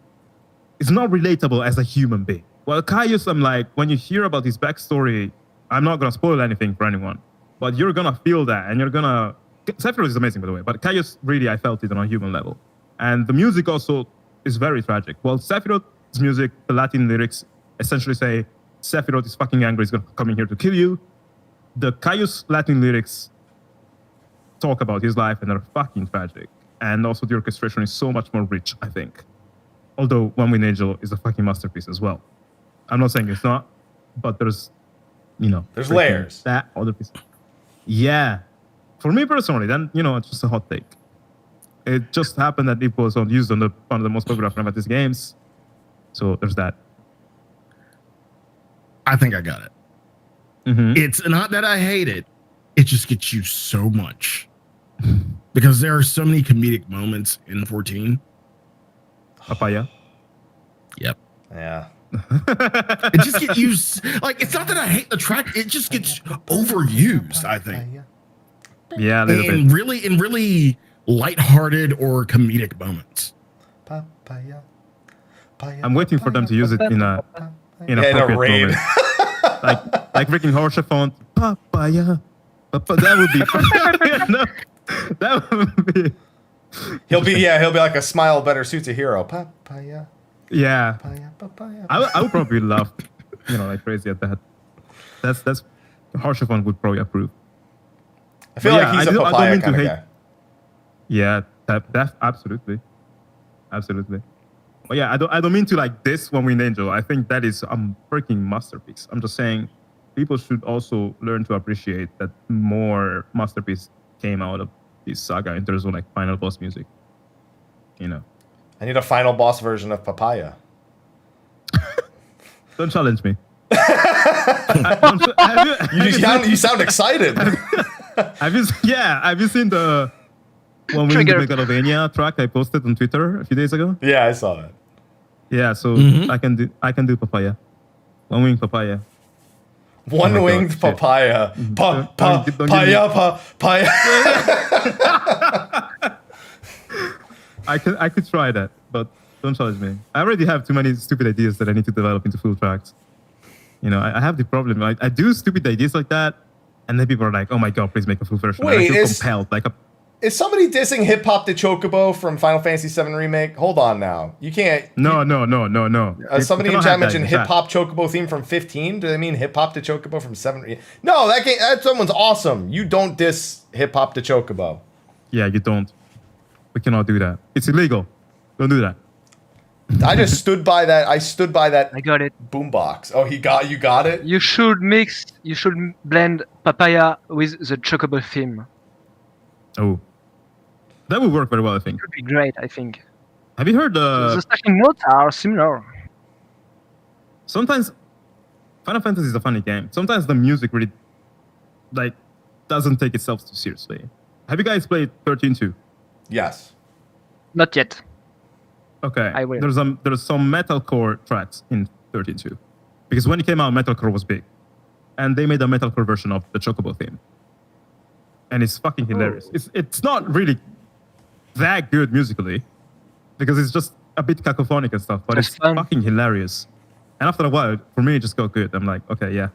[SPEAKER 1] is not relatable as a human being. Well, Caius, I'm like, when you hear about his backstory, I'm not gonna spoil anything for anyone, but you're gonna feel that, and you're gonna. Sephiroth is amazing, by the way, but Caius really, I felt it on a human level, and the music also is very tragic. Well, Sephiroth's music, the Latin lyrics essentially say Sephiroth is fucking angry, he's coming here to kill you. The Caius Latin lyrics talk about his life and they're fucking tragic. And also the orchestration is so much more rich, I think. Although One Winged Angel is a fucking masterpiece as well. I'm not saying it's not, but there's,
[SPEAKER 2] There's layers.
[SPEAKER 1] That other piece. Yeah. For me personally, then, it's just a hot take. It just happened that it was used on one of the most popular Final Fantasy games. So there's that.
[SPEAKER 3] I think I got it.
[SPEAKER 1] Mm-hmm.
[SPEAKER 3] It's not that I hate it. It just gets you so much. Because there are so many comedic moments in 14.
[SPEAKER 1] Papaya.
[SPEAKER 3] Yep.
[SPEAKER 2] Yeah.
[SPEAKER 3] It just gets used. Like, it's not that I hate the track. It just gets overused, I think.
[SPEAKER 1] Yeah, a little
[SPEAKER 3] In
[SPEAKER 1] bit.
[SPEAKER 3] really lighthearted or comedic moments.
[SPEAKER 2] Papaya.
[SPEAKER 1] I'm waiting for them to use it in a
[SPEAKER 2] In a
[SPEAKER 1] appropriate
[SPEAKER 2] raid.
[SPEAKER 1] moment. like freaking Horsefont papaya. That would be no, that would be.
[SPEAKER 2] He'll be like a smile better suits a hero. Papaya.
[SPEAKER 1] Yeah.
[SPEAKER 2] Papaya.
[SPEAKER 1] I would probably laugh, like crazy at that. That's Harshavon would probably approve.
[SPEAKER 2] I feel like he's a papaya kind of guy.
[SPEAKER 1] Yeah, that absolutely. But yeah, I don't mean to like diss One Winged Angel. I think that is a freaking masterpiece. I'm just saying people should also learn to appreciate that more masterpiece came out of this saga in terms of like final boss music.
[SPEAKER 2] I need a final boss version of Papaya.
[SPEAKER 1] Don't challenge me.
[SPEAKER 2] You sound excited.
[SPEAKER 1] Have you seen the One Winged Megalovania track I posted on Twitter a few days ago?
[SPEAKER 2] Yeah, I saw that.
[SPEAKER 1] Yeah, so I can do Papaya. One Winged Papaya.
[SPEAKER 2] One Winged Papaya. Papaya.
[SPEAKER 1] I could try that, but don't challenge me. I already have too many stupid ideas that I need to develop into full tracks. I have the problem. I do stupid ideas like that, and then people are like, "Oh my god, please make a full version."
[SPEAKER 2] Wait,
[SPEAKER 1] I feel compelled.
[SPEAKER 2] Is somebody dissing Hip Hop the Chocobo from Final Fantasy VII Remake? Hold on now. You can't...
[SPEAKER 1] No.
[SPEAKER 2] Somebody in chat mentioned Hip Hop Chocobo theme from 15. Do they mean Hip Hop the Chocobo from 7? No, that someone's awesome. You don't diss Hip Hop the Chocobo.
[SPEAKER 1] Yeah, you don't. We cannot do that. It's illegal. Don't do that.
[SPEAKER 2] I just stood by that.
[SPEAKER 4] I got it.
[SPEAKER 2] Boombox. Oh, you got it?
[SPEAKER 4] You should blend Papaya with the Chocobo theme.
[SPEAKER 1] Oh. That would work very well, I think.
[SPEAKER 4] It would be great, I think.
[SPEAKER 1] Have you heard
[SPEAKER 4] the starting notes are similar.
[SPEAKER 1] Sometimes Final Fantasy is a funny game. Sometimes the music really doesn't take itself too seriously. Have you guys played 13-2?
[SPEAKER 2] Yes.
[SPEAKER 4] Not yet.
[SPEAKER 1] Okay.
[SPEAKER 4] I will.
[SPEAKER 1] There's some metalcore tracks in 13-2. Because when it came out, metalcore was big. And they made a metalcore version of the Chocobo theme. And it's fucking hilarious. It's not really that good musically, because it's just a bit cacophonic and stuff, but it's fucking hilarious. And after a while, for me, it just got good. I'm like, okay, yeah.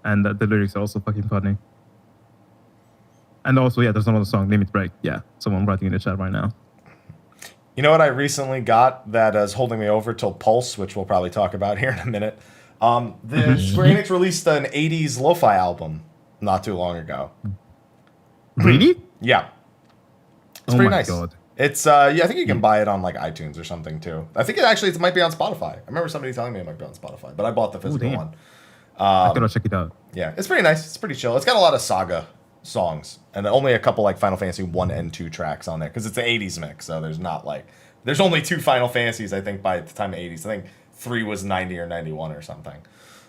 [SPEAKER 1] And the lyrics are also fucking funny. And also, yeah, there's another song, Limit Break. Yeah, someone writing in the chat right now.
[SPEAKER 2] You know what I recently got that is holding me over till Pulse, which we'll probably talk about here in a minute. The Square Enix released an 80s lo-fi album not too long ago.
[SPEAKER 1] Really?
[SPEAKER 2] Yeah. It's pretty nice. God. It's I think you can buy it on like iTunes or something too. I think it might be on Spotify. I remember somebody telling me it might be on Spotify, but I bought the physical one.
[SPEAKER 1] I gotta check it out.
[SPEAKER 2] Yeah, it's pretty nice. It's pretty chill. It's got a lot of Saga songs and only a couple like Final Fantasy 1 and 2 tracks on there because it's an 80s mix. So there's only 2 Final Fantasies I think by the time of 80s. I think 3 was 90 or 91 or something.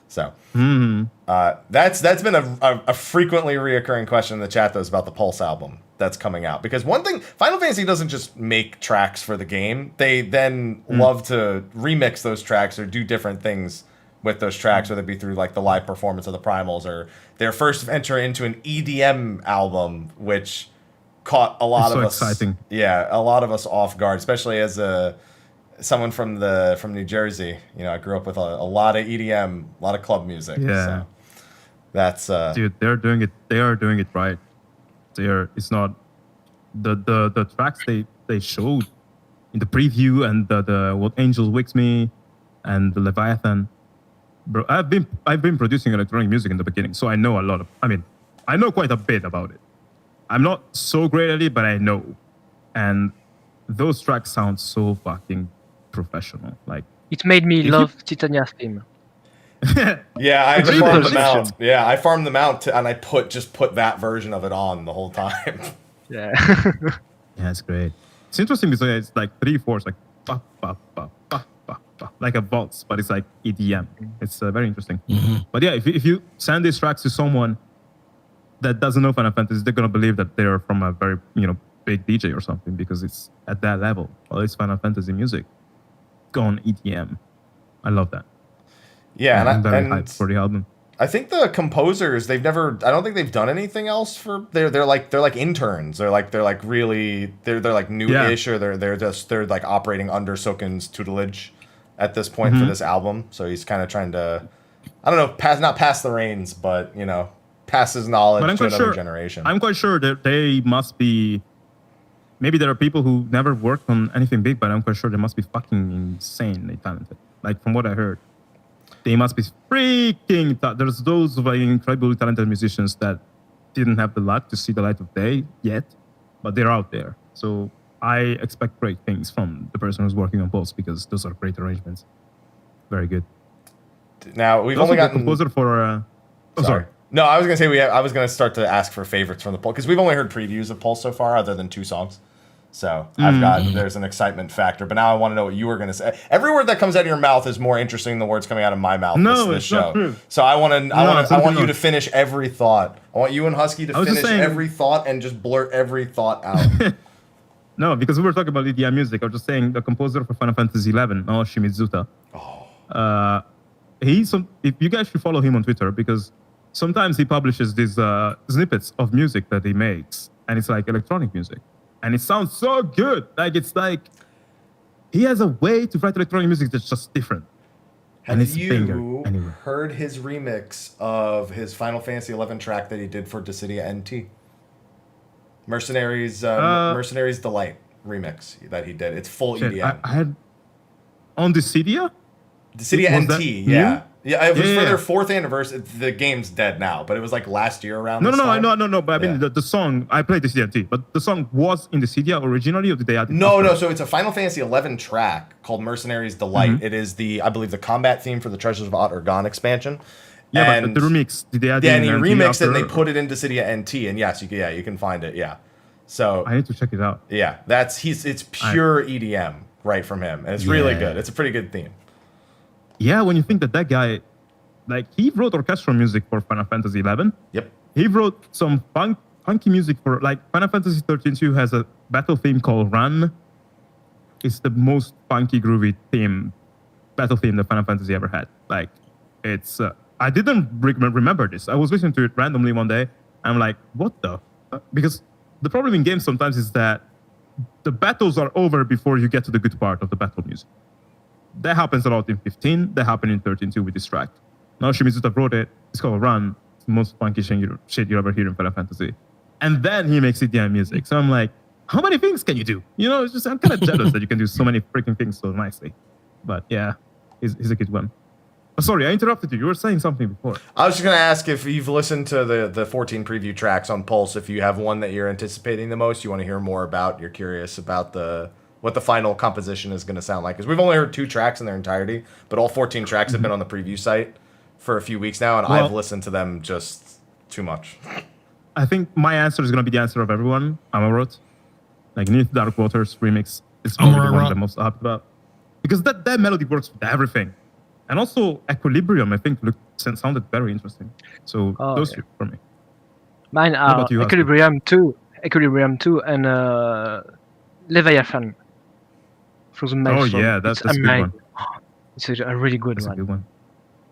[SPEAKER 2] So that's been a frequently reoccurring question in the chat though, is about the Pulse album that's coming out, because one thing, Final Fantasy doesn't just make tracks for the game, they then love to remix those tracks or do different things with those tracks, whether it be through like the live performance of the Primals or their first venture into an EDM album, which caught a lot of us exciting. Yeah, a lot of us off guard, especially as someone from New Jersey. I grew up with a lot of EDM, a lot of club music.
[SPEAKER 1] Yeah,
[SPEAKER 2] so that's
[SPEAKER 1] dude, they're doing it. They are doing it right. It's not the tracks they showed in the preview and the What Angel Wakes Me and the Leviathan. Bro, I've been producing electronic music in the beginning, so I know I know quite a bit about it. I'm not so great at it, but I know. And those tracks sound so fucking professional. Like,
[SPEAKER 4] it made me love Titania's theme.
[SPEAKER 2] Yeah, I farmed them out. Yeah, I farmed them out, and I put that version of it on the whole time.
[SPEAKER 4] Yeah.
[SPEAKER 1] Yeah, it's great. It's interesting because it's like 3/4, like ba, ba, ba, ba, ba, ba, like a waltz, but it's like EDM. It's very interesting. But yeah, if you send these tracks to someone that doesn't know Final Fantasy, they're gonna believe that they're from a very big DJ or something, because it's at that level. Well, it's Final Fantasy music gone EDM. I love that.
[SPEAKER 2] Yeah,
[SPEAKER 1] and I'm very hyped for the album.
[SPEAKER 2] I think the composers, I don't think they've done anything else for. They're like interns. They're like new-ish, or they're like operating under Soken's tutelage at this point for this album. So he's kind of trying to, I don't know, not pass the reins, but passes knowledge
[SPEAKER 1] But I'm
[SPEAKER 2] to
[SPEAKER 1] quite
[SPEAKER 2] another
[SPEAKER 1] sure.
[SPEAKER 2] generation.
[SPEAKER 1] I'm quite sure that they must be. Maybe there are people who never worked on anything big, but I'm quite sure they must be fucking insanely talented. Like from what I heard, they must be freaking. There's those incredibly talented musicians that didn't have the luck to see the light of day yet, but they're out there. So I expect great things from the person who's working on Pulse because those are great arrangements. Very good.
[SPEAKER 2] Now we've
[SPEAKER 1] Also
[SPEAKER 2] only
[SPEAKER 1] the
[SPEAKER 2] gotten
[SPEAKER 1] composer for. Sorry.
[SPEAKER 2] No, I was gonna say I was gonna start to ask for favorites from the Pulse because we've only heard previews of Pulse so far, other than 2 songs. So there's an excitement factor, but now I want to know what you were gonna say. Every word that comes out of your mouth is more interesting than the words coming out of my mouth.
[SPEAKER 1] No,
[SPEAKER 2] this
[SPEAKER 1] it's
[SPEAKER 2] show.
[SPEAKER 1] not true.
[SPEAKER 2] So I want you
[SPEAKER 1] not.
[SPEAKER 2] to finish every thought. I want you and Husky to finish every thought and just blurt every thought out.
[SPEAKER 1] No, because we were talking about EDM music. I was just saying the composer for Final Fantasy XI, Naoshi Mizuta. If you guys should follow him on Twitter because sometimes he publishes these snippets of music that he makes, and it's like electronic music, and it sounds so good. Like it's like he has a way to write electronic music that's just different.
[SPEAKER 2] Have you heard his remix of his Final Fantasy XI track that he did for Dissidia NT? Mercenaries Delight remix that he did. It's full EDM.
[SPEAKER 1] I had on Dissidia?
[SPEAKER 2] Dissidia NT, yeah. Yeah, it was for
[SPEAKER 1] Yeah.
[SPEAKER 2] their 4th anniversary. The game's dead now, but it was like last year around
[SPEAKER 1] No,
[SPEAKER 2] this time.
[SPEAKER 1] no. But I mean, the song, I played Dissidia NT, but the song was in Dissidia originally, or did they add it?
[SPEAKER 2] No. So it's a Final Fantasy XI track called Mercenaries Delight. It is I believe, the combat theme for the Treasures of Aht-Urgan expansion.
[SPEAKER 1] Yeah,
[SPEAKER 2] and
[SPEAKER 1] but the remix, did they add
[SPEAKER 2] and he
[SPEAKER 1] in
[SPEAKER 2] remixed it and they
[SPEAKER 1] after?
[SPEAKER 2] put it in Dissidia NT. And yes, you can find it. Yeah. So
[SPEAKER 1] I need to check it out.
[SPEAKER 2] yeah, it's pure EDM right from him, and it's really good. It's a pretty good theme.
[SPEAKER 1] Yeah, when you think that guy, like, he wrote orchestral music for Final Fantasy XI.
[SPEAKER 2] Yep.
[SPEAKER 1] He wrote some funky music for, like, Final Fantasy 13-2 has a battle theme called Run. It's the most funky, groovy battle theme that Final Fantasy ever had. Like, it's, I didn't remember this. I was listening to it randomly one day. I'm like, what the fuck? Because the problem in games sometimes is that the battles are over before you get to the good part of the battle music. That happens a lot in 15. That happened in 13-2 with this track. Naoshi Mizuta wrote it. It's called Run. It's the most funky shit you ever hear in Final Fantasy. And then he makes EDM music. So I'm like, how many things can you do? You know, it's just, I'm kind of jealous that you can do so many freaking things so nicely. But yeah, he's a good one. Oh, sorry, I interrupted you. You were saying something before.
[SPEAKER 2] I was just going to ask if you've listened to the 14 preview tracks on Pulse, if you have one that you're anticipating the most, you want to hear more about, you're curious about what the final composition is going to sound like. Because we've only heard 2 tracks in their entirety, but all 14 tracks have been on the preview site for a few weeks now, and I've listened to them just too much.
[SPEAKER 1] I think my answer is going to be the answer of everyone. Amarot. Like, Neath Dark Waters remix is probably the one I'm most happy about. Because that melody works with everything. And also, Equilibrium, I think, sounded very interesting. So, those 2 for me.
[SPEAKER 4] Mine are Equilibrium 2, and Leviathan. For the
[SPEAKER 1] Oh, yeah, that's a good one.
[SPEAKER 4] It's a really good
[SPEAKER 1] That's
[SPEAKER 4] one.
[SPEAKER 1] a good one.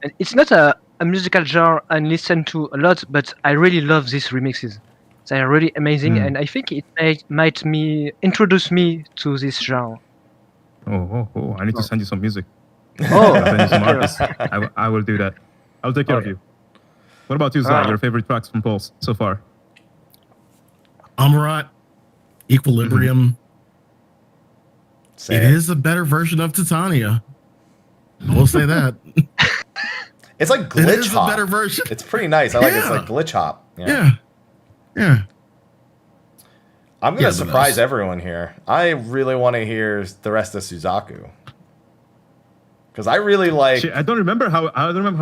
[SPEAKER 4] And it's not a musical genre I listen to a lot, but I really love these remixes. They are really amazing, and I think it might introduce me to this genre.
[SPEAKER 1] Oh, I need to send you some music.
[SPEAKER 4] Oh,
[SPEAKER 1] I'll send you some artists. I will do that. I'll take care of you. What about you, Zai? Your favorite tracks from Pulse so far?
[SPEAKER 3] Amarat, Equilibrium. It is a better version of Titania. I will say that.
[SPEAKER 2] It's like glitch
[SPEAKER 3] it is
[SPEAKER 2] hop.
[SPEAKER 3] A better version.
[SPEAKER 2] It's pretty nice. I like it's like glitch hop.
[SPEAKER 3] Yeah.
[SPEAKER 2] I'm gonna surprise everyone here. I really want to hear the rest of Suzaku. Because I really like.
[SPEAKER 1] I don't remember how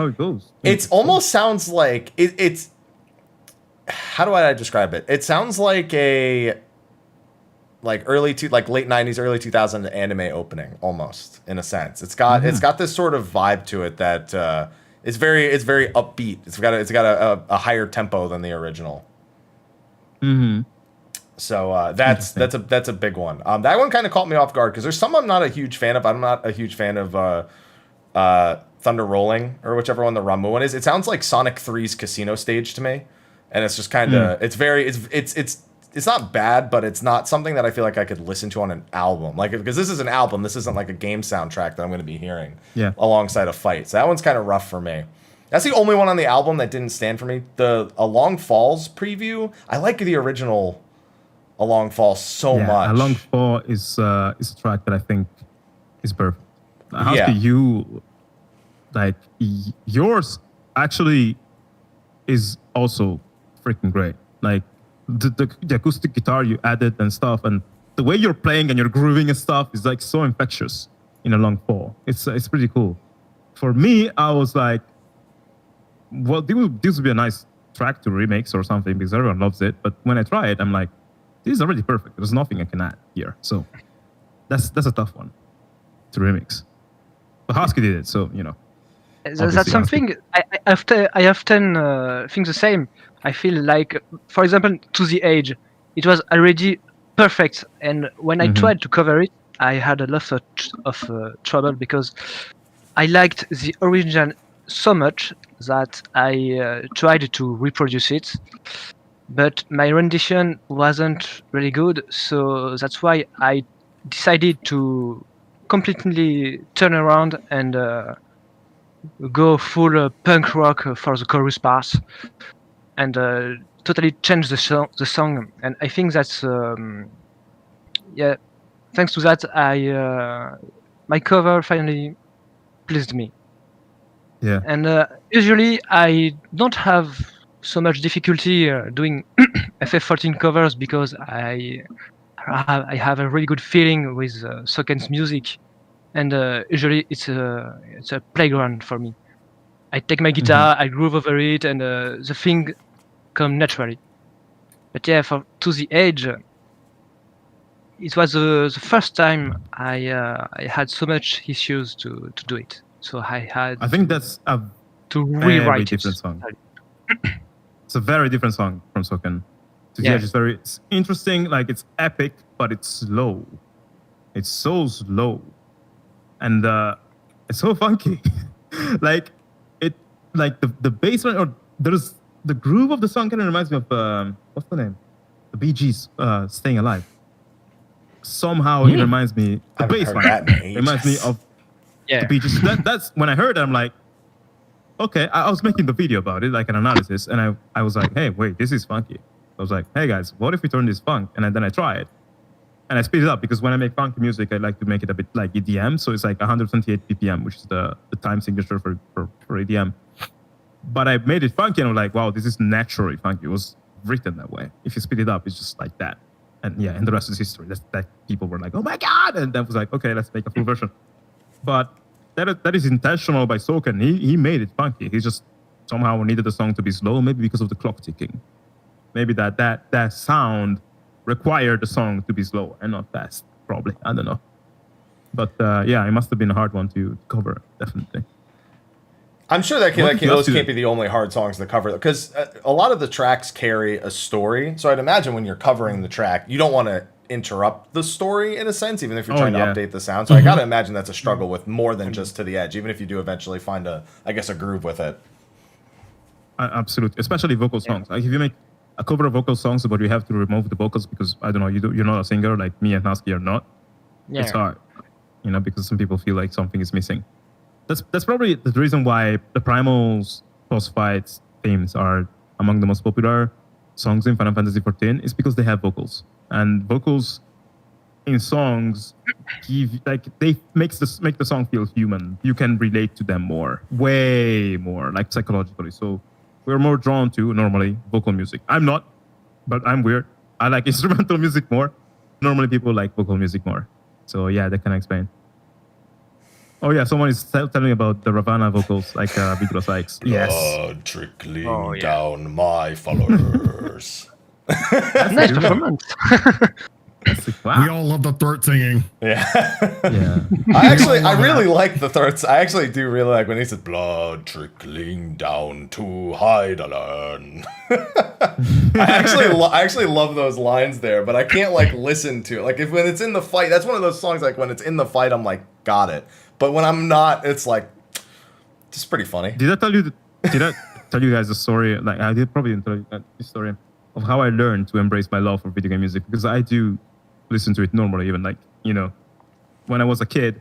[SPEAKER 1] it goes.
[SPEAKER 2] It almost sounds like it's. How do I describe it? It sounds like a. Like late 90s, early 2000s anime opening, almost in a sense. It's got this sort of vibe to it that it's very upbeat. It's got a higher tempo than the original.
[SPEAKER 1] Mm-hmm.
[SPEAKER 2] So that's a big one. That one kind of caught me off guard because there's some I'm not a huge fan of. I'm not a huge fan of Thunder Rolling or whichever one the Ramu one is. It sounds like Sonic 3's Casino stage to me, and it's just kind of it's not bad, but it's not something that I feel like I could listen to on an album. Like, because this is an album, this isn't like a game soundtrack that I'm going to be hearing alongside a fight. So that one's kind of rough for me. That's the only one on the album that didn't stand for me. The Along Falls preview, I like the original Along Falls so much.
[SPEAKER 1] Along Fall is a track that I think is perfect. Husky, yours actually is also freaking great. Like the acoustic guitar you added and stuff, and the way you're playing and you're grooving and stuff is like so infectious in Along Fall. It's pretty cool. For me, I was like, well, this would be a nice track to remix or something because everyone loves it. But when I try it, I'm like, this is already perfect. There's nothing I can add here. So that's a tough one to remix. But Husky did it, so
[SPEAKER 4] That's something I often think the same. I feel like, for example, To the Age, it was already perfect, and when I tried to cover it, I had a lot of trouble because I liked the original so much that I tried to reproduce it, but my rendition wasn't really good, so that's why I decided to completely turn around and go full punk rock for the chorus part and totally change the song. And I think that's thanks to that my cover finally pleased me.
[SPEAKER 1] Yeah.
[SPEAKER 4] And usually I don't have so much difficulty doing FF14 covers because I have a really good feeling with Soken's music, and usually it's a playground for me. I take my guitar, I groove over it, and the thing come naturally. But yeah, for To the Age, it was the first time I had so much issues to do it. So I think
[SPEAKER 1] that's a
[SPEAKER 4] to rewrite
[SPEAKER 1] different song. It's a very different song from Soken. To the Age is it's interesting, like it's epic, but it's slow. It's so slow, and it's so funky. like the bass line, or there's the groove of the song kind of reminds me of what's the name? The Bee Gees, Staying Alive. Somehow it reminds me. The bass line reminds me of the Bee Gees. That's when I heard it, I'm like, okay. I was making the video about it, like an analysis, and I was like, hey, wait, this is funky. I was like, hey guys, what if we turn this funk? And then I try it. And I speed it up because when I make funk music, I like to make it a bit like EDM. So it's like 128 BPM, which is the time signature for EDM. But I made it funky and I'm like, wow, this is naturally funky. It was written that way. If you speed it up, it's just like that. And and the rest is history. That people were like, oh my God. And then was like, okay, let's make a full version. But that is intentional by Soken. He made it funky. He just somehow needed the song to be slow, maybe because of the clock ticking. Maybe that sound required the song to be slow and not fast, probably. I don't know. But it must have been a hard one to cover, definitely.
[SPEAKER 2] I'm sure those can't be the only hard songs to cover, because a lot of the tracks carry a story. So I'd imagine when you're covering the track, you don't want to interrupt the story in a sense, even if you're trying to update the sound. So I got to imagine that's a struggle with more than just To the Edge, even if you do eventually find a groove with it.
[SPEAKER 1] Absolutely, especially vocal songs. Like if you make a cover of vocal songs, but you have to remove the vocals because I don't know, you're not a singer like me and Husky are not. Yeah. It's hard, because some people feel like something is missing. That's probably the reason why the Primal's boss fights themes are among the most popular songs in Final Fantasy XIV. Is because they have vocals, and vocals in songs they make the song feel human. You can relate to them way more, like psychologically. So we're more drawn to normally vocal music. I'm not, but I'm weird. I like instrumental music more. Normally people like vocal music more. So yeah, that can explain. Oh yeah, someone is telling me about the Ravana vocals, like Vigilo Sykes.
[SPEAKER 2] Yes. Blood trickling down my followers.
[SPEAKER 4] Nice performance.
[SPEAKER 3] Wow. We all love the throat singing.
[SPEAKER 2] Yeah. I really like the throats. I actually do really like when he says blood trickling down to Hydaelyn. I actually love those lines there, but I can't listen to it. Like when it's in the fight, that's one of those songs like when it's in the fight, I'm like, got it. But when I'm not, it's like just pretty funny.
[SPEAKER 1] Did I tell you guys the story? Like I did probably tell you the story of how I learned to embrace my love for video game music, because I do listen to it normally, even when I was a kid,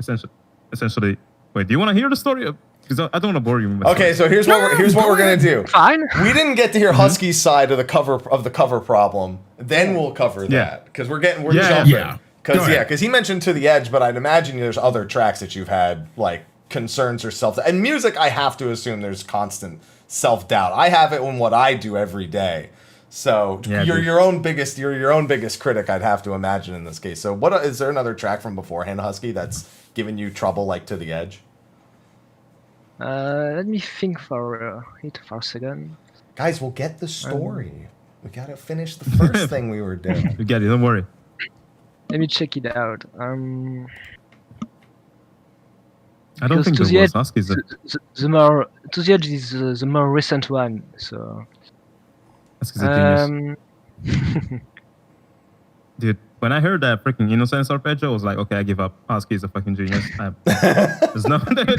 [SPEAKER 1] essentially. Wait, do you want to hear the story? because I don't want to bore you. With
[SPEAKER 2] Okay, so here's what we're gonna do.
[SPEAKER 4] Fine.
[SPEAKER 2] We didn't get to hear Husky's side of the cover problem. Then we'll cover that because we're jumping.
[SPEAKER 3] Yeah.
[SPEAKER 2] Because he mentioned To the Edge, but I'd imagine there's other tracks that you've had like concerns or and music. I have to assume there's constant self-doubt. I have it in what I do every day. So you're your own biggest critic, I'd have to imagine in this case. So what is there another track from beforehand, Husky, that's given you trouble like To the Edge?
[SPEAKER 4] Let me think for it for a second.
[SPEAKER 2] Guys, we'll get the story. We gotta finish the first thing we were doing.
[SPEAKER 1] You get it. Don't worry.
[SPEAKER 4] Let me check it out.
[SPEAKER 1] I don't think
[SPEAKER 4] To
[SPEAKER 1] the
[SPEAKER 4] the
[SPEAKER 1] was
[SPEAKER 4] Edge,
[SPEAKER 1] Husky's.
[SPEAKER 4] the more To the Edge is the more recent one. So.
[SPEAKER 1] Husky's a genius. Dude, when I heard that freaking Innocence arpeggio, I was like, okay, I give up. Husky's a fucking genius. There's nothing to do.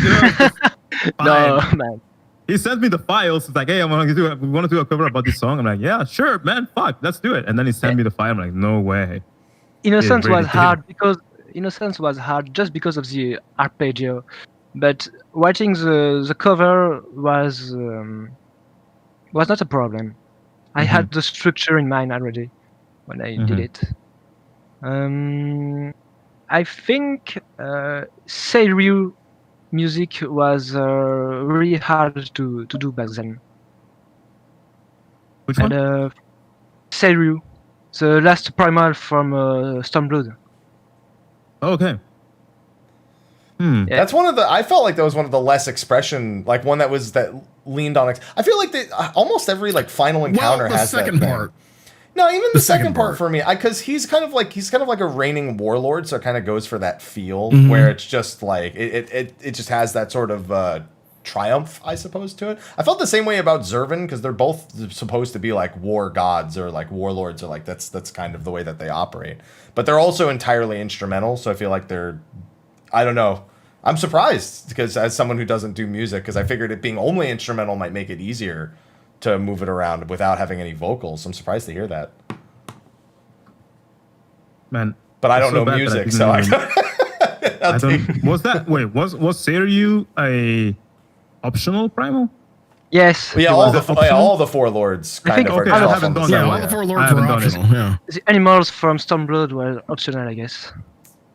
[SPEAKER 4] No, man.
[SPEAKER 1] He sent me the files. It's like, hey, we want to do a cover about this song. I'm like, yeah, sure, man, fuck, let's do it. And then he sent me the file. I'm like, no way.
[SPEAKER 4] Innocence
[SPEAKER 1] really
[SPEAKER 4] was hard just because of the arpeggio, but writing the cover was not a problem. I had the structure in mind already when I did it. I think Seiryu music was really hard to do back then.
[SPEAKER 1] Which one?
[SPEAKER 4] And Seiryu, the last primal from Stormblood.
[SPEAKER 1] Oh, okay.
[SPEAKER 4] Yeah.
[SPEAKER 2] That's one of the. I felt like that was one of the less expression, like one that leaned on. I feel like almost every like final encounter has that
[SPEAKER 3] second part.
[SPEAKER 2] No, even the second part for me, because he's kind of like a reigning warlord, so it kind of goes for that feel where it's just like it just has that sort of triumph, I suppose, to it. I felt the same way about Zervan because they're both supposed to be like war gods or like warlords or like that's kind of the way that they operate. But they're also entirely instrumental, so I feel like they're. I don't know. I'm surprised because as someone who doesn't do music, because I figured it being only instrumental might make it easier to move it around without having any vocals. I'm surprised to hear that.
[SPEAKER 1] Man.
[SPEAKER 2] But I don't know music, so I
[SPEAKER 1] don't. Was Seiryu a optional primal?
[SPEAKER 4] Yes.
[SPEAKER 2] Yeah, all the four lords kind of are.
[SPEAKER 1] I haven't done that.
[SPEAKER 3] Yeah, all the four lords were optional. Yeah.
[SPEAKER 4] The animals from Stormblood were optional, I guess.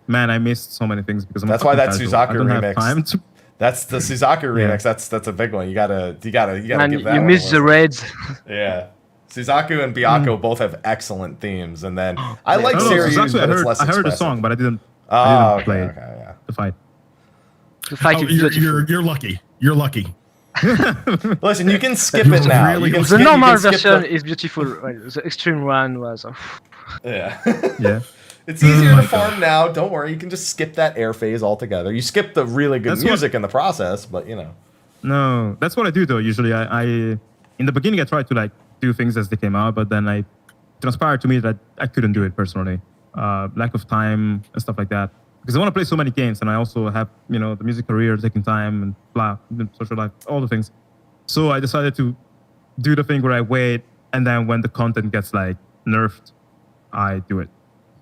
[SPEAKER 1] Man, I missed so many things because
[SPEAKER 2] that's why that Suzaku
[SPEAKER 1] I don't
[SPEAKER 2] remix.
[SPEAKER 1] Have time to...
[SPEAKER 2] That's the Suzaku remix. That's a big one. You gotta give that.
[SPEAKER 4] You missed the raids.
[SPEAKER 2] Yeah, Suzaku and Byakko both have excellent themes, and then I like Seiryu's, but it's less
[SPEAKER 1] I heard the
[SPEAKER 2] expressive.
[SPEAKER 1] song, but I didn't play the fight.
[SPEAKER 4] The fight is
[SPEAKER 3] you're lucky. You're lucky.
[SPEAKER 2] Listen, you can skip it now.
[SPEAKER 4] The normal version is beautiful. Right? The extreme one was.
[SPEAKER 2] Yeah. It's easier to farm now. Don't worry. You can just skip that air phase altogether. You skip the really good music in the process, but you know.
[SPEAKER 1] No, that's what I do though. Usually, I in the beginning I tried to like do things as they came out, but then it transpired to me that I couldn't do it personally. Lack of time and stuff like that. Because I want to play so many games, and I also have the music career taking time and blah, social life, all the things. So I decided to do the thing where I wait, and then when the content gets like nerfed, I do it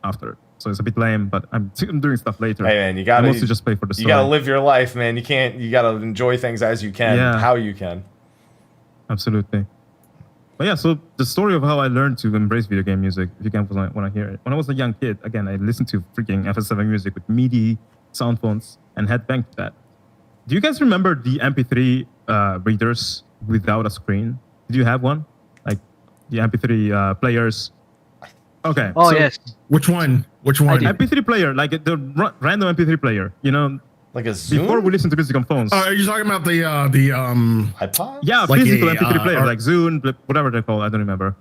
[SPEAKER 1] after. So it's a bit lame, but I'm doing stuff later.
[SPEAKER 2] Hey man, you gotta
[SPEAKER 1] mostly just play for the story.
[SPEAKER 2] You gotta live your life, man. You gotta enjoy things as you can, how you can.
[SPEAKER 1] Absolutely. But yeah, so the story of how I learned to embrace video game music, if you can want to hear it. When I was a young kid, again, I listened to freaking FFXIV music with MIDI sound phones and headbanged to that. Do you guys remember the MP3 readers without a screen? Did you have one? Like the MP3 players? Okay.
[SPEAKER 4] Oh, yes.
[SPEAKER 3] Which one?
[SPEAKER 1] MP3 player, like the random MP3 player,
[SPEAKER 2] like a Zoom?
[SPEAKER 1] Before we listen to music on phones.
[SPEAKER 3] Are you talking about the
[SPEAKER 2] iPod?
[SPEAKER 1] Yeah, like physical MP3 players, like Zune, whatever they're called. I don't remember.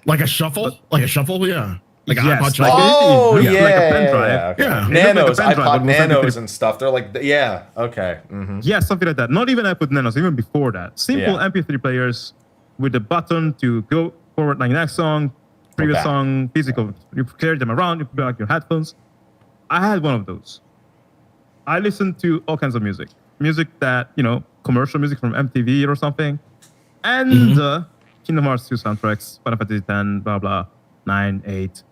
[SPEAKER 3] Like a shuffle? Yeah. Like
[SPEAKER 1] yes,
[SPEAKER 3] an iPod shuffle?
[SPEAKER 2] Oh,
[SPEAKER 1] like a pen drive.
[SPEAKER 2] Okay.
[SPEAKER 3] Yeah.
[SPEAKER 2] Nanos,
[SPEAKER 1] like
[SPEAKER 2] iPod Nanos and stuff. They're like, okay. Mm-hmm.
[SPEAKER 1] Yeah, something like that. Not even iPod Nanos, even before that. Simple MP3 players with a button to go forward like next song, previous song, physical. You carry them around, you put like your headphones. I had one of those. I listened to all kinds of music. Music that, commercial music from MTV or something. And Kingdom Hearts 2 soundtracks, Final Fantasy 10, blah, blah, 9, 8.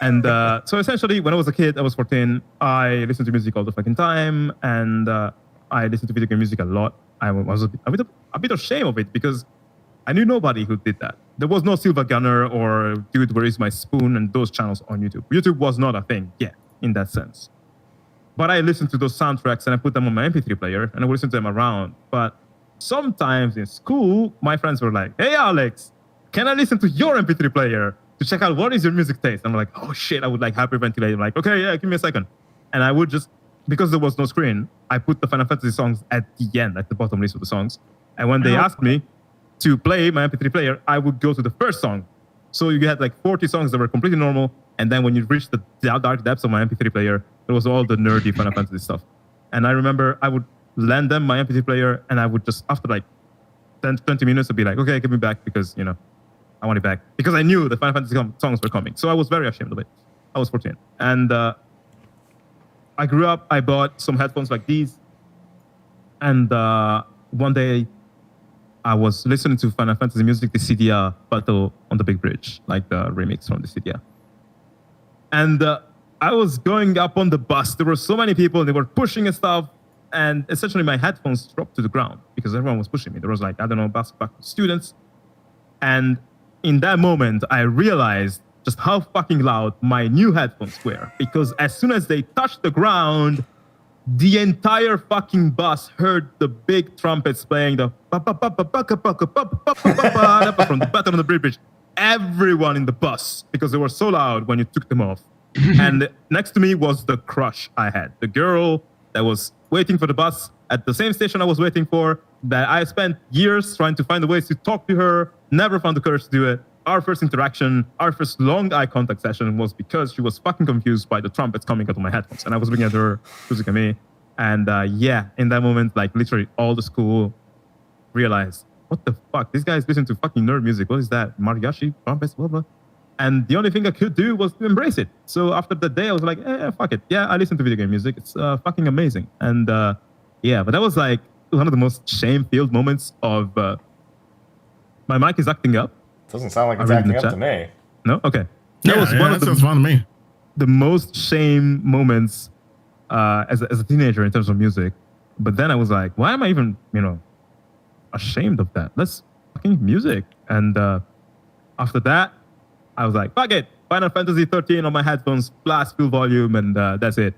[SPEAKER 1] And so essentially, when I was a kid, I was 14, I listened to music all the fucking time. And I listened to video game music a lot. I was a bit ashamed of it because I knew nobody who did that. There was no Silver Gunner or Dude, Where Is My Spoon and those channels on YouTube. YouTube was not a thing yet in that sense. But I listened to those soundtracks and I put them on my MP3 player and I would listen to them around. But sometimes in school, my friends were like, hey, Alex, can I listen to your MP3 player to check out what is your music taste? And I'm like, oh shit, I would like hyperventilate. I'm like, okay, yeah, give me a second. And I would just, because there was no screen, I put the Final Fantasy songs at the end, at the bottom list of the songs. And when they asked me to play my MP3 player, I would go to the first song. So you had like 40 songs that were completely normal. And then when you reach the dark depths of my MP3 player, there was all the nerdy Final Fantasy stuff. And I remember I would lend them my MP3 player and I would just, after like 10 to 20 minutes, I'd be like, okay, give me back because, you know, I want it back. Because I knew the Final Fantasy songs were coming. So I was very ashamed of it. I was 14. And I grew up, I bought some headphones like these. And one day I was listening to Final Fantasy music, the CDR Battle on the Big Bridge, like the remix from the CDR. And I was going up on the bus. There were so many people, they were pushing and stuff. And essentially my headphones dropped to the ground because everyone was pushing me. There was like, I don't know, back students. And in that moment, I realized just how fucking loud my new headphones were. Because as soon as they touched the ground, the entire fucking bus heard the big trumpets playing the from the Battle on the Bridge. Everyone in the bus, because they were so loud when you took them off. And next to me was the crush I had. The girl that was waiting for the bus at the same station I was waiting for, that I spent years trying to find the ways to talk to her, never found the courage to do it. Our first interaction, our first long eye contact session was because she was fucking confused by the trumpets coming out of my headphones. And I was looking at her, she was looking at me. And yeah, in that moment, like literally all the school realized, what the fuck? These guys listen to fucking nerd music. What is that? Mariachi, trumpets, blah, blah. And the only thing I could do was to embrace it. So after that day, I was like, fuck it. Yeah, I listen to video game music. It's fucking amazing. And yeah, but that was like one of the most shame-filled moments of my mic is acting up.
[SPEAKER 2] Doesn't sound like it's acting up to me.
[SPEAKER 1] No? Okay.
[SPEAKER 3] That sounds fun to me.
[SPEAKER 1] The most shame moments as a teenager in terms of music. But then I was like, why am I even, ashamed of that? That's fucking music. And after that, I was like, fuck it. Final Fantasy 13 on my headphones, blast full volume, and that's it.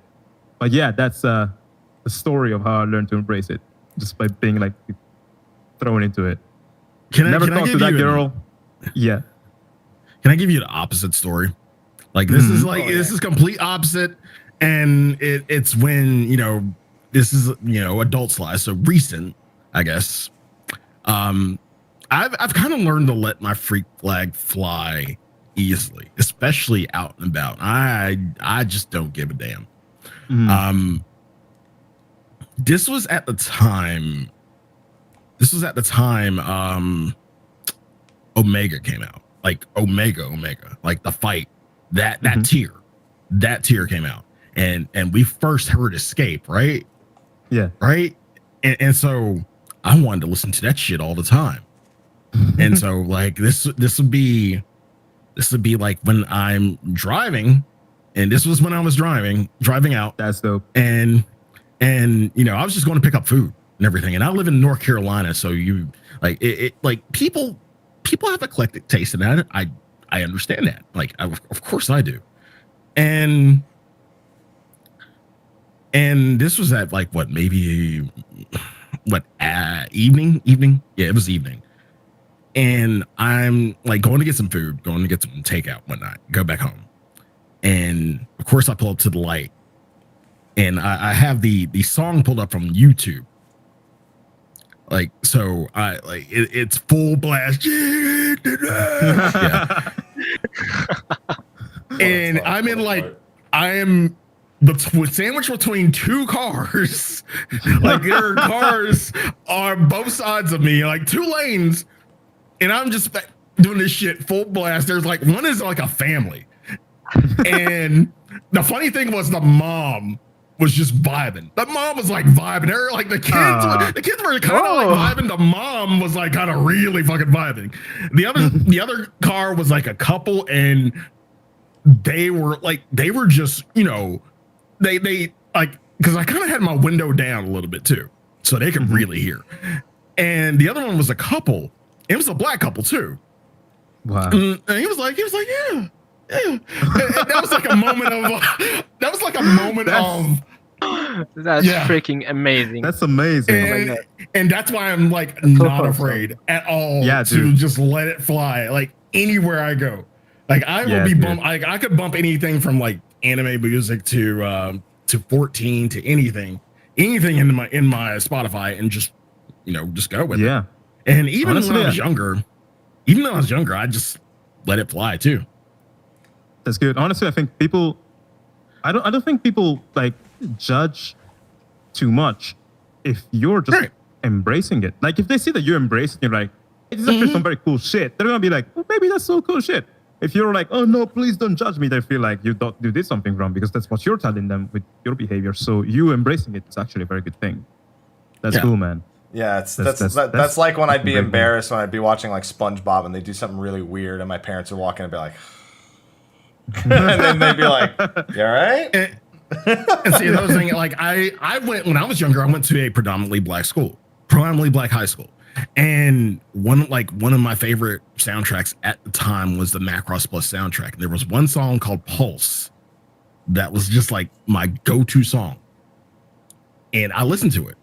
[SPEAKER 1] But yeah, that's the story of how I learned to embrace it, just by being like thrown into it. Never talked to that girl. Yeah.
[SPEAKER 3] Can I give you the opposite story? Like this is like this is complete opposite, and it's when this is adult slice, so recent, I guess. I've kind of learned to let my freak flag fly easily, especially out and about. I just don't give a damn. This was at the time Omega came out. Like Omega, like the fight, that tier came out, and we first heard Escape, right?
[SPEAKER 1] Yeah.
[SPEAKER 3] Right. And so I wanted to listen to that shit all the time. And so like this would be like when I'm driving, and this was when I was driving out.
[SPEAKER 1] That's dope.
[SPEAKER 3] And I was just going to pick up food and everything. And I live in North Carolina, so you like it like people have eclectic taste in that. I understand that. Like of course I do. And this was at like evening? Yeah, it was evening. And I'm like going to get some food, going to get some takeout, whatnot, go back home. And of course I pull up to the light, and I have the song pulled up from YouTube. Like, so it's full blast. Yeah. And I am sandwiched between two cars. Like there are cars on both sides of me, like two lanes. And I'm just doing this shit full blast. There's like one is like a family. And the funny thing was the mom was just vibing. The mom was like vibing. They're like the kids were kind of like vibing. The mom was like kind of really fucking vibing. The other car was like a couple, and they were just, they like, because I kind of had my window down a little bit too. so they could really hear. And the other one was a couple. It was a black couple too.
[SPEAKER 1] Wow.
[SPEAKER 3] And he was like, yeah. And that was like a moment of.
[SPEAKER 4] That's freaking amazing.
[SPEAKER 1] That's amazing.
[SPEAKER 3] And that's why I'm like not afraid at all to just let it fly. Like anywhere I go, like I will be bump. I could bump anything from like anime music to 14 to anything in my Spotify and just go with it. And even when I was younger, I just let it fly too.
[SPEAKER 1] That's good. Honestly, I think people. I don't think people like judge too much if you're just embracing it. Like if they see that you embrace it, you're like, it's actually some very cool shit. They're gonna be like, well, maybe that's so cool shit. If you're like, oh no, please don't judge me, they feel like you did something wrong because that's what you're telling them with your behavior. So you embracing it is actually a very good thing. That's cool, man.
[SPEAKER 2] Yeah, that's like when I'd be embarrassed when I'd be watching like SpongeBob and they do something really weird and my parents would walk in and be like, and then they'd be like, "You all right?"
[SPEAKER 3] And see, another thing, like I went when I was younger, I went to a predominantly black high school, and one of my favorite soundtracks at the time was the Macross Plus soundtrack. And there was one song called Pulse that was just like my go-to song, and I listened to it.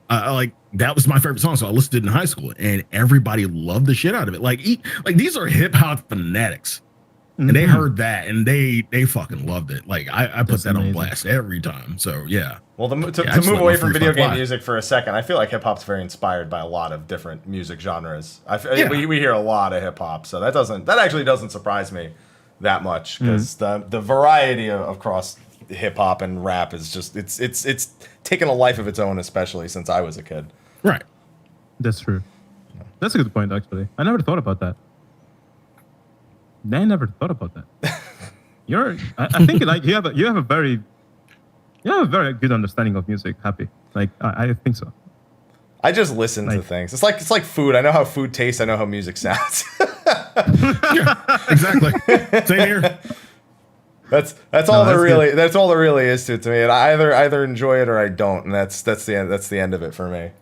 [SPEAKER 3] That was my favorite song, so I listened to it in high school, and everybody loved the shit out of it. Like these are hip hop fanatics. And they heard that, and they fucking loved it. Like I put that on blast every time. So yeah.
[SPEAKER 2] Well, to move away from video game music for a second, I feel like hip hop's very inspired by a lot of different music genres. We hear a lot of hip hop, so that actually doesn't surprise me that much because the variety across hip hop and rap is just it's taken a life of its own, especially since I was a kid.
[SPEAKER 3] Right.
[SPEAKER 1] That's true. That's a good point, actually. I never thought about that. I never thought about that. I think like you have a very good understanding of music. Happy, like I think so.
[SPEAKER 2] I just listen to things. It's like food. I know how food tastes. I know how music sounds.
[SPEAKER 3] Yeah, exactly. Same here.
[SPEAKER 2] That's all there really is to it to me. And I either enjoy it or I don't, and that's the end of it for me.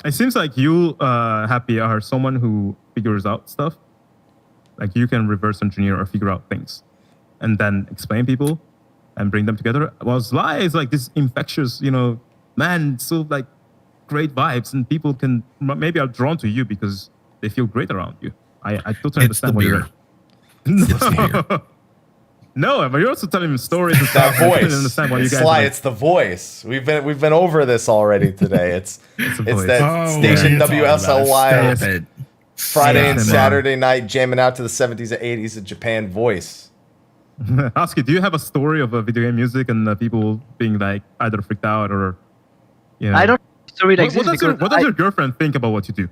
[SPEAKER 1] It seems like you, Happy, are someone who figures out stuff. Like you can reverse engineer or figure out things, and then explain people, and bring them together. Well, Sly is like this infectious, man, so like great vibes, and people can maybe are drawn to you because they feel great around you. I totally understand what you're. No, but you're also telling me stories and stuff.
[SPEAKER 2] That voice.
[SPEAKER 1] I totally understand what you guys.
[SPEAKER 2] Sly, it's the voice. We've been over this already today. It's that station WSLY. Friday and Saturday night jamming out to the 70s and 80s of Japan voice.
[SPEAKER 1] Husky, do you have a story of video game music and people being like either freaked out or,
[SPEAKER 4] I don't story like this.
[SPEAKER 1] What does your girlfriend think about what you do?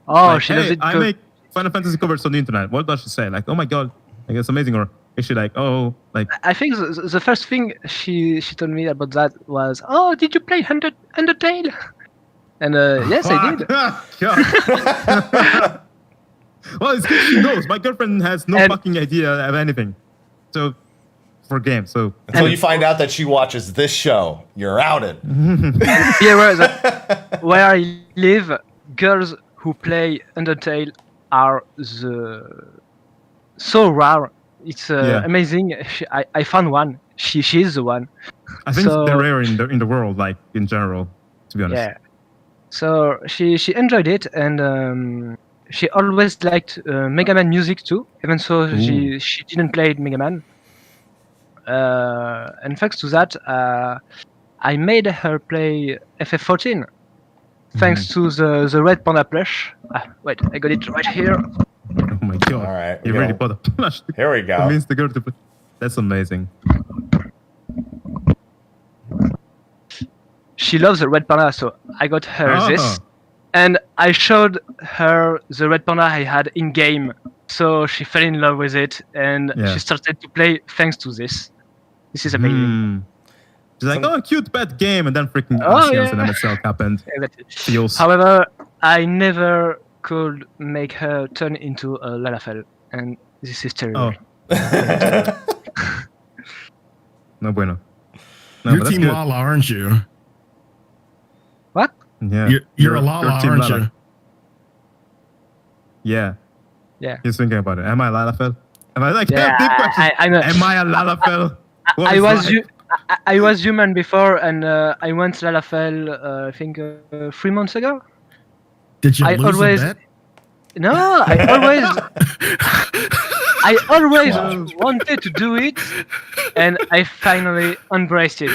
[SPEAKER 4] Oh,
[SPEAKER 1] like,
[SPEAKER 4] she doesn't.
[SPEAKER 1] I make Final Fantasy covers on the internet. What does she say? Like, oh my god, like it's amazing, or is she like, oh, like? I
[SPEAKER 4] think the first thing she told me about that was, oh, did you play Undertale? And yes, I did. Well, it's good she knows. My girlfriend has no fucking idea of anything. So, for games, so
[SPEAKER 2] until you find out that she watches this show, you're outed.
[SPEAKER 4] Yeah, where I live, girls who play Undertale are so rare. It's amazing. I found one. She is the one.
[SPEAKER 1] I think they're rare in the world, like in general. To be honest.
[SPEAKER 4] Yeah. So she enjoyed it, and she always liked Mega Man music too. Even so, she didn't play Mega Man. And thanks to that, I made her play FF14. Thanks to the Red Panda plush. Wait, I got it right here.
[SPEAKER 1] Oh my god!
[SPEAKER 2] All right,
[SPEAKER 1] you really bought a plush.
[SPEAKER 2] Here we go.
[SPEAKER 1] Convince the girl to play. That's amazing.
[SPEAKER 4] She loves the Red Panda, so I got her this, and I showed her the Red Panda I had in game. So she fell in love with it, and she started to play thanks to this. This is amazing.
[SPEAKER 1] She's like, oh, cute pet game, and then freaking and MSL happened.
[SPEAKER 4] Exactly. However, I never could make her turn into a Lalafell, and this is terrible.
[SPEAKER 1] No bueno.
[SPEAKER 3] No, you're Team Lala, aren't you?
[SPEAKER 4] What?
[SPEAKER 1] Yeah.
[SPEAKER 3] You're a Lala,
[SPEAKER 1] Team
[SPEAKER 3] aren't
[SPEAKER 1] Lala.
[SPEAKER 3] you?
[SPEAKER 1] Yeah.
[SPEAKER 4] Yeah.
[SPEAKER 1] He's thinking about it. Am I a Lalafell? Am I like,
[SPEAKER 4] Yeah,
[SPEAKER 1] deep questions.
[SPEAKER 4] I'm a-
[SPEAKER 1] Am I a Lalafell? What
[SPEAKER 4] I
[SPEAKER 1] is
[SPEAKER 4] was
[SPEAKER 1] right?
[SPEAKER 4] I was human before, and I went Lalafell. I think 3 months ago.
[SPEAKER 3] Did you
[SPEAKER 4] I
[SPEAKER 3] lose
[SPEAKER 4] always-
[SPEAKER 3] a bet?
[SPEAKER 4] No, I always wanted to do it, and I finally embraced it,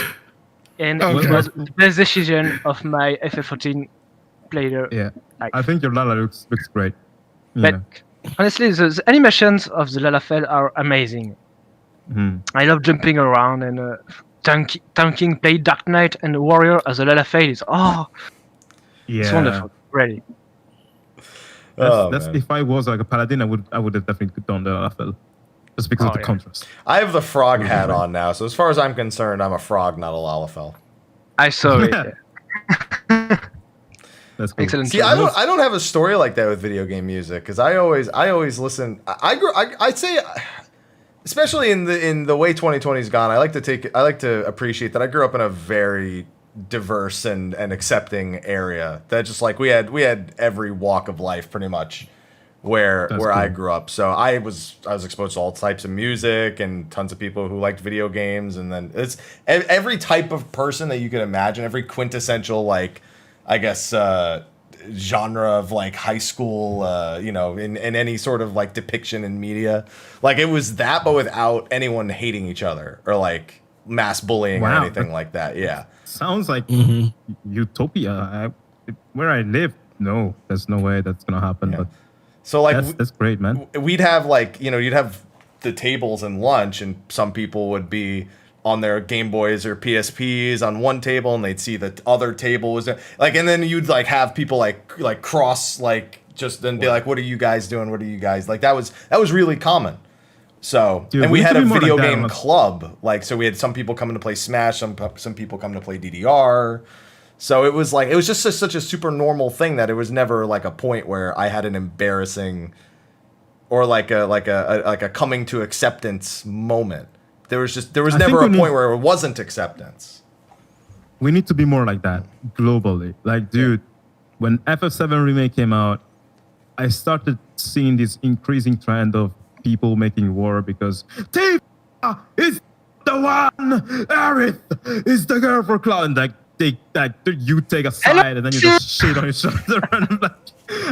[SPEAKER 4] and
[SPEAKER 3] Okay.
[SPEAKER 4] it was the best decision of my FF14 player.
[SPEAKER 1] Yeah.
[SPEAKER 4] life.
[SPEAKER 1] I think your Lala looks great.
[SPEAKER 4] But
[SPEAKER 1] Yeah.
[SPEAKER 4] honestly, the animations of the Lalafell are amazing.
[SPEAKER 1] Mhm.
[SPEAKER 4] I love jumping around and tanking, play Dark Knight and Warrior as a Lalafell. It's it's wonderful, really.
[SPEAKER 1] That's
[SPEAKER 2] man.
[SPEAKER 1] if I was like a paladin, I would have definitely done the Lalafell, just because of the
[SPEAKER 4] Yeah.
[SPEAKER 1] contrast.
[SPEAKER 2] I have the frog hat on now, so as far as I'm concerned, I'm a frog, not a Lalafell.
[SPEAKER 4] I saw it.
[SPEAKER 1] Yeah. That's cool.
[SPEAKER 4] Excellent.
[SPEAKER 2] See, I don't have a story like that with video game music because I always listen. I'd say, especially in the way 2020's gone, I like to appreciate that I grew up in a very diverse and accepting area. That just like we had every walk of life pretty much where
[SPEAKER 1] That's
[SPEAKER 2] I
[SPEAKER 1] cool.
[SPEAKER 2] grew up. So I was exposed to all types of music and tons of people who liked video games, and then it's every type of person that you can imagine, every quintessential like I guess genre of like high school, in any sort of like depiction in media. Like it was that, but without anyone hating each other or like mass bullying or
[SPEAKER 1] Wow.
[SPEAKER 2] anything like that. Yeah.
[SPEAKER 1] Sounds like
[SPEAKER 3] Mhm.
[SPEAKER 1] utopia. Where I live, no, there's no way that's gonna happen.
[SPEAKER 2] Yeah.
[SPEAKER 1] But
[SPEAKER 2] So like
[SPEAKER 1] that's great, man.
[SPEAKER 2] we'd have like, you'd have the tables and lunch, and some people would be on their Game Boys or PSPs on one table, and they'd see the other table was like, and then you'd like have people like cross like just then be like, what are you guys doing? What are you guys like? That was really common. So
[SPEAKER 1] Dude,
[SPEAKER 2] and we
[SPEAKER 1] we
[SPEAKER 2] had
[SPEAKER 1] need
[SPEAKER 2] a
[SPEAKER 1] to be more
[SPEAKER 2] video
[SPEAKER 1] like that,
[SPEAKER 2] game
[SPEAKER 1] honestly.
[SPEAKER 2] club, like so we had some people coming to play Smash, some people coming to play DDR. So it was just such a super normal thing that it was never like a point where I had an embarrassing or like a coming to acceptance moment. There was
[SPEAKER 1] I
[SPEAKER 2] never a
[SPEAKER 1] think we
[SPEAKER 2] point
[SPEAKER 1] need-
[SPEAKER 2] where it wasn't acceptance.
[SPEAKER 1] We need to be more like that globally. Like, dude, when FF7 remake came out, I started seeing this increasing trend of people making war because Tifa is the one, Aerith is the girl for Cloud, and like you take a side and then you just shit on each other. And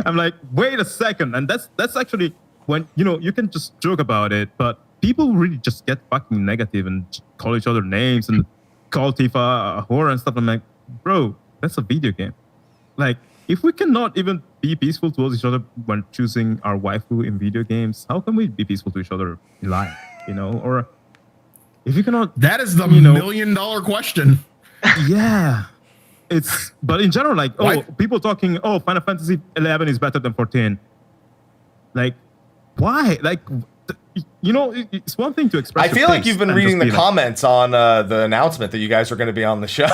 [SPEAKER 1] I'm like, wait a second, and that's actually when you can just joke about it, but people really just get fucking negative and call each other names and call Tifa a whore and stuff. I'm like, bro, that's a video game. Like, if we cannot even be peaceful towards each other when choosing our waifu in video games, how can we be peaceful to each other in life? Or if you cannot,
[SPEAKER 3] That is the
[SPEAKER 1] You know-
[SPEAKER 3] $1 million question.
[SPEAKER 1] yeah. But in general, like,
[SPEAKER 3] Why-
[SPEAKER 1] people talking, Final Fantasy 11 is better than 14. Like, why? Like, it's one thing to express.
[SPEAKER 2] I
[SPEAKER 1] your
[SPEAKER 2] feel like
[SPEAKER 1] taste
[SPEAKER 2] you've been
[SPEAKER 1] and
[SPEAKER 2] reading
[SPEAKER 1] just
[SPEAKER 2] the
[SPEAKER 1] be like,
[SPEAKER 2] comments on the announcement that you guys were going to be on the show.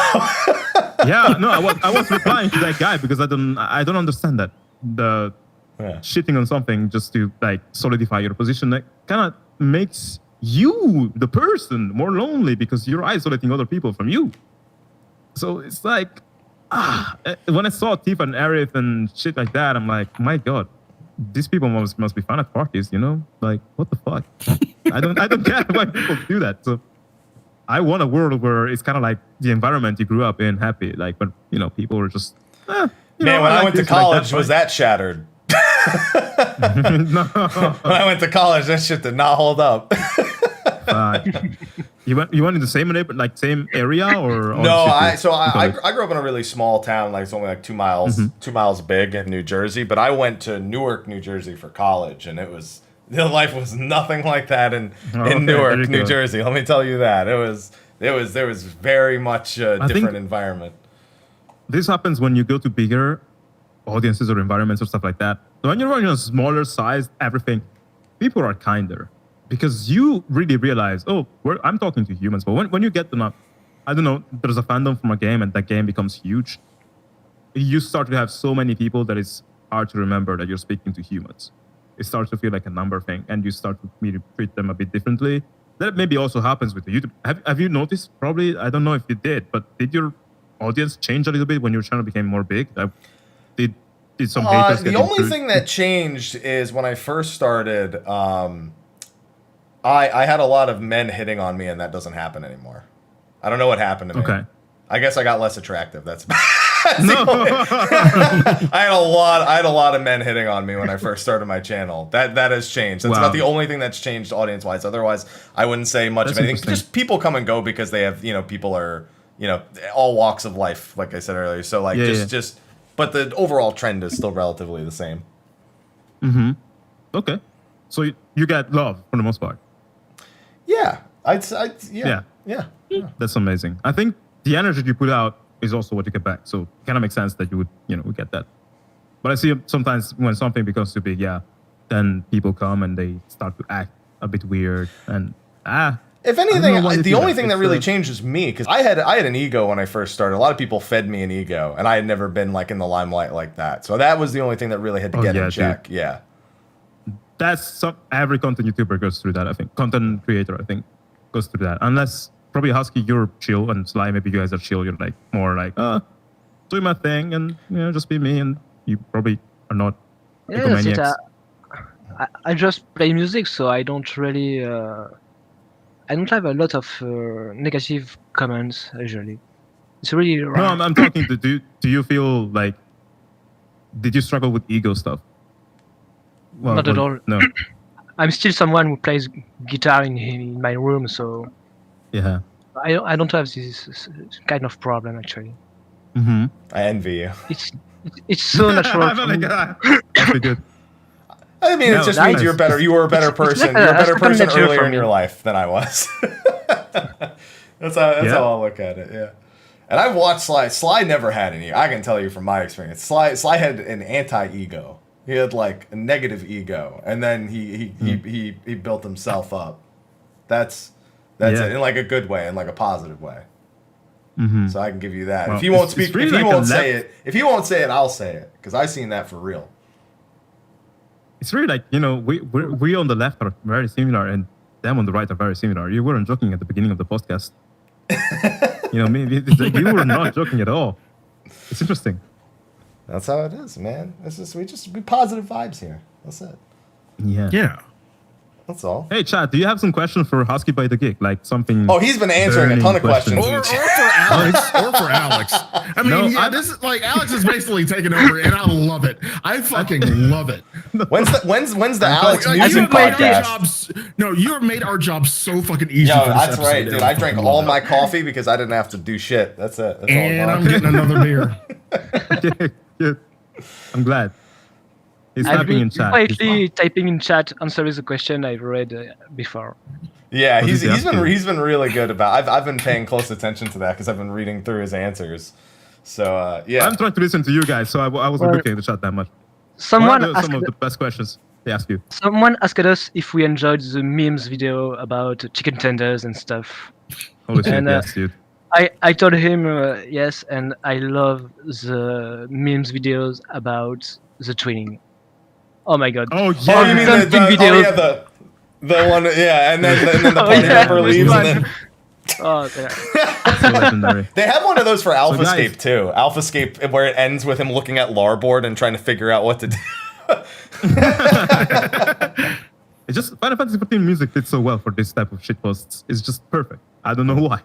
[SPEAKER 1] Yeah, no, I was replying to that guy because I don't understand that the
[SPEAKER 2] Yeah.
[SPEAKER 1] shitting on something just to like solidify your position that kind of makes you the person more lonely because you're isolating other people from you. So it's like when I saw Tifa and Aerith and shit like that, I'm like, my god, these people must be fun at parties, Like, what the fuck? I don't get why people do that. So I want a world where it's kind of like the environment you grew up in, happy. Like, but people were just.
[SPEAKER 2] Man, when I went to college, was that shattered?
[SPEAKER 1] No.
[SPEAKER 2] When I went to college, that shit did not hold up.
[SPEAKER 1] You went in the same neighborhood, like same area, or
[SPEAKER 2] No, I
[SPEAKER 1] Okay.
[SPEAKER 2] grew up in a really small town, like it's only like 2 miles,
[SPEAKER 1] Mm-hmm.
[SPEAKER 2] 2 miles big in New Jersey. But I went to Newark, New Jersey for college, and the life was nothing like that in
[SPEAKER 1] Okay,
[SPEAKER 2] Newark,
[SPEAKER 1] there you
[SPEAKER 2] New
[SPEAKER 1] go.
[SPEAKER 2] Jersey. Let me tell you that there was very much a
[SPEAKER 1] I think-
[SPEAKER 2] different environment.
[SPEAKER 1] This happens when you go to bigger audiences or environments or stuff like that. So when you're in a smaller size, everything, people are kinder because you really realize, I'm talking to humans. But when you get them up, I don't know, there's a fandom from a game and that game becomes huge. You start to have so many people that it's hard to remember that you're speaking to humans. It starts to feel like a number thing, and you start to maybe treat them a bit differently. That maybe also happens with the YouTube. Have you noticed? Probably, I don't know if you did, but did your audience change a little bit when your channel became more big? Did some haters get
[SPEAKER 2] the only
[SPEAKER 1] through?
[SPEAKER 2] thing that changed is when I first started, I had a lot of men hitting on me, and that doesn't happen anymore. I don't know what happened to me.
[SPEAKER 1] Okay.
[SPEAKER 2] I guess I got less attractive. That's
[SPEAKER 1] No.
[SPEAKER 2] I had a lot of men hitting on me when I first started my channel. That has changed. That's
[SPEAKER 1] Wow.
[SPEAKER 2] about the only thing that's changed audience wise. Otherwise, I wouldn't say much
[SPEAKER 1] That's
[SPEAKER 2] of anything.
[SPEAKER 1] interesting.
[SPEAKER 2] Just people come and go because they have, people are, all walks of life, like I said earlier. So like just but the overall trend is still relatively the same.
[SPEAKER 1] Mm-hmm. Okay. So you get love for the most part.
[SPEAKER 2] Yeah. Yeah.
[SPEAKER 1] That's amazing. I think the energy you put out is also what you get back. So it kind of makes sense that you would, we get that. But I see sometimes when something becomes too big, then people come and they start to act a bit weird. And
[SPEAKER 2] if anything, the only thing that really
[SPEAKER 1] changed.
[SPEAKER 2] changed was me, because I had an ego when I first started. A lot of people fed me an ego, and I had never been like in the limelight like that. So that was the only thing that really had to get in check.
[SPEAKER 1] Dude.
[SPEAKER 2] Yeah.
[SPEAKER 1] That's every content YouTuber goes through that. I think content creator, goes through that. Unless probably Husky, you're chill, and Sly, maybe you guys are chill. You're like more like, doing my thing, and just be me. And you probably are not
[SPEAKER 4] That's it.
[SPEAKER 1] egomaniacs.
[SPEAKER 4] I just play music, so I don't really. I don't have a lot of negative comments usually. It's really
[SPEAKER 1] No,
[SPEAKER 4] rare.
[SPEAKER 1] I'm talking to. Do you feel like? Did you struggle with ego stuff? Well,
[SPEAKER 4] Not at all.
[SPEAKER 1] No.
[SPEAKER 4] I'm still someone who plays guitar in my room, so
[SPEAKER 1] Yeah.
[SPEAKER 4] I don't have this kind of problem actually.
[SPEAKER 1] Mm-hmm.
[SPEAKER 2] I envy you.
[SPEAKER 4] It's so natural for me.
[SPEAKER 1] That's pretty good.
[SPEAKER 2] I mean,
[SPEAKER 1] No,
[SPEAKER 2] it just
[SPEAKER 1] nice.
[SPEAKER 2] means you were a better
[SPEAKER 4] It's
[SPEAKER 2] person.
[SPEAKER 4] like
[SPEAKER 2] You're a better
[SPEAKER 4] second
[SPEAKER 2] person
[SPEAKER 4] nature
[SPEAKER 2] earlier
[SPEAKER 4] for
[SPEAKER 2] in
[SPEAKER 4] me.
[SPEAKER 2] your life than I was. That's how I'll look at it. Yeah. And I've watched Sly. Sly never had any. I can tell you from my experience. Sly had an anti-ego. He had like a negative ego, and then he built himself up. That's it in like a good way, in like a positive way.
[SPEAKER 1] Mm-hmm.
[SPEAKER 2] So I can give you that.
[SPEAKER 1] Well,
[SPEAKER 2] if he won't
[SPEAKER 1] it's
[SPEAKER 2] speak,
[SPEAKER 1] really
[SPEAKER 2] if he
[SPEAKER 1] like
[SPEAKER 2] won't
[SPEAKER 1] a
[SPEAKER 2] say it, I'll say it, because I've seen that for real.
[SPEAKER 1] It's really like, we on the left are very similar, and them on the right are very similar. You weren't joking at the beginning of the podcast. Maybe you were not joking at all. It's interesting.
[SPEAKER 2] That's how it is, man. We positive vibes here. That's it.
[SPEAKER 1] Yeah.
[SPEAKER 2] That's all.
[SPEAKER 1] Hey, Chad, do you have some questions for HuskyByTheGeek? Like something?
[SPEAKER 2] Oh, he's been answering a ton of
[SPEAKER 1] burning
[SPEAKER 2] questions.
[SPEAKER 3] Or for Alex. I mean,
[SPEAKER 1] No,
[SPEAKER 3] this is like Alex is basically taking over, and I love it. I fucking love it.
[SPEAKER 2] When's the Alex
[SPEAKER 3] Like,
[SPEAKER 2] Music
[SPEAKER 3] you have made our
[SPEAKER 2] podcast?
[SPEAKER 3] jobs. No, you have made our job so fucking easy.
[SPEAKER 2] Yo,
[SPEAKER 3] for this
[SPEAKER 2] that's
[SPEAKER 3] episode,
[SPEAKER 2] right,
[SPEAKER 3] and
[SPEAKER 2] dude. I drank
[SPEAKER 3] fucking
[SPEAKER 2] all
[SPEAKER 3] love
[SPEAKER 2] my
[SPEAKER 3] it.
[SPEAKER 2] coffee because I didn't have to do shit. That's it. That's
[SPEAKER 3] And
[SPEAKER 2] all.
[SPEAKER 3] I'm getting another beer.
[SPEAKER 1] Good. I'm glad. He's
[SPEAKER 4] I've
[SPEAKER 1] typing in
[SPEAKER 4] been
[SPEAKER 1] chat.
[SPEAKER 4] quietly typing in chat, answering the question I've read before.
[SPEAKER 2] Yeah,
[SPEAKER 1] What
[SPEAKER 2] he's
[SPEAKER 1] did he ask you?
[SPEAKER 2] been really good about. I've been paying close attention to that because I've been reading through his answers. So yeah,
[SPEAKER 1] I'm trying to listen to you guys, so I wasn't
[SPEAKER 4] Well,
[SPEAKER 1] looking at the chat that much.
[SPEAKER 4] Someone
[SPEAKER 1] What are
[SPEAKER 4] asked,
[SPEAKER 1] some of the best questions they ask you?
[SPEAKER 4] someone asked us if we enjoyed the memes video about chicken tenders and stuff.
[SPEAKER 1] Holy shit,
[SPEAKER 4] And,
[SPEAKER 1] yes, dude.
[SPEAKER 4] I told him yes, and I love the memes videos about the twinning. Oh my god!
[SPEAKER 1] Oh,
[SPEAKER 2] Oh, you mean
[SPEAKER 4] Dumping
[SPEAKER 2] the
[SPEAKER 4] videos.
[SPEAKER 2] the one? Yeah, and then the
[SPEAKER 4] Oh,
[SPEAKER 2] party
[SPEAKER 4] yeah,
[SPEAKER 2] member
[SPEAKER 4] which
[SPEAKER 2] leaves,
[SPEAKER 4] one?
[SPEAKER 2] and then
[SPEAKER 4] Oh, yeah.
[SPEAKER 1] So legendary.
[SPEAKER 2] they have one of those for
[SPEAKER 1] guys-
[SPEAKER 2] AlphaScape too. AlphaScape, where it ends with him looking at Larboard and trying to figure out what to do.
[SPEAKER 1] It's just Final Fantasy 14 music fits so well for this type of shit posts. It's just perfect. I don't know why.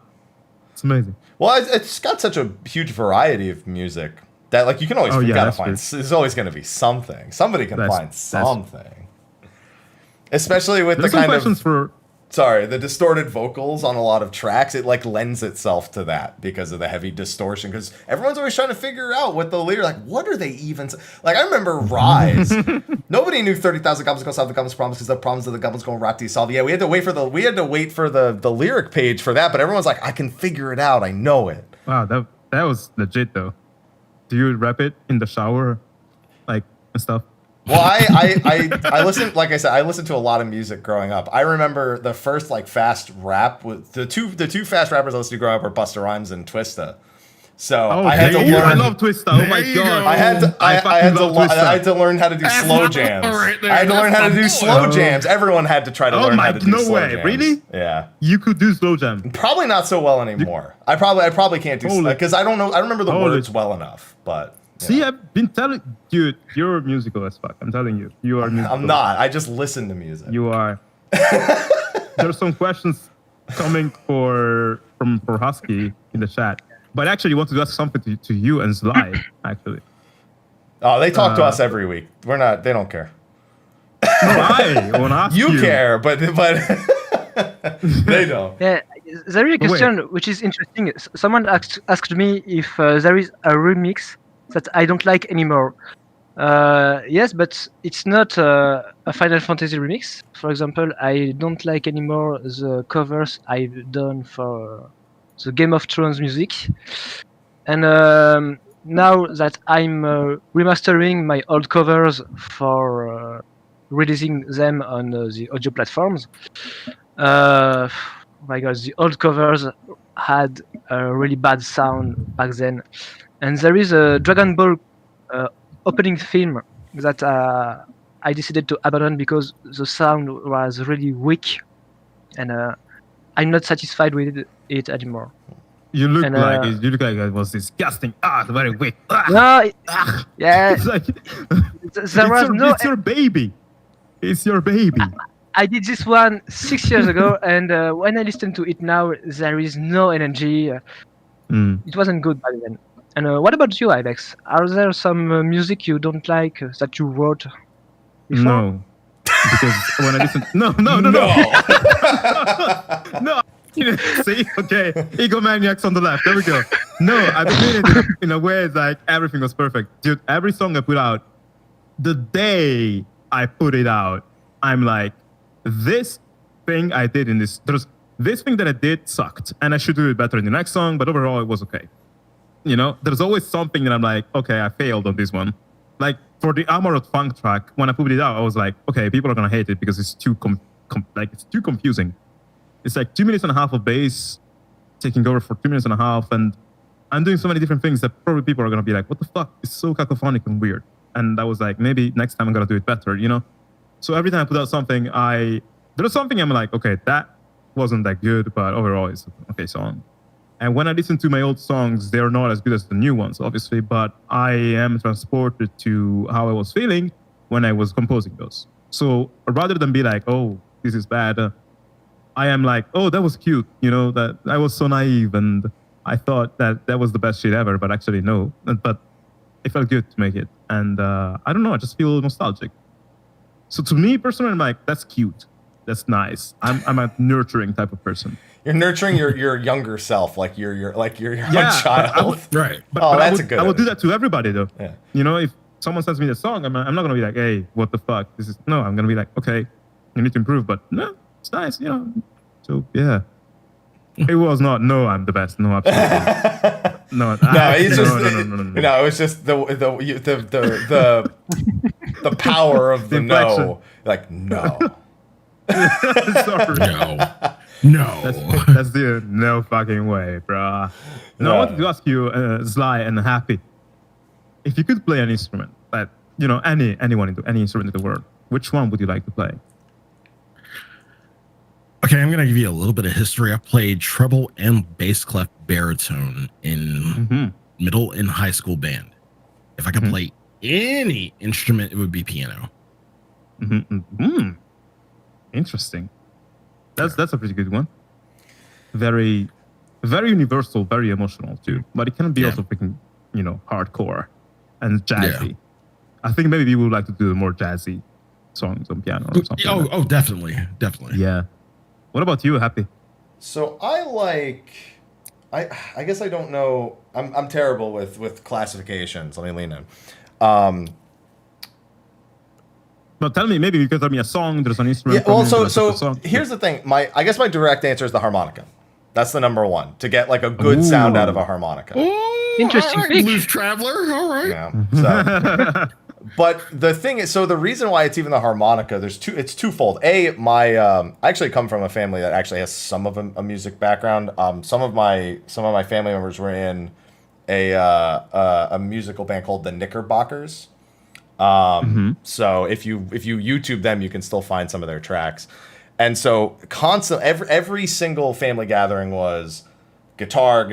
[SPEAKER 1] It's amazing.
[SPEAKER 2] Well, it's got such a huge variety of music that like you can always
[SPEAKER 1] Oh, yeah,
[SPEAKER 2] gotta
[SPEAKER 1] that's
[SPEAKER 2] find.
[SPEAKER 1] true.
[SPEAKER 2] There's always going to be something. Somebody can
[SPEAKER 1] That's-
[SPEAKER 2] find
[SPEAKER 1] that's-
[SPEAKER 2] something. Especially with
[SPEAKER 1] There's
[SPEAKER 2] the
[SPEAKER 1] some
[SPEAKER 2] kind
[SPEAKER 1] questions
[SPEAKER 2] of
[SPEAKER 1] for...
[SPEAKER 2] the distorted vocals on a lot of tracks. It like lends itself to that because of the heavy distortion. Because everyone's always trying to figure out what the lyric, like what are they even like? I remember Rise. Nobody knew 30,000 goblins gonna solve the goblins' problems because the problems of the goblins gonna rot to solve. Yeah, we had to wait for the lyric page for that. But everyone's like, I can figure it out. I know it.
[SPEAKER 1] Wow, that was legit, though. Do you rap it in the shower? Like, and stuff?
[SPEAKER 2] Well, I listened, like I said, I listened to a lot of music growing up. I remember the first like fast rap with the two fast rappers I listened to growing up were Busta Rhymes and Twista. So
[SPEAKER 1] Oh,
[SPEAKER 2] I had to
[SPEAKER 1] I
[SPEAKER 2] learn.
[SPEAKER 1] love Twista. Oh my
[SPEAKER 3] There you
[SPEAKER 1] god.
[SPEAKER 3] go.
[SPEAKER 2] I had to. I
[SPEAKER 1] fucking
[SPEAKER 2] had to.
[SPEAKER 1] love
[SPEAKER 2] I
[SPEAKER 1] Twista.
[SPEAKER 2] had to learn how to do
[SPEAKER 3] That's
[SPEAKER 2] slow
[SPEAKER 3] my
[SPEAKER 2] jams.
[SPEAKER 3] boy right there.
[SPEAKER 2] I had to learn
[SPEAKER 3] That's
[SPEAKER 2] how to
[SPEAKER 3] my
[SPEAKER 2] do
[SPEAKER 3] boy.
[SPEAKER 2] slow jams. Everyone had to try to
[SPEAKER 1] Oh
[SPEAKER 2] learn
[SPEAKER 1] my-
[SPEAKER 2] how to do
[SPEAKER 1] no
[SPEAKER 2] slow
[SPEAKER 1] way.
[SPEAKER 2] jams.
[SPEAKER 1] Really?
[SPEAKER 2] Yeah.
[SPEAKER 1] You could do slow jam.
[SPEAKER 2] Probably not so well anymore. I probably can't do
[SPEAKER 1] Holy-
[SPEAKER 2] because I don't know. I don't remember the
[SPEAKER 1] Holy-
[SPEAKER 2] words well enough. But yeah.
[SPEAKER 1] See, I've been telling dude, you're musical as fuck. I'm telling you, you are musical.
[SPEAKER 2] I'm not. I just listen to music.
[SPEAKER 1] You are. There's some questions coming for Husky in the chat, but I actually want to ask something to you and Sly. Actually,
[SPEAKER 2] Oh, they talk to us every week. We're not. They don't care.
[SPEAKER 1] no, I want to ask you.
[SPEAKER 2] You care, but they don't.
[SPEAKER 4] Yeah, there is a question which is interesting. Someone asked me if there is a remix that I don't like anymore. Yes, but it's not a Final Fantasy remix. For example, I don't like anymore the covers I've done for the Game of Thrones music. And now that I'm remastering my old covers for releasing them on the audio platforms, oh my god, the old covers had a really bad sound back then. And there is a Dragon Ball opening theme that I decided to abandon because the sound was really weak, and I'm not satisfied with it anymore.
[SPEAKER 1] You look
[SPEAKER 4] And,
[SPEAKER 1] like it was disgusting. It's very weak.
[SPEAKER 4] No, yeah,
[SPEAKER 1] It's like
[SPEAKER 4] there was no.
[SPEAKER 1] it's your baby. It's your baby.
[SPEAKER 4] I did this one 6 years ago, and when I listen to it now, there is no energy. It wasn't good back then. And what about you, Ibex? Are there some music you don't like that you wrote before?
[SPEAKER 1] No, because when I listen, no. No. See, okay, egomaniacs on the left. There we go. No, I've been doing it in a way like everything was perfect, dude. Every song I put out, the day I put it out, I'm like, this thing I did in this, this thing that I did sucked, and I should do it better in the next song. But overall, it was okay. You know, there's always something that I'm like, okay, I failed on this one. Like for the Armored Funk track, when I put it out, I was like, okay, people are gonna hate it because it's too it's too confusing. It's like 2.5 minutes of bass taking over for 2.5 minutes, and I'm doing so many different things that probably people are gonna be like, what the fuck? It's so cacophonic and weird. And I was like, maybe next time I'm gonna do it better, you know? So every time I put out something, there's something I'm like, okay, that wasn't that good, but overall it's an okay song. And when I listen to my old songs, they're not as good as the new ones, obviously, but I am transported to how I was feeling when I was composing those. So rather than be like, oh, this is bad, I am like, oh, that was cute, you know, that I was so naive and I thought that was the best shit ever, but actually no. But it felt good to make it. And I don't know, I just feel nostalgic. So to me personally, I'm like, that's cute. That's nice. I'm a nurturing type of person.
[SPEAKER 2] You're nurturing your younger self, like your young
[SPEAKER 1] Yeah,
[SPEAKER 2] child.
[SPEAKER 3] Right.
[SPEAKER 1] But
[SPEAKER 2] that's a good
[SPEAKER 1] I would do
[SPEAKER 2] idea.
[SPEAKER 1] that to everybody, though.
[SPEAKER 2] Yeah.
[SPEAKER 1] You know, if someone sends me the song, I'm not gonna be like, "Hey, what the fuck? This is no." I'm gonna be like, "Okay, you need to improve," but no, it's nice, you know. So yeah, it was not. No, I'm the best. No, absolutely. No,
[SPEAKER 2] It's just
[SPEAKER 1] no.
[SPEAKER 2] It was just the power of the no. Like no.
[SPEAKER 1] Sorry.
[SPEAKER 3] No.
[SPEAKER 1] That's the no fucking way, bruh. No, I wanted to ask you, Sly and Happy, if you could play an instrument, like, you know, anyone into any instrument in the world, which one would you like to play?
[SPEAKER 3] Okay, I'm gonna give you a little bit of history. I played treble and bass clef baritone in middle and high school band. If I could play any instrument, it would be piano.
[SPEAKER 1] Interesting. That's a pretty good one. Very, very universal, very emotional too. But it can be also freaking, you know, hardcore and jazzy. Yeah. I think maybe you would like to do more jazzy songs on piano or something.
[SPEAKER 3] Oh, definitely.
[SPEAKER 1] Yeah. What about you, Happy?
[SPEAKER 2] So I guess I don't know. I'm terrible with classifications. Let me lean in.
[SPEAKER 1] But tell me, maybe you can tell me a song. There's an instrument.
[SPEAKER 2] Yeah, well, so here's the thing. I guess my direct answer is the harmonica. That's the number one, to get like a good sound out of a harmonica.
[SPEAKER 3] Ooh,
[SPEAKER 4] interesting.
[SPEAKER 3] Right, Blues Traveler. All right.
[SPEAKER 2] Yeah. So, but the thing is, so the reason why it's even the harmonica, it's twofold. I actually come from a family that actually has some of a music background. Some of my family members were in a musical band called the Knickerbockers. So if you YouTube them, you can still find some of their tracks. And so every single family gathering was guitar.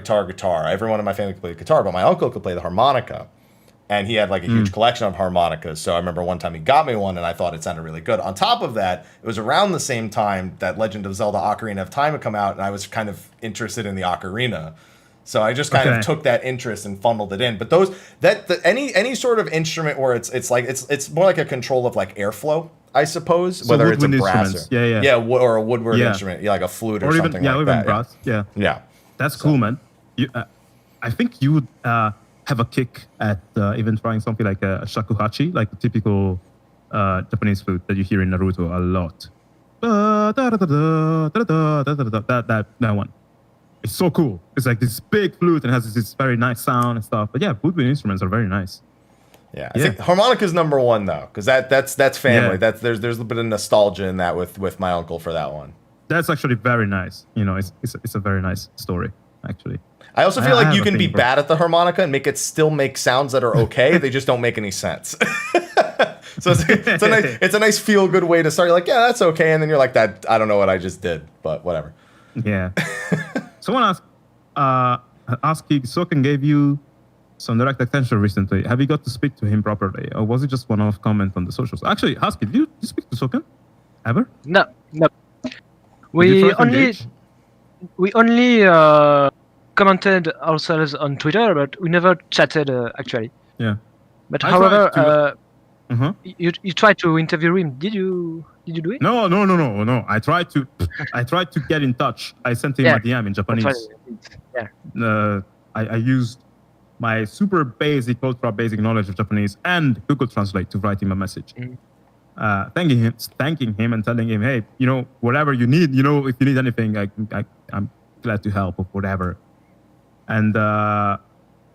[SPEAKER 2] Everyone in my family could play the guitar, but my uncle could play the harmonica. And he had like a huge collection of harmonicas. So I remember one time he got me one and I thought it sounded really good. On top of that, it was around the same time that Legend of Zelda Ocarina of Time had come out, and I was kind of interested in the ocarina. So I just kind of took that interest and funneled it in. But any sort of instrument where it's more like a control of like airflow, I suppose,
[SPEAKER 1] So
[SPEAKER 2] whether it's a
[SPEAKER 1] woodwind
[SPEAKER 2] brass
[SPEAKER 1] instruments.
[SPEAKER 2] or a woodwind instrument, like a flute or something like that.
[SPEAKER 1] Brass. Yeah. That's cool, man. I think you would have a kick at even trying something like a shakuhachi, like the typical Japanese flute that you hear in Naruto a lot. That one. It's so cool. It's like this big flute and has this very nice sound and stuff. But yeah, woodwind instruments are very nice.
[SPEAKER 2] Yeah, I think harmonica's number one though, because that's family. There's a little bit of nostalgia in that with my uncle for that one.
[SPEAKER 1] That's actually very nice. It's a very nice story actually.
[SPEAKER 2] I also feel like you can be bad at the harmonica and still make sounds that are okay. They just don't make any sense. So it's a nice feel good way to start. You're like, yeah, that's okay, and then you're like, that I don't know what I just did, but whatever.
[SPEAKER 1] Yeah. Someone asked Soken gave you some direct attention recently. Have you got to speak to him properly, or was it just one-off comment on the socials? Actually, Husky, did you speak to Soken ever?
[SPEAKER 4] No. We only commented ourselves on Twitter, but we never chatted actually.
[SPEAKER 1] Yeah.
[SPEAKER 4] But however, you tried to interview him. Did you do it?
[SPEAKER 1] No. I tried to get in touch. I sent him a DM in Japanese. I used my super basic, ultra basic knowledge of Japanese and Google Translate to write him a message. Thanking him and telling him, hey, whatever you need, if you need anything, I'm glad to help or whatever. And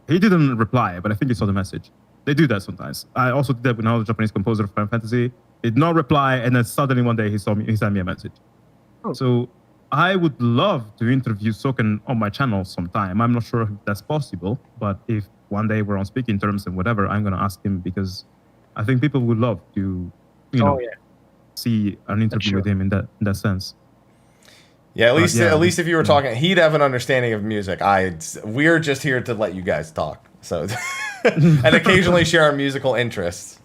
[SPEAKER 1] he didn't reply, but I think he saw the message. They do that sometimes. I also did that with another Japanese composer of Final Fantasy. Did not reply, and then suddenly one day he sent me a message. Oh. So I would love to interview Soken on my channel sometime. I'm not sure if that's possible, but if one day we're on speaking terms and whatever, I'm going to ask him, because I think people would love to, see an interview with him in that sense.
[SPEAKER 2] Yeah, at least if you were talking, he'd have an understanding of music. We're just here to let you guys talk, so and occasionally share our musical interests.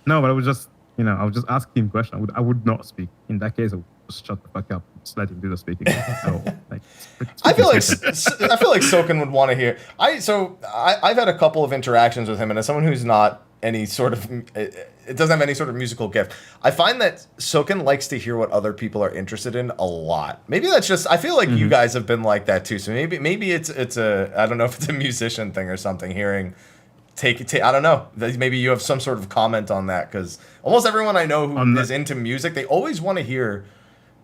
[SPEAKER 1] No, but I would just, I would just ask him questions. I would not speak. In that case, I would just shut the fuck up, just let him do the speaking.
[SPEAKER 2] I feel like Soken would want to hear. I've had a couple of interactions with him, and as someone who's not any sort of, it doesn't have any sort of musical gift, I find that Soken likes to hear what other people are interested in a lot. Maybe that's just, I feel like you guys have been like that too. So maybe it's a, I don't know if it's a musician thing or something, hearing, I don't know. Maybe you have some sort of comment on that, because almost everyone I know who is into music, they always want to hear,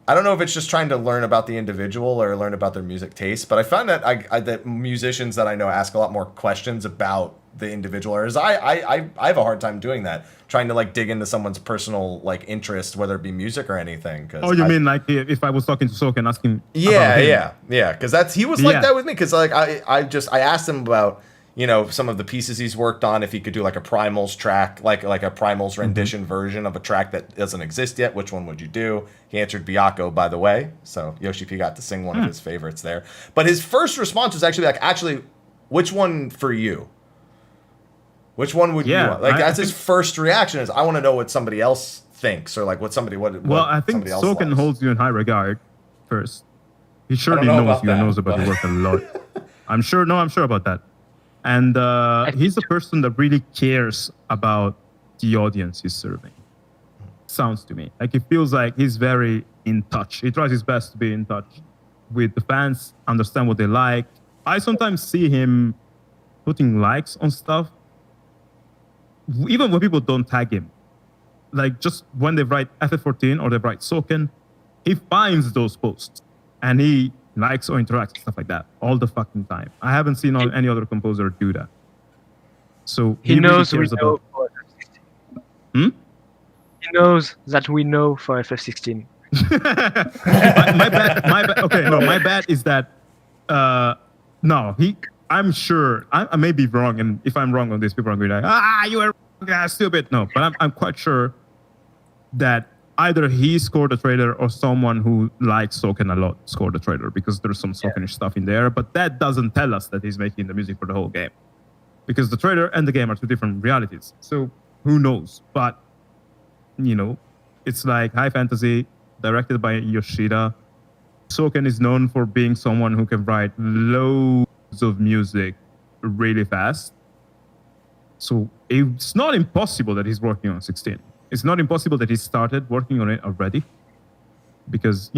[SPEAKER 2] I don't know if it's just trying to learn about the individual or learn about their music taste, but I find that that musicians that I know ask a lot more questions about the individual. Whereas I have a hard time doing that, trying to dig into someone's personal interest, whether it be music or anything.
[SPEAKER 1] Mean like if I was talking to Soken, asking?
[SPEAKER 2] Yeah, because he was like that with me. Because I asked him about some of the pieces he's worked on, if he could do a Primals track, like a Primals rendition version of a track that doesn't exist yet, which one would you do? He answered Byakko, by the way. So Yoshi P got to sing one of his favorites there. But his first response was actually, which one for you? Which one would you want? That's his first reaction, is I want to know what somebody else thinks, or what somebody would.
[SPEAKER 1] Well, I think Soken holds you in high regard first. He surely knows you and knows about your work a lot. I'm sure about that. And he's the person that really cares about the audience he's serving. Sounds to me like it feels like he's very in touch. He tries his best to be in touch with the fans, understand what they like. I sometimes see him putting likes on stuff, even when people don't tag him. Just when they write FF14 or they write Soken, he finds those posts and he likes or interacts, stuff like that, all the fucking time. I haven't seen any other composer do that. So
[SPEAKER 4] he knows
[SPEAKER 1] really
[SPEAKER 4] we know for FF16. He knows that we know for FF16. my bad. Okay, no, my bad is that I
[SPEAKER 1] I'm sure I may be wrong, and if I'm wrong on this, people are going to be like, you are stupid. No, but I'm quite sure that either he scored a trailer or someone who likes Soken a lot scored a trailer, because there's some Sokenish stuff in there. But that doesn't tell us that he's making the music for the whole game, because the trailer and the game are two different realities. So who knows? But it's like high fantasy, directed by Yoshida. Soken is known for being someone who can write loads of music really fast. So it's not impossible that he's working on 16. It's not impossible that he started working on it already, because,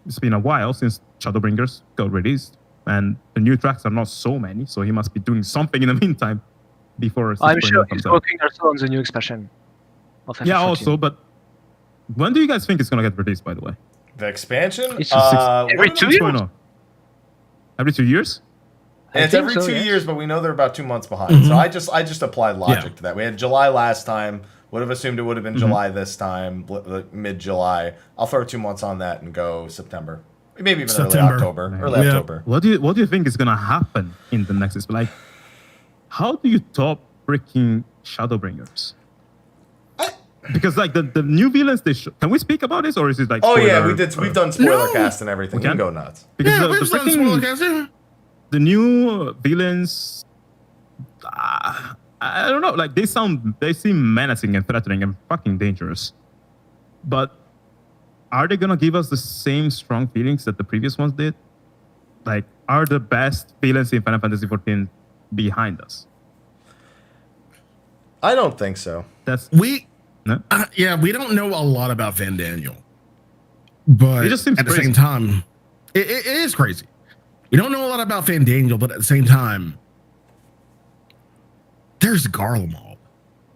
[SPEAKER 1] it's been a while since Shadowbringers got released, and the new tracks are not so many, so he must be doing something in the meantime before.
[SPEAKER 4] I'm sure he's working also on the new expansion of FF14.
[SPEAKER 1] Yeah, also, but when do you guys think it's going to get released, by the way?
[SPEAKER 2] The expansion?
[SPEAKER 1] It's
[SPEAKER 4] every 2 years?
[SPEAKER 1] Every 2 years?
[SPEAKER 2] It's every 2 years, but we know they're about 2 months behind. So I just applied logic to that. We had July last time. Would have assumed it would have been July this time, mid-July. I'll throw 2 months on that and go September. Maybe even
[SPEAKER 3] September.
[SPEAKER 2] Early October.
[SPEAKER 1] What do you think is gonna happen in the next? Like, how do you top freaking Shadowbringers? Because like the new villains, can we speak about this, or is it like?
[SPEAKER 2] Oh yeah,
[SPEAKER 1] spoiler,
[SPEAKER 2] we've done spoiler cast and everything. You can go nuts.
[SPEAKER 1] Because
[SPEAKER 3] we've done spoiler cast.
[SPEAKER 1] The new villains, I don't know. Like they seem menacing and threatening and fucking dangerous. But are they gonna give us the same strong feelings that the previous ones did? Like, are the best villains in Final Fantasy XIV behind us?
[SPEAKER 2] I don't think so.
[SPEAKER 3] We
[SPEAKER 1] don't
[SPEAKER 3] know a lot about Van Daniel, but
[SPEAKER 1] it just seems
[SPEAKER 3] at the
[SPEAKER 1] crazy.
[SPEAKER 3] same time, it is crazy. We don't know a lot about Van Daniel, but at the same time, there's Garlemald.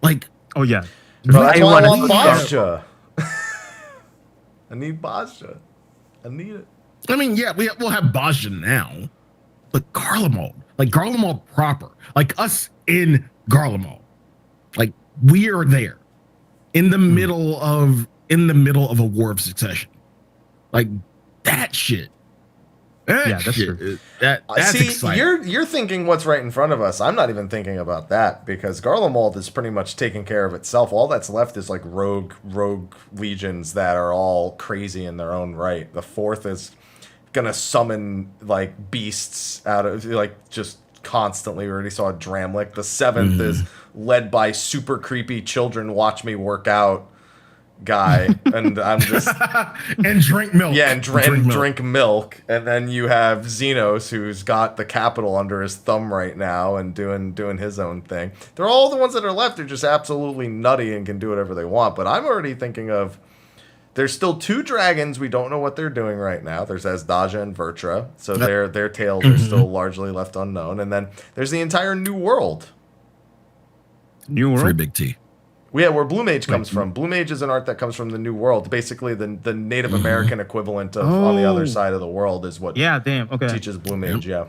[SPEAKER 3] Like,
[SPEAKER 1] oh yeah,
[SPEAKER 2] bro, that's why I want Basja. I need Basja. I need it.
[SPEAKER 3] I mean, yeah, we'll have Basja now, but Garlemald, like Garlemald proper, like us in Garlemald, like we are there in the middle of a war of succession, like that shit.
[SPEAKER 1] That's true.
[SPEAKER 3] That's exciting.
[SPEAKER 2] You're thinking what's right in front of us. I'm not even thinking about that, because Garlemald is pretty much taking care of itself. All that's left is like rogue legions that are all crazy in their own right. The fourth is gonna summon like beasts out of like just constantly. We already saw Dramlik. The seventh is led by super creepy children watch me work out guy, and I'm just
[SPEAKER 3] and drink milk.
[SPEAKER 2] Yeah, and drink milk. And then you have Xenos, who's got the capital under his thumb right now and doing his own thing. They're all the ones that are left. They're just absolutely nutty and can do whatever they want. But I'm already thinking of, there's still 2 dragons. We don't know what they're doing right now. There's Azdaja and Vertra, so their tales are still largely left unknown. And then there's the entire New World.
[SPEAKER 1] New World,
[SPEAKER 3] very big T.
[SPEAKER 2] Yeah, where Blue Mage comes from. Blue Mage is an art that comes from the New World. Basically, the Native American equivalent of on the other side of the world is what teaches Blue Mage, yeah.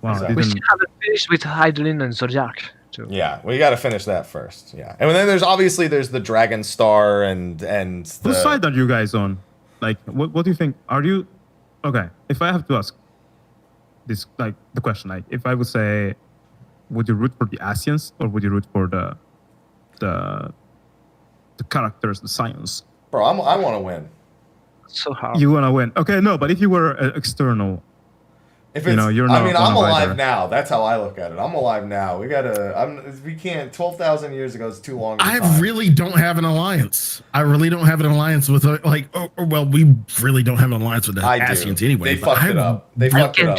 [SPEAKER 1] Wow,
[SPEAKER 2] exactly.
[SPEAKER 4] We still haven't finished with Hydaelyn and Zodiac, too.
[SPEAKER 2] Yeah, we got to finish that first, yeah. And then there's the Dragon Star and
[SPEAKER 1] whose side are you guys on? Like, what do you think? Are you... Okay, if I have to ask this, like, the question, like, if I would say, would you root for the Asians, or would you root for the characters, the science?
[SPEAKER 2] Bro, I want to win.
[SPEAKER 4] So hard.
[SPEAKER 1] You want to win. Okay, no, but if you were external,
[SPEAKER 2] if it's,
[SPEAKER 1] you're not.
[SPEAKER 2] I mean, I'm alive now. That's how I look at it. I'm alive now. We can't. 12,000 years ago is too long.
[SPEAKER 3] I really don't have an alliance. I really don't have an alliance with we really don't have an alliance with the Asians anyway.
[SPEAKER 2] They fucked it up. They fucked it up.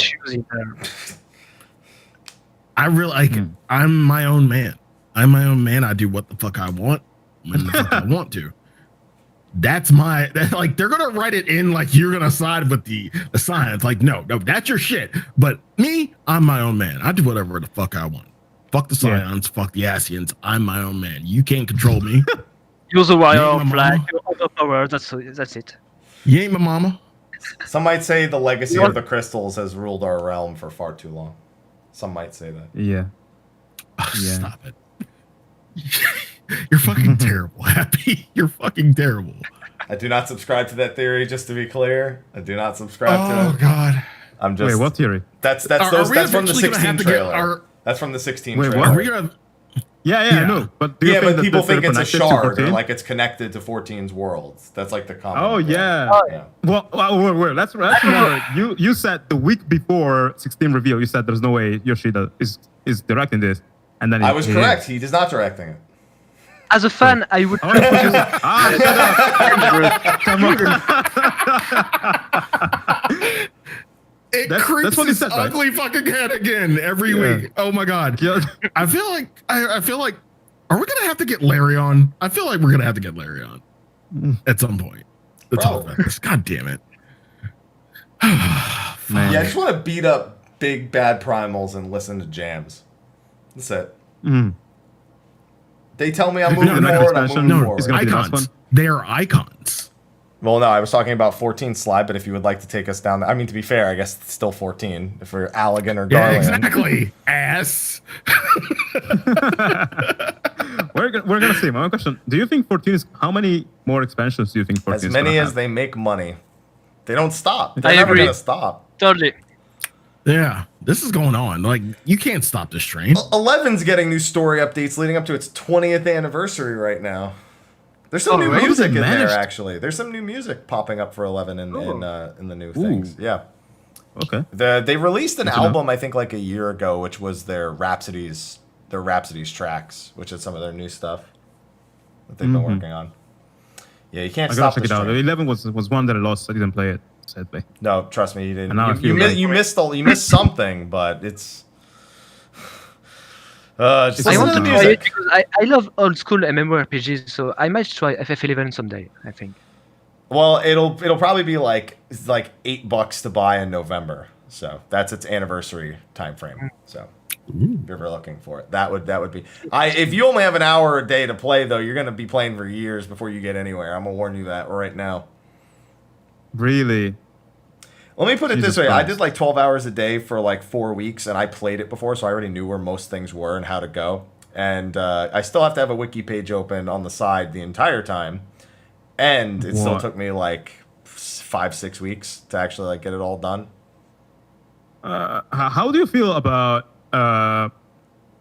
[SPEAKER 3] I really I'm my own man. I'm my own man. I do what the fuck I want when the fuck I want to. That's they're gonna write it in like you're gonna side with the science. Like, no, that's your shit. But me, I'm my own man. I do whatever the fuck I want. Fuck the science, fuck the Asians. I'm my own man. You can't control me.
[SPEAKER 4] You're the warrior of flag, you're overpowered, that's it.
[SPEAKER 3] You ain't my mama.
[SPEAKER 2] Some might say the legacy of the crystals has ruled our realm for far too long. Some might say that.
[SPEAKER 1] Yeah.
[SPEAKER 3] Stop it. You're fucking terrible, Happy. You're fucking terrible.
[SPEAKER 2] I do not subscribe to that theory, just to be clear. I do not subscribe to it.
[SPEAKER 3] Oh, God.
[SPEAKER 2] I'm just.
[SPEAKER 1] Wait, what theory?
[SPEAKER 2] That's
[SPEAKER 3] Are we
[SPEAKER 2] that's from the
[SPEAKER 3] eventually gonna
[SPEAKER 2] 16
[SPEAKER 3] have to get
[SPEAKER 2] trailer.
[SPEAKER 3] our-
[SPEAKER 2] That's from the 16
[SPEAKER 1] Wait, what?
[SPEAKER 2] trailer.
[SPEAKER 3] Are we gonna?
[SPEAKER 1] Yeah, I know. But do you
[SPEAKER 2] Yeah,
[SPEAKER 1] think
[SPEAKER 2] but
[SPEAKER 1] that
[SPEAKER 2] people
[SPEAKER 1] they're
[SPEAKER 2] think it's a
[SPEAKER 1] connected to
[SPEAKER 2] shard, or
[SPEAKER 1] 14?
[SPEAKER 2] like it's connected to 14's worlds. That's like the common.
[SPEAKER 1] Oh
[SPEAKER 2] thing.
[SPEAKER 1] yeah.
[SPEAKER 2] Yeah.
[SPEAKER 1] Well, wait, let's remember. You said the week before 16 reveal, you said there's no way Yoshida is directing this, and then
[SPEAKER 2] I was correct. He is not directing it.
[SPEAKER 4] As a fan, I would.
[SPEAKER 1] Shut up. Come on.
[SPEAKER 3] It
[SPEAKER 1] That's
[SPEAKER 3] creeps
[SPEAKER 1] what he
[SPEAKER 3] its
[SPEAKER 1] said, right?
[SPEAKER 3] ugly fucking head again every week. Oh my god.
[SPEAKER 1] Yeah.
[SPEAKER 3] I feel like are we gonna have to get Larry on? I feel like we're gonna have to get Larry on at some point. To talk about this. God damn it.
[SPEAKER 1] Man.
[SPEAKER 2] Yeah, I just want to beat up big bad primals and listen to jams. That's it.
[SPEAKER 1] Mm.
[SPEAKER 2] They tell me I'm
[SPEAKER 1] No,
[SPEAKER 2] moving
[SPEAKER 1] next
[SPEAKER 2] forward. I'm
[SPEAKER 1] expansion,
[SPEAKER 2] moving
[SPEAKER 1] no,
[SPEAKER 2] forward.
[SPEAKER 1] it's gonna be the last
[SPEAKER 3] Icons.
[SPEAKER 1] one.
[SPEAKER 3] They are icons.
[SPEAKER 2] Well, no, I was talking about 14 slide, but if you would like to take us down, I mean, to be fair, I guess it's still 14 if we're Allegan or
[SPEAKER 3] Yeah,
[SPEAKER 2] Garland.
[SPEAKER 3] exactly. Ass.
[SPEAKER 1] We're gonna see. My one question: do you think 14 is how many more expansions do you think 14
[SPEAKER 2] As
[SPEAKER 1] is
[SPEAKER 2] many
[SPEAKER 1] gonna
[SPEAKER 2] as
[SPEAKER 1] have?
[SPEAKER 2] they make money. They don't stop. They're
[SPEAKER 4] I
[SPEAKER 2] never
[SPEAKER 4] agree.
[SPEAKER 2] gonna stop.
[SPEAKER 4] Totally.
[SPEAKER 3] Yeah, this is going on. Like, you can't stop this train.
[SPEAKER 2] 11's getting new story updates leading up to its 20th anniversary right now. There's some new
[SPEAKER 1] really?
[SPEAKER 2] music in
[SPEAKER 1] They
[SPEAKER 2] there,
[SPEAKER 1] managed-
[SPEAKER 2] actually. There's some new music popping up for 11 in the new
[SPEAKER 1] Ooh.
[SPEAKER 2] things. Yeah.
[SPEAKER 1] Okay.
[SPEAKER 2] They released an
[SPEAKER 1] Good to know.
[SPEAKER 2] album, I think, like a year ago, which was their Rhapsodies tracks, which is some of their new stuff that they've been working on. Yeah, you can't
[SPEAKER 1] I
[SPEAKER 2] stop
[SPEAKER 1] gotta check
[SPEAKER 2] this
[SPEAKER 1] it out.
[SPEAKER 2] train.
[SPEAKER 1] 11 was one that I lost. I didn't play it. Sadly.
[SPEAKER 2] No, trust me, you didn't.
[SPEAKER 1] And now I
[SPEAKER 2] You,
[SPEAKER 1] feel bad.
[SPEAKER 2] you missed something, but it's. Just
[SPEAKER 1] It's
[SPEAKER 4] I
[SPEAKER 2] listen
[SPEAKER 4] want
[SPEAKER 2] to
[SPEAKER 4] to
[SPEAKER 2] the
[SPEAKER 4] try
[SPEAKER 2] music.
[SPEAKER 4] it because I love old school MMORPGs, so I might try FF11 someday, I think.
[SPEAKER 2] Well, it'll probably be like $8 to buy in November. So that's its anniversary time frame. So if you're ever looking for it, that would be. If you only have an hour a day to play, though, you're gonna be playing for years before you get anywhere. I'm gonna warn you that right now.
[SPEAKER 1] Really?
[SPEAKER 2] Let me put it
[SPEAKER 1] Jesus
[SPEAKER 2] this way: I
[SPEAKER 1] Christ.
[SPEAKER 2] did like 12 hours a day for like 4 weeks, and I played it before, so I already knew where most things were and how to go. And I still have to have a wiki page open on the side the entire time, and it still
[SPEAKER 1] What?
[SPEAKER 2] took me like 5-6 weeks to actually like get it all done.
[SPEAKER 1] How do you feel about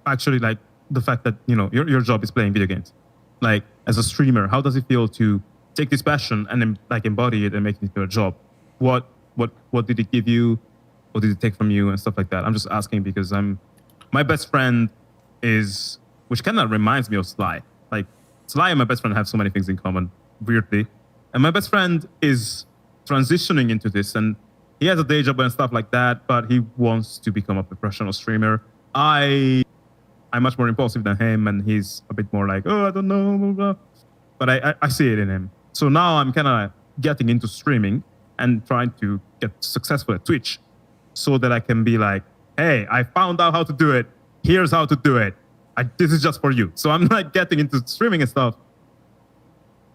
[SPEAKER 1] actually like the fact that your job is playing video games? Like as a streamer, how does it feel to take this passion and then like embody it and make it into a job? What did it give you? What did it take from you and stuff like that? I'm just asking because my best friend is, which kind of reminds me of Sly. Like Sly and my best friend have so many things in common, weirdly. And my best friend is transitioning into this, and he has a day job and stuff like that, but he wants to become a professional streamer. I'm much more impulsive than him, and he's a bit more like, oh, I don't know, blah, blah. But I see it in him. So now I'm kind of getting into streaming and trying to get successful at Twitch so that I can be like, hey, I found out how to do it. Here's how to do it. This is just for you. So I'm like getting into streaming and stuff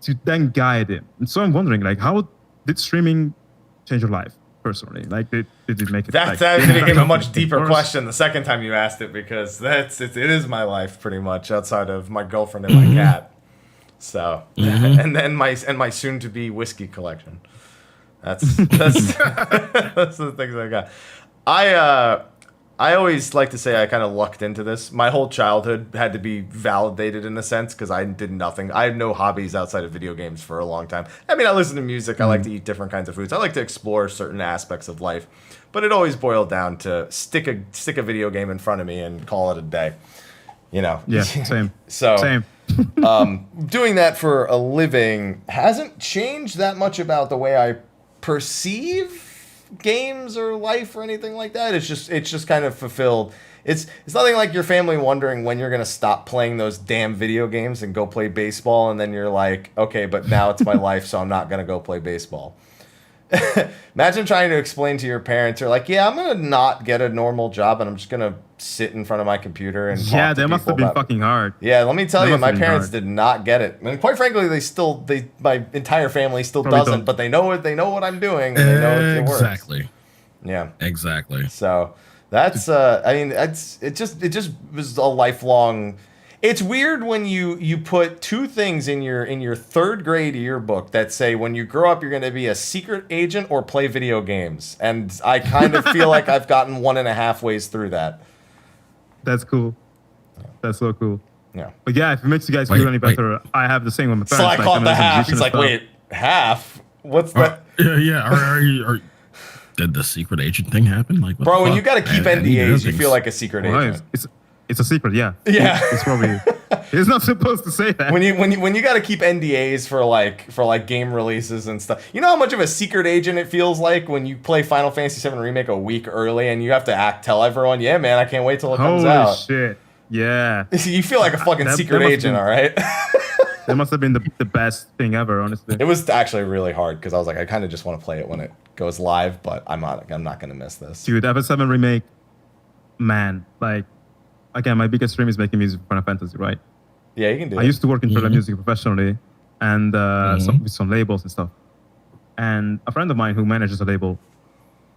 [SPEAKER 1] to then guide him. And so I'm wondering, like, how did streaming change your life personally? Like, did it make it?
[SPEAKER 2] That
[SPEAKER 1] like,
[SPEAKER 2] became a much deeper
[SPEAKER 1] worse?
[SPEAKER 2] question the second time you asked it, because it is my life pretty much outside of my girlfriend and my cat. So and then my soon to be whiskey collection. That's that's the things I got. I always like to say I kind of lucked into this. My whole childhood had to be validated in a sense because I did nothing. I had no hobbies outside of video games for a long time. I mean, I listen to music. I like to eat different kinds of foods. I like to explore certain aspects of life. But it always boiled down to stick a video game in front of me and call it a day. You know?
[SPEAKER 1] Yeah, same.
[SPEAKER 2] So
[SPEAKER 1] Same.
[SPEAKER 2] doing that for a living hasn't changed that much about the way I perceive games or life or anything like that. It's just kind of fulfilled. It's nothing like your family wondering when you're gonna stop playing those damn video games and go play baseball, and then you're like, okay, but now it's my life, so I'm not gonna go play baseball. Imagine trying to explain to your parents, you're like, yeah, I'm gonna not get a normal job and I'm just gonna sit in front of my computer and talk
[SPEAKER 1] Yeah,
[SPEAKER 2] to
[SPEAKER 1] that must
[SPEAKER 2] people
[SPEAKER 1] have been
[SPEAKER 2] about-
[SPEAKER 1] fucking hard.
[SPEAKER 2] Yeah, let me tell
[SPEAKER 1] That
[SPEAKER 2] you,
[SPEAKER 1] must
[SPEAKER 2] my
[SPEAKER 1] have been
[SPEAKER 2] parents
[SPEAKER 1] hard.
[SPEAKER 2] did not get it. And quite frankly, my entire family still
[SPEAKER 1] Probably
[SPEAKER 2] doesn't,
[SPEAKER 1] don't.
[SPEAKER 2] but they know what I'm doing, and they know it works.
[SPEAKER 3] Exactly.
[SPEAKER 2] Yeah.
[SPEAKER 3] Exactly.
[SPEAKER 2] So that's I mean, it just was a lifelong. It's weird when you put two things in your third grade yearbook that say when you grow up you're going to be a secret agent or play video games, and I kind of feel like I've gotten 1.5 ways through that.
[SPEAKER 1] That's cool. That's so cool.
[SPEAKER 2] Yeah.
[SPEAKER 1] But yeah, if it makes you guys feel any better, I have the same with my
[SPEAKER 2] So
[SPEAKER 1] parents.
[SPEAKER 2] I caught the half. He's like, wait, half? What's that?
[SPEAKER 3] Yeah. Did the secret agent thing happen? Like, what
[SPEAKER 2] Bro, when
[SPEAKER 3] the
[SPEAKER 2] you got to
[SPEAKER 3] fuck?
[SPEAKER 2] keep NDAs, you feel like a secret agent.
[SPEAKER 1] It's a secret, yeah.
[SPEAKER 2] Yeah.
[SPEAKER 1] It's probably. It's not supposed to say that.
[SPEAKER 2] When you got to keep NDAs for like game releases and stuff. You know how much of a secret agent it feels like when you play Final Fantasy VII Remake a week early and you have to tell everyone, yeah, man, I can't wait till it comes out.
[SPEAKER 1] Holy shit. Yeah.
[SPEAKER 2] You feel like a fucking secret agent, all right?
[SPEAKER 1] That must have been the best thing ever, honestly.
[SPEAKER 2] It was actually really hard because I was like, I kind of just want to play it when it goes live, but I'm not going to miss this.
[SPEAKER 1] Dude, FF7 Remake, man, like, again, my biggest dream is making music for Final Fantasy, right?
[SPEAKER 2] Yeah, you can do it.
[SPEAKER 1] I used to work in film music professionally and with some labels and stuff. And a friend of mine who manages a label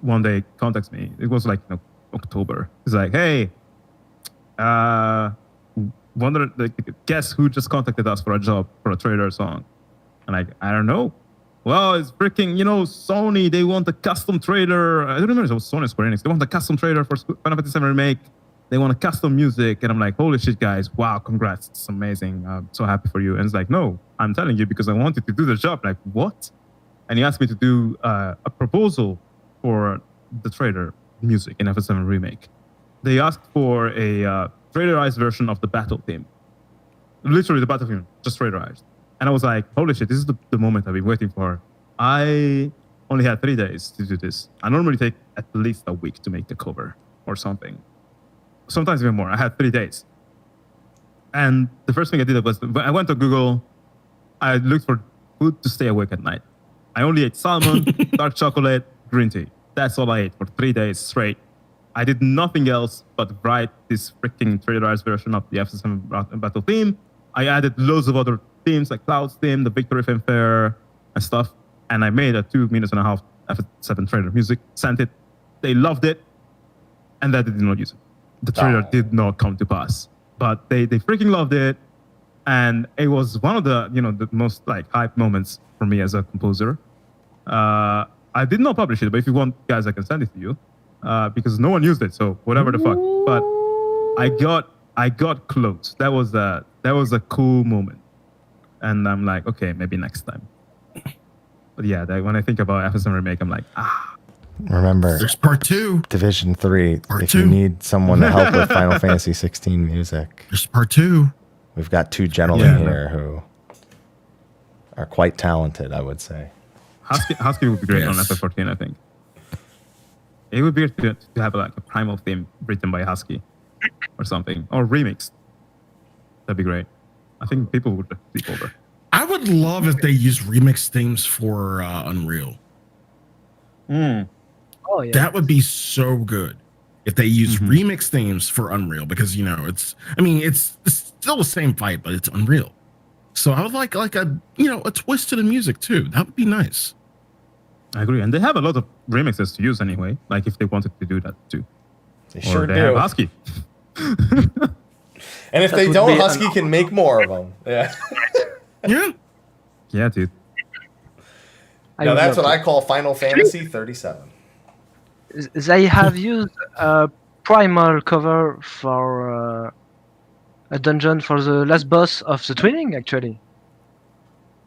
[SPEAKER 1] one day contacts me. It was like October. He's like, hey, guess who just contacted us for a job for a trailer song? And I don't know. Well, it's freaking, Sony, they want a custom trailer. I don't remember if it was Sony or Square Enix. They want a custom trailer for Final Fantasy VII Remake. They want a custom music. And I'm like, holy shit, guys. Wow, congrats. It's amazing. I'm so happy for you. And it's like, no, I'm telling you because I wanted to do the job. Like, what? And he asked me to do a proposal for the trailer music in FF7 Remake. They asked for a trailerized version of the battle theme. Literally the battle theme, just trailerized. And I was like, holy shit, this is the moment I've been waiting for. I only had 3 days to do this. I normally take at least a week to make the cover or something. Sometimes even more. I had 3 days. And the first thing I did was I went to Google. I looked for food to stay awake at night. I only ate salmon, dark chocolate, green tea. That's all I ate for 3 days straight. I did nothing else but write this freaking trailerized version of the FF7 battle theme. I added loads of other themes like Cloud's theme, the Victory Fanfare, and stuff. And I made a 2.5 minutes FF7 trailer music, sent it. They loved it. And that they did not use it. The trailer did not come to pass. But they freaking loved it. And it was one of the, the most hype moments for me as a composer. I did not publish it, but if you want, guys, I can send it to you. Because no one used it, so whatever the fuck. But I got close. That was a cool moment. And I'm like, okay, maybe next time. But yeah, when I think about FF7 Remake, I'm like,
[SPEAKER 2] Remember,
[SPEAKER 3] there's part 2.
[SPEAKER 2] Division 3.
[SPEAKER 3] Part
[SPEAKER 2] if
[SPEAKER 3] 2.
[SPEAKER 2] you need someone to help with Final Fantasy 16 music,
[SPEAKER 3] There's part 2.
[SPEAKER 2] we've got 2 gentlemen here who are quite talented, I would say.
[SPEAKER 1] Husky would be great on
[SPEAKER 3] Yes.
[SPEAKER 1] FF14, I think. It would be good to have a primal theme written by Husky or something, or remixed. That'd be great. I think people would sleep over.
[SPEAKER 3] I would love if they used remix themes for Unreal.
[SPEAKER 4] Oh yeah.
[SPEAKER 3] That would be so good if they use remix themes for Unreal, because it's still the same fight, but it's Unreal. So I would like a twist to the music too. That would be nice.
[SPEAKER 1] I agree, and they have a lot of remixes to use anyway. Like if they wanted to do that too,
[SPEAKER 2] They sure
[SPEAKER 1] they
[SPEAKER 2] do.
[SPEAKER 1] have Husky.
[SPEAKER 2] And if
[SPEAKER 4] That
[SPEAKER 2] they
[SPEAKER 4] would
[SPEAKER 2] don't,
[SPEAKER 4] be
[SPEAKER 2] Husky can make more of them. Yeah.
[SPEAKER 3] Yeah.
[SPEAKER 1] Yeah, dude.
[SPEAKER 2] Now that's what I call Final Fantasy 37.
[SPEAKER 4] They have used a primal cover for a dungeon for the last boss of the Twinning. Actually,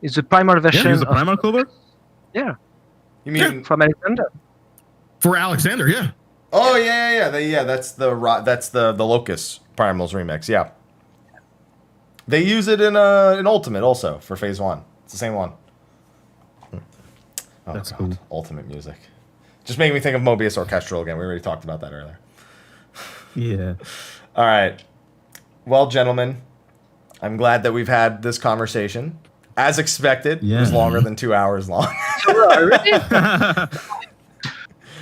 [SPEAKER 4] it's the primal version.
[SPEAKER 1] Use the primal cover.
[SPEAKER 4] Yeah,
[SPEAKER 2] You mean?
[SPEAKER 4] from Allandra.
[SPEAKER 3] For Alexander, yeah.
[SPEAKER 2] Oh yeah. That's the Locust Primals remix. Yeah. They use it in Ultimate also for Phase 1. It's the same one. Oh,
[SPEAKER 1] That's
[SPEAKER 2] God.
[SPEAKER 1] cool.
[SPEAKER 2] Ultimate music. Just making me think of Mobius Orchestral again. We already talked about that earlier.
[SPEAKER 1] Yeah.
[SPEAKER 2] All right. Well, gentlemen, I'm glad that we've had this conversation. As expected, it was
[SPEAKER 1] Yeah.
[SPEAKER 2] longer than 2 hours long.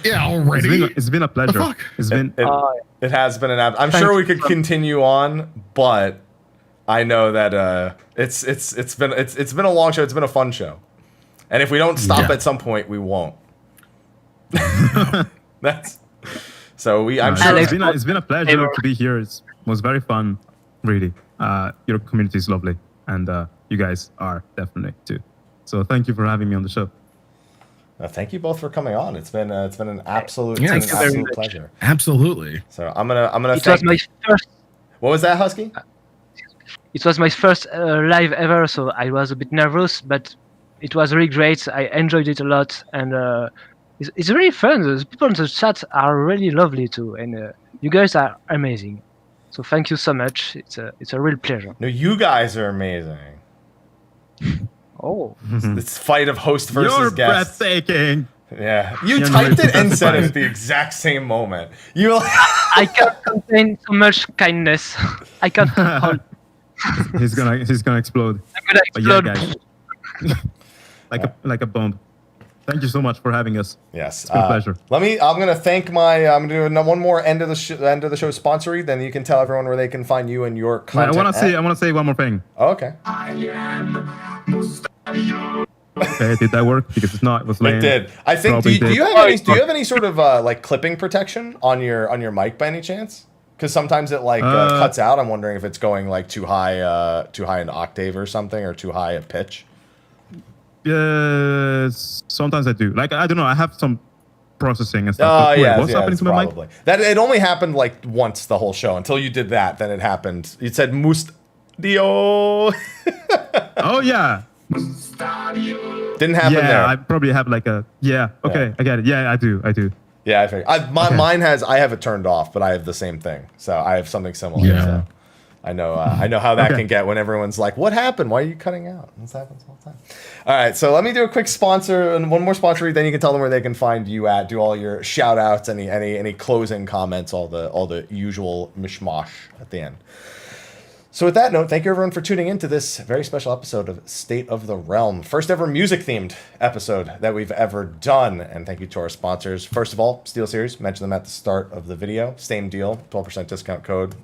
[SPEAKER 3] Yeah, already.
[SPEAKER 1] It's been a pleasure.
[SPEAKER 3] fuck?
[SPEAKER 1] It's been
[SPEAKER 2] It has been I'm
[SPEAKER 4] Thanks
[SPEAKER 2] sure we could continue on, but I know that it's been a long show. It's been a fun show, and if we don't stop
[SPEAKER 3] Yeah.
[SPEAKER 2] at some point, we won't. I'm sure.
[SPEAKER 1] it's been a pleasure to be here. It was very fun. Really, your community is lovely, and you guys are definitely too. So thank you for having me on the show.
[SPEAKER 2] Thank you both for coming on. It's been an absolute,
[SPEAKER 3] Yeah,
[SPEAKER 2] it's been an
[SPEAKER 3] thank
[SPEAKER 2] absolute pleasure.
[SPEAKER 3] Absolutely.
[SPEAKER 2] So I'm gonna
[SPEAKER 4] It
[SPEAKER 2] thank.
[SPEAKER 4] was my first.
[SPEAKER 2] What was that, Husky?
[SPEAKER 4] It was my first live ever, so I was a bit nervous, but it was really great. I enjoyed it a lot, and it's really fun. The people in the chat are really lovely too, and you guys are amazing. So thank you so much. It's a real pleasure.
[SPEAKER 2] No, you guys are amazing.
[SPEAKER 4] Oh,
[SPEAKER 2] It's fight of host versus
[SPEAKER 1] You're
[SPEAKER 2] guest.
[SPEAKER 1] breathtaking.
[SPEAKER 2] Yeah, you
[SPEAKER 1] Yeah, no,
[SPEAKER 2] typed
[SPEAKER 1] it's
[SPEAKER 2] it and said it
[SPEAKER 1] justified.
[SPEAKER 2] at the exact same moment. You.
[SPEAKER 4] I can't contain so much kindness. I can't hold.
[SPEAKER 1] He's gonna explode.
[SPEAKER 4] I'm gonna
[SPEAKER 1] But yeah,
[SPEAKER 4] explode.
[SPEAKER 1] guys, like a bomb. Thank you so much for having us.
[SPEAKER 2] Yes,
[SPEAKER 1] It's been a pleasure.
[SPEAKER 2] I'm gonna thank my. I'm gonna do one more end of the show sponsory. Then you can tell everyone where they can find you and your
[SPEAKER 1] Wait,
[SPEAKER 2] content.
[SPEAKER 1] I want to say one more thing.
[SPEAKER 2] Oh, okay.
[SPEAKER 1] Okay, did that work? Because if not, it was lame.
[SPEAKER 2] It did. I think.
[SPEAKER 1] Probably
[SPEAKER 2] Do you
[SPEAKER 1] did.
[SPEAKER 2] have any sort of like clipping protection on your mic by any chance? Because sometimes it like cuts out. I'm wondering if it's going like too high in octave or something, or too high a pitch.
[SPEAKER 1] Yes, sometimes I do. Like, I don't know. I have some processing and stuff.
[SPEAKER 2] Oh
[SPEAKER 1] but wait,
[SPEAKER 2] yeah,
[SPEAKER 1] what's happening to my mic?
[SPEAKER 2] probably. That it only happened like once the whole show until you did that. Then it happened. You said Dio.
[SPEAKER 1] Oh yeah,
[SPEAKER 2] Didn't happen
[SPEAKER 1] yeah.
[SPEAKER 2] there.
[SPEAKER 1] I probably have like a yeah. Okay, I get it. Yeah, I do.
[SPEAKER 2] Yeah, I figured. Mine has. I have it turned off, but I have the same thing. So I have something similar.
[SPEAKER 3] Yeah.
[SPEAKER 2] So I know. I know how that
[SPEAKER 1] Okay.
[SPEAKER 2] can get when everyone's like, "What happened? Why are you cutting out?" This happens all the time. All right, so let me do a quick sponsor and one more sponsor. Then you can tell them where they can find you at. Do all your shout outs, any closing comments, all the usual mishmash at the end. So with that note, thank you everyone for tuning in to this very special episode of State of the Realm. First ever music-themed episode that we've ever done. And thank you to our sponsors. First of all, Steel Series, mention them at the start of the video. Same deal, 12% discount code,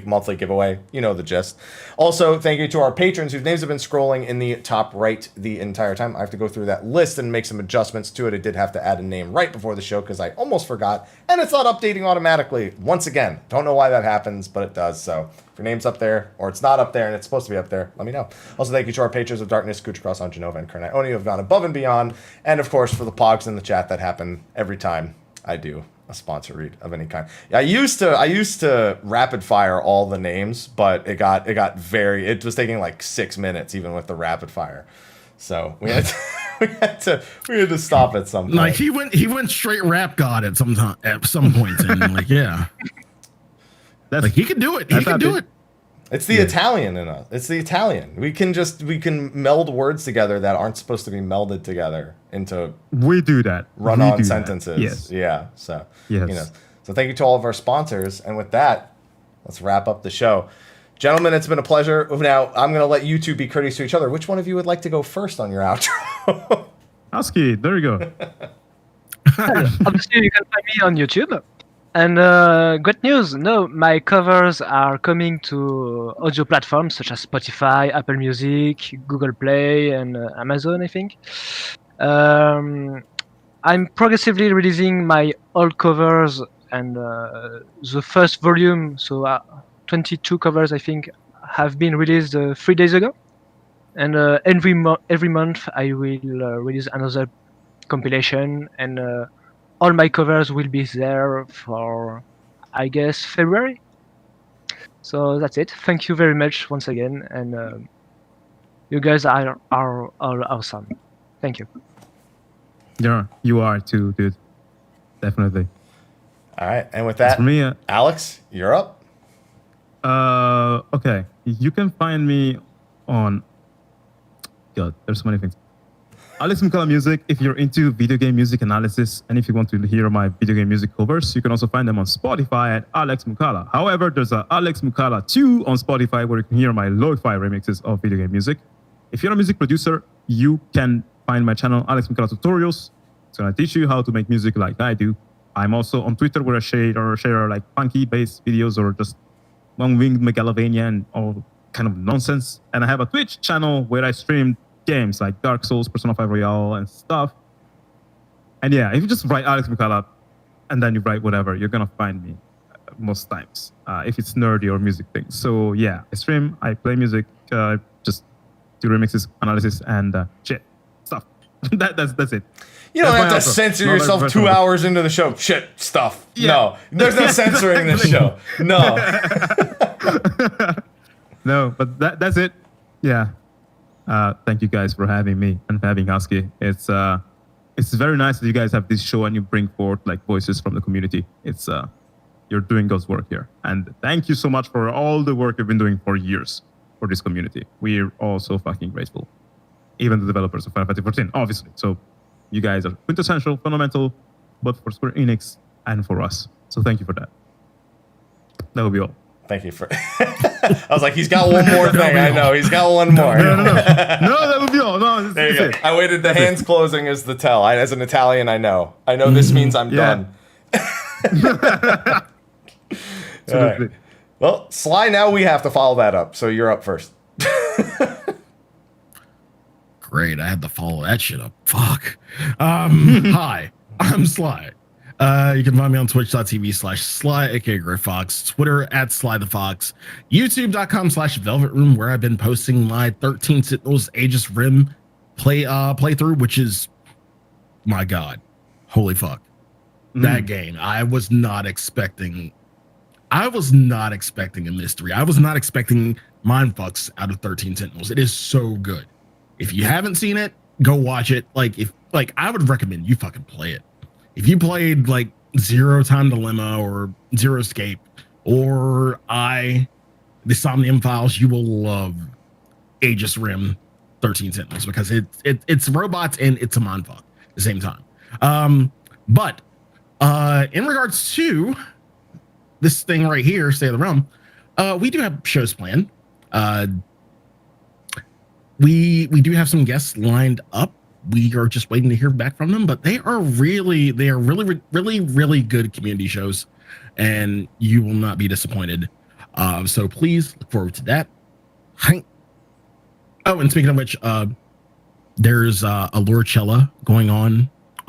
[SPEAKER 2] monthly giveaway. You know the gist. Also, thank you to our patrons whose names have been scrolling in the top right the entire time. I have to go through that list and make some adjustments to it. I did have to add a name right before the show because I almost forgot. And it's not updating automatically. Once again, don't know why that happens, but it does. So if your name's up there or it's not up there and it's supposed to be up there, let me know. Also, thank you to our patrons of Darkness, Khuja Cross on Jenova, and Kurenai Oni who have gone above and beyond. And of course, for the pogs in the chat that happen every time I do a sponsor read of any kind. I used to rapid fire all the names, but it was taking like 6 minutes even with the rapid fire. So we had to stop at some point.
[SPEAKER 3] Like he went straight rap god at some point, and like yeah,
[SPEAKER 1] That's
[SPEAKER 3] like he can do it. He can do it.
[SPEAKER 2] It's the Italian in us. It's the Italian. We can meld words together that aren't supposed to be melded together into
[SPEAKER 1] we do that.
[SPEAKER 2] run-on
[SPEAKER 1] We do
[SPEAKER 2] sentences.
[SPEAKER 1] That. Yes.
[SPEAKER 2] Yeah. So
[SPEAKER 1] Yes.
[SPEAKER 2] So thank you to all of our sponsors. And with that, let's wrap up the show. Gentlemen, it's been a pleasure. Now I'm gonna let you two be courteous to each other. Which one of you would like to go first on your outro?
[SPEAKER 1] Husky, there you go.
[SPEAKER 4] Obviously, you can find me on YouTube. And great news! No, my covers are coming to audio platforms such as Spotify, Apple Music, Google Play, and Amazon, I think. I'm progressively releasing my old covers, and the first volume, so 22 covers, I think, have been released 3 days ago. And every month I will release another compilation, and all my covers will be there for, I guess, February. So that's it. Thank you very much once again, and you guys are all awesome. Thank you.
[SPEAKER 1] Yeah, you are too, dude. Definitely.
[SPEAKER 2] All right, and with that,
[SPEAKER 1] For me,
[SPEAKER 2] Alex, you're up.
[SPEAKER 1] okay. You can find me on. God, there's so many things. Alex Moukala Music. If you're into video game music analysis, and if you want to hear my video game music covers, you can also find them on Spotify at Alex Moukala. However, there's a Alex Moukala 2 on Spotify where you can hear my lo-fi remixes of video game music. If you're a music producer, you can find my channel Alex Moukala Tutorials. It's gonna teach you how to make music like I do. I'm also on Twitter where I share like funky-based videos or just long-winged Megalovania and all kind of nonsense. And I have a Twitch channel where I stream games like Dark Souls, Persona 5 Royale, and stuff. And yeah, if you just write Alex Moukala and then you write whatever, you're gonna find me. most times if it's nerdy or music things. So yeah, I stream, I play music, just do remixes, analysis, and shit stuff. That's it.
[SPEAKER 2] You don't
[SPEAKER 1] That's
[SPEAKER 2] have to
[SPEAKER 1] my
[SPEAKER 2] censor
[SPEAKER 1] outro.
[SPEAKER 2] yourself
[SPEAKER 1] Not
[SPEAKER 2] 2
[SPEAKER 1] like
[SPEAKER 2] hours into the show. Shit, stuff.
[SPEAKER 1] Yeah.
[SPEAKER 2] No, there's no censoring this show. No.
[SPEAKER 1] No, but that's it. Yeah. Thank you guys for having me and for having Husky. It's very nice that you guys have this show and you bring forth like voices from the community. It's you're doing God's work here, and thank you so much for all the work you've been doing for years for this community. We're all so fucking grateful, even the developers of Final Fantasy 14, obviously. So you guys are quintessential, fundamental, both for Square Enix and for us. So thank you for that. That will be all.
[SPEAKER 2] Thank you for. I was like, he's got one more thing. I know he's got one more.
[SPEAKER 1] No, that would be all. No,
[SPEAKER 2] There you go.
[SPEAKER 1] it.
[SPEAKER 2] I waited. The hands closing is the tell. As an Italian, I know. I know this means I'm
[SPEAKER 1] Yeah.
[SPEAKER 2] done. All right. Well, Sly, now we have to follow that up. So you're up first.
[SPEAKER 3] Great. I had to follow that shit up. Fuck. Hi, I'm Sly. You can find me on twitch.tv/Sly, aka Grey Fox, Twitter @SlyTheFox, YouTube.com/Velvet Room, where I've been posting my 13 Sentinels Aegis Rim playthrough, which is, my God, holy fuck. That game. I was not expecting a mystery. I was not expecting mindfucks out of 13 Sentinels. It is so good. If you haven't seen it, go watch it. I would recommend you fucking play it. If you played like Zero Time Dilemma or Zero Escape or the Somnium Files, you will love Aegis Rim 13 Sentinels because it's robots and it's a mindfuck at the same time. But in regards to this thing right here, State of the Realm, we do have shows planned. We do have some guests lined up. We are just waiting to hear back from them, but they are really good community shows, and you will not be disappointed. So please look forward to that. Oh, and speaking of which, there's a Lorechella going on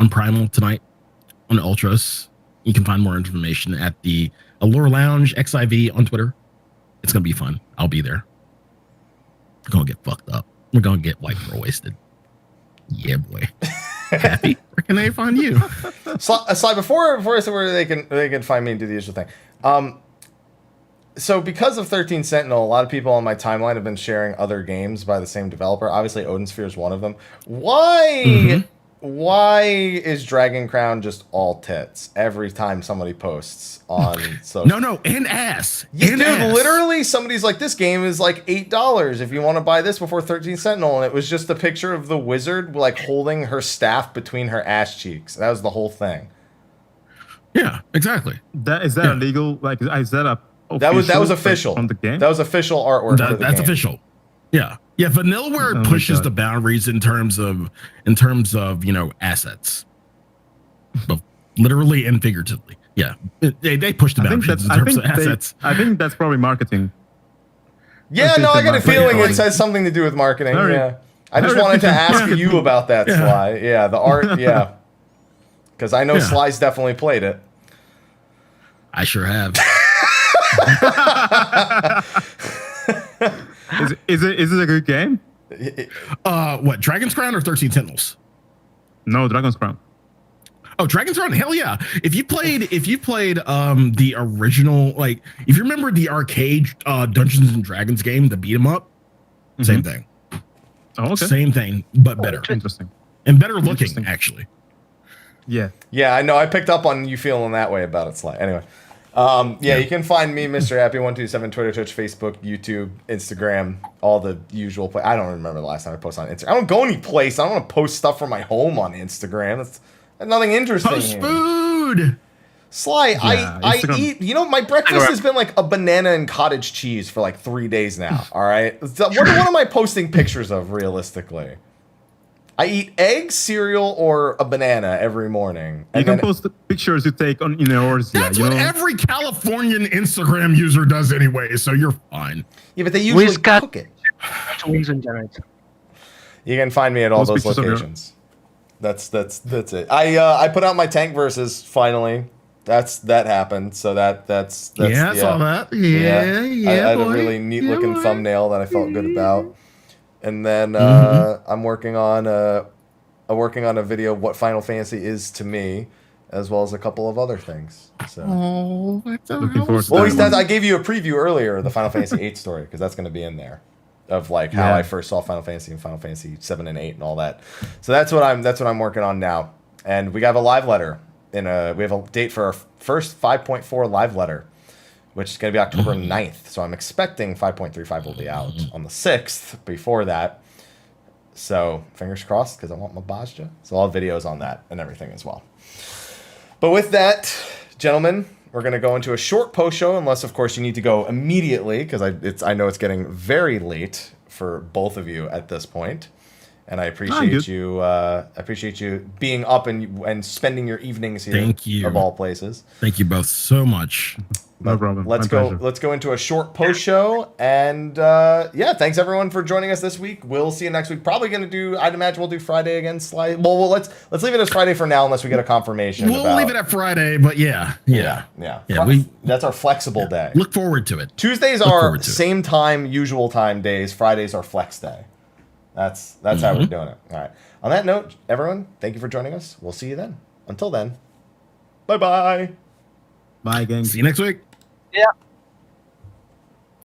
[SPEAKER 3] Primal tonight on Ultras. You can find more information at the Allure Lounge XIV on Twitter. It's gonna be fun. I'll be there. We're gonna get fucked up. We're gonna get white girl wasted. Yeah, boy. Happy? Where can they find you?
[SPEAKER 2] Sly, before I say where they can find me and do the usual thing. So because of 13 Sentinel, a lot of people on my timeline have been sharing other games by the same developer. Obviously, Odin Sphere is one of them. Why is Dragon Crown just all tits every time somebody posts on social?
[SPEAKER 3] No, and ass.
[SPEAKER 2] Yeah, dude, literally somebody's like, this game is like $8 if you want to buy this before 13 Sentinel. And it was just a picture of the wizard like holding her staff between her ass cheeks. That was the whole thing.
[SPEAKER 3] Yeah, exactly.
[SPEAKER 1] Is that illegal? Like, is that
[SPEAKER 2] that was official
[SPEAKER 1] on the game?
[SPEAKER 2] That was official artwork. For the
[SPEAKER 3] that's
[SPEAKER 2] game.
[SPEAKER 3] official. Yeah. Vanillaware pushes the boundaries in terms of assets, both literally and figuratively. Yeah, they push the boundaries in terms of assets.
[SPEAKER 1] I think that's probably marketing.
[SPEAKER 2] Yeah, no, I got a feeling it has something to do with marketing. Yeah, I just wanted to ask you about that, Sly. Yeah, the art. Yeah, because I know Sly's definitely played it.
[SPEAKER 3] I sure have.
[SPEAKER 1] Is it a good game?
[SPEAKER 3] What, Dragon's Crown or 13 Sentinels?
[SPEAKER 1] No, Dragon's Crown.
[SPEAKER 3] Oh, Dragon's Crown, hell yeah. If you played the original, like if you remember the arcade Dungeons and Dragons game, the beat 'em up, same thing.
[SPEAKER 1] Oh, okay.
[SPEAKER 3] Same thing, but better.
[SPEAKER 1] Interesting.
[SPEAKER 3] And better looking, actually.
[SPEAKER 1] Yeah.
[SPEAKER 2] Yeah, I know. I picked up on you feeling that way about it, Sly. Anyway. You can find me, Mr. Happy127, Twitter, Twitch, Facebook, YouTube, Instagram, all the usual. I don't remember the last time I posted on Instagram. I don't go any place. I don't want to post stuff from my home on Instagram. That's nothing interesting.
[SPEAKER 3] Post food.
[SPEAKER 2] Sly,
[SPEAKER 1] Yeah,
[SPEAKER 2] I eat. My breakfast has been like a banana and cottage cheese for like 3 days now. All right, what am I posting pictures of realistically? I eat eggs, cereal, or a banana every morning.
[SPEAKER 1] You can post the pictures you take in Eorzea.
[SPEAKER 3] That's what every Californian Instagram user does anyway, so you're fine.
[SPEAKER 2] Yeah, but they usually cook it. You can find me at all those locations. That's it. I put out my tank verses finally. that happened. So that's
[SPEAKER 3] I saw that. Yeah,
[SPEAKER 2] I had
[SPEAKER 3] boy.
[SPEAKER 2] a really neat looking
[SPEAKER 3] boy.
[SPEAKER 2] thumbnail that I felt good about. And then I'm working on a video of what Final Fantasy is to me, as well as a couple of other things. So.
[SPEAKER 3] Oh, that's
[SPEAKER 1] Looking forward to
[SPEAKER 2] Well,
[SPEAKER 1] that one.
[SPEAKER 2] I gave you a preview earlier of the Final Fantasy VIII story because that's going to be in there, of like how
[SPEAKER 1] Yeah.
[SPEAKER 2] I first saw Final Fantasy and Final Fantasy 7 and 8 and all that. So that's what I'm working on now, and we have a live letter we have a date for our first 5.4 live letter, which is going to be October 9th. So I'm expecting 5.35 will be out on the 6th before that. So fingers crossed because I want my Bajja. So I'll have videos on that and everything as well. But with that, gentlemen, we're going to go into a short post show, unless, of course, you need to go immediately, because I know it's getting very late for both of you at this point. And I appreciate you being up and spending your evenings here.
[SPEAKER 3] Thank you.
[SPEAKER 2] Of all places.
[SPEAKER 3] Thank you both so much.
[SPEAKER 1] No problem.
[SPEAKER 2] Let's
[SPEAKER 1] My
[SPEAKER 2] go.
[SPEAKER 1] pleasure.
[SPEAKER 2] Let's go into a short post show, and thanks everyone for joining us this week. We'll see you next week. Probably gonna do. I'd imagine we'll do Friday again. Well, let's leave it as Friday for now, unless we get a confirmation.
[SPEAKER 3] We'll leave it at Friday, but yeah.
[SPEAKER 2] That's our flexible day.
[SPEAKER 3] Look forward to it.
[SPEAKER 2] Tuesdays are same time, usual time days. Fridays are flex day. That's how we're doing it. All right. On that note, everyone, thank you for joining us. We'll see you then. Until then, bye bye.
[SPEAKER 1] Bye, gang.
[SPEAKER 3] See you next week.
[SPEAKER 4] Yeah.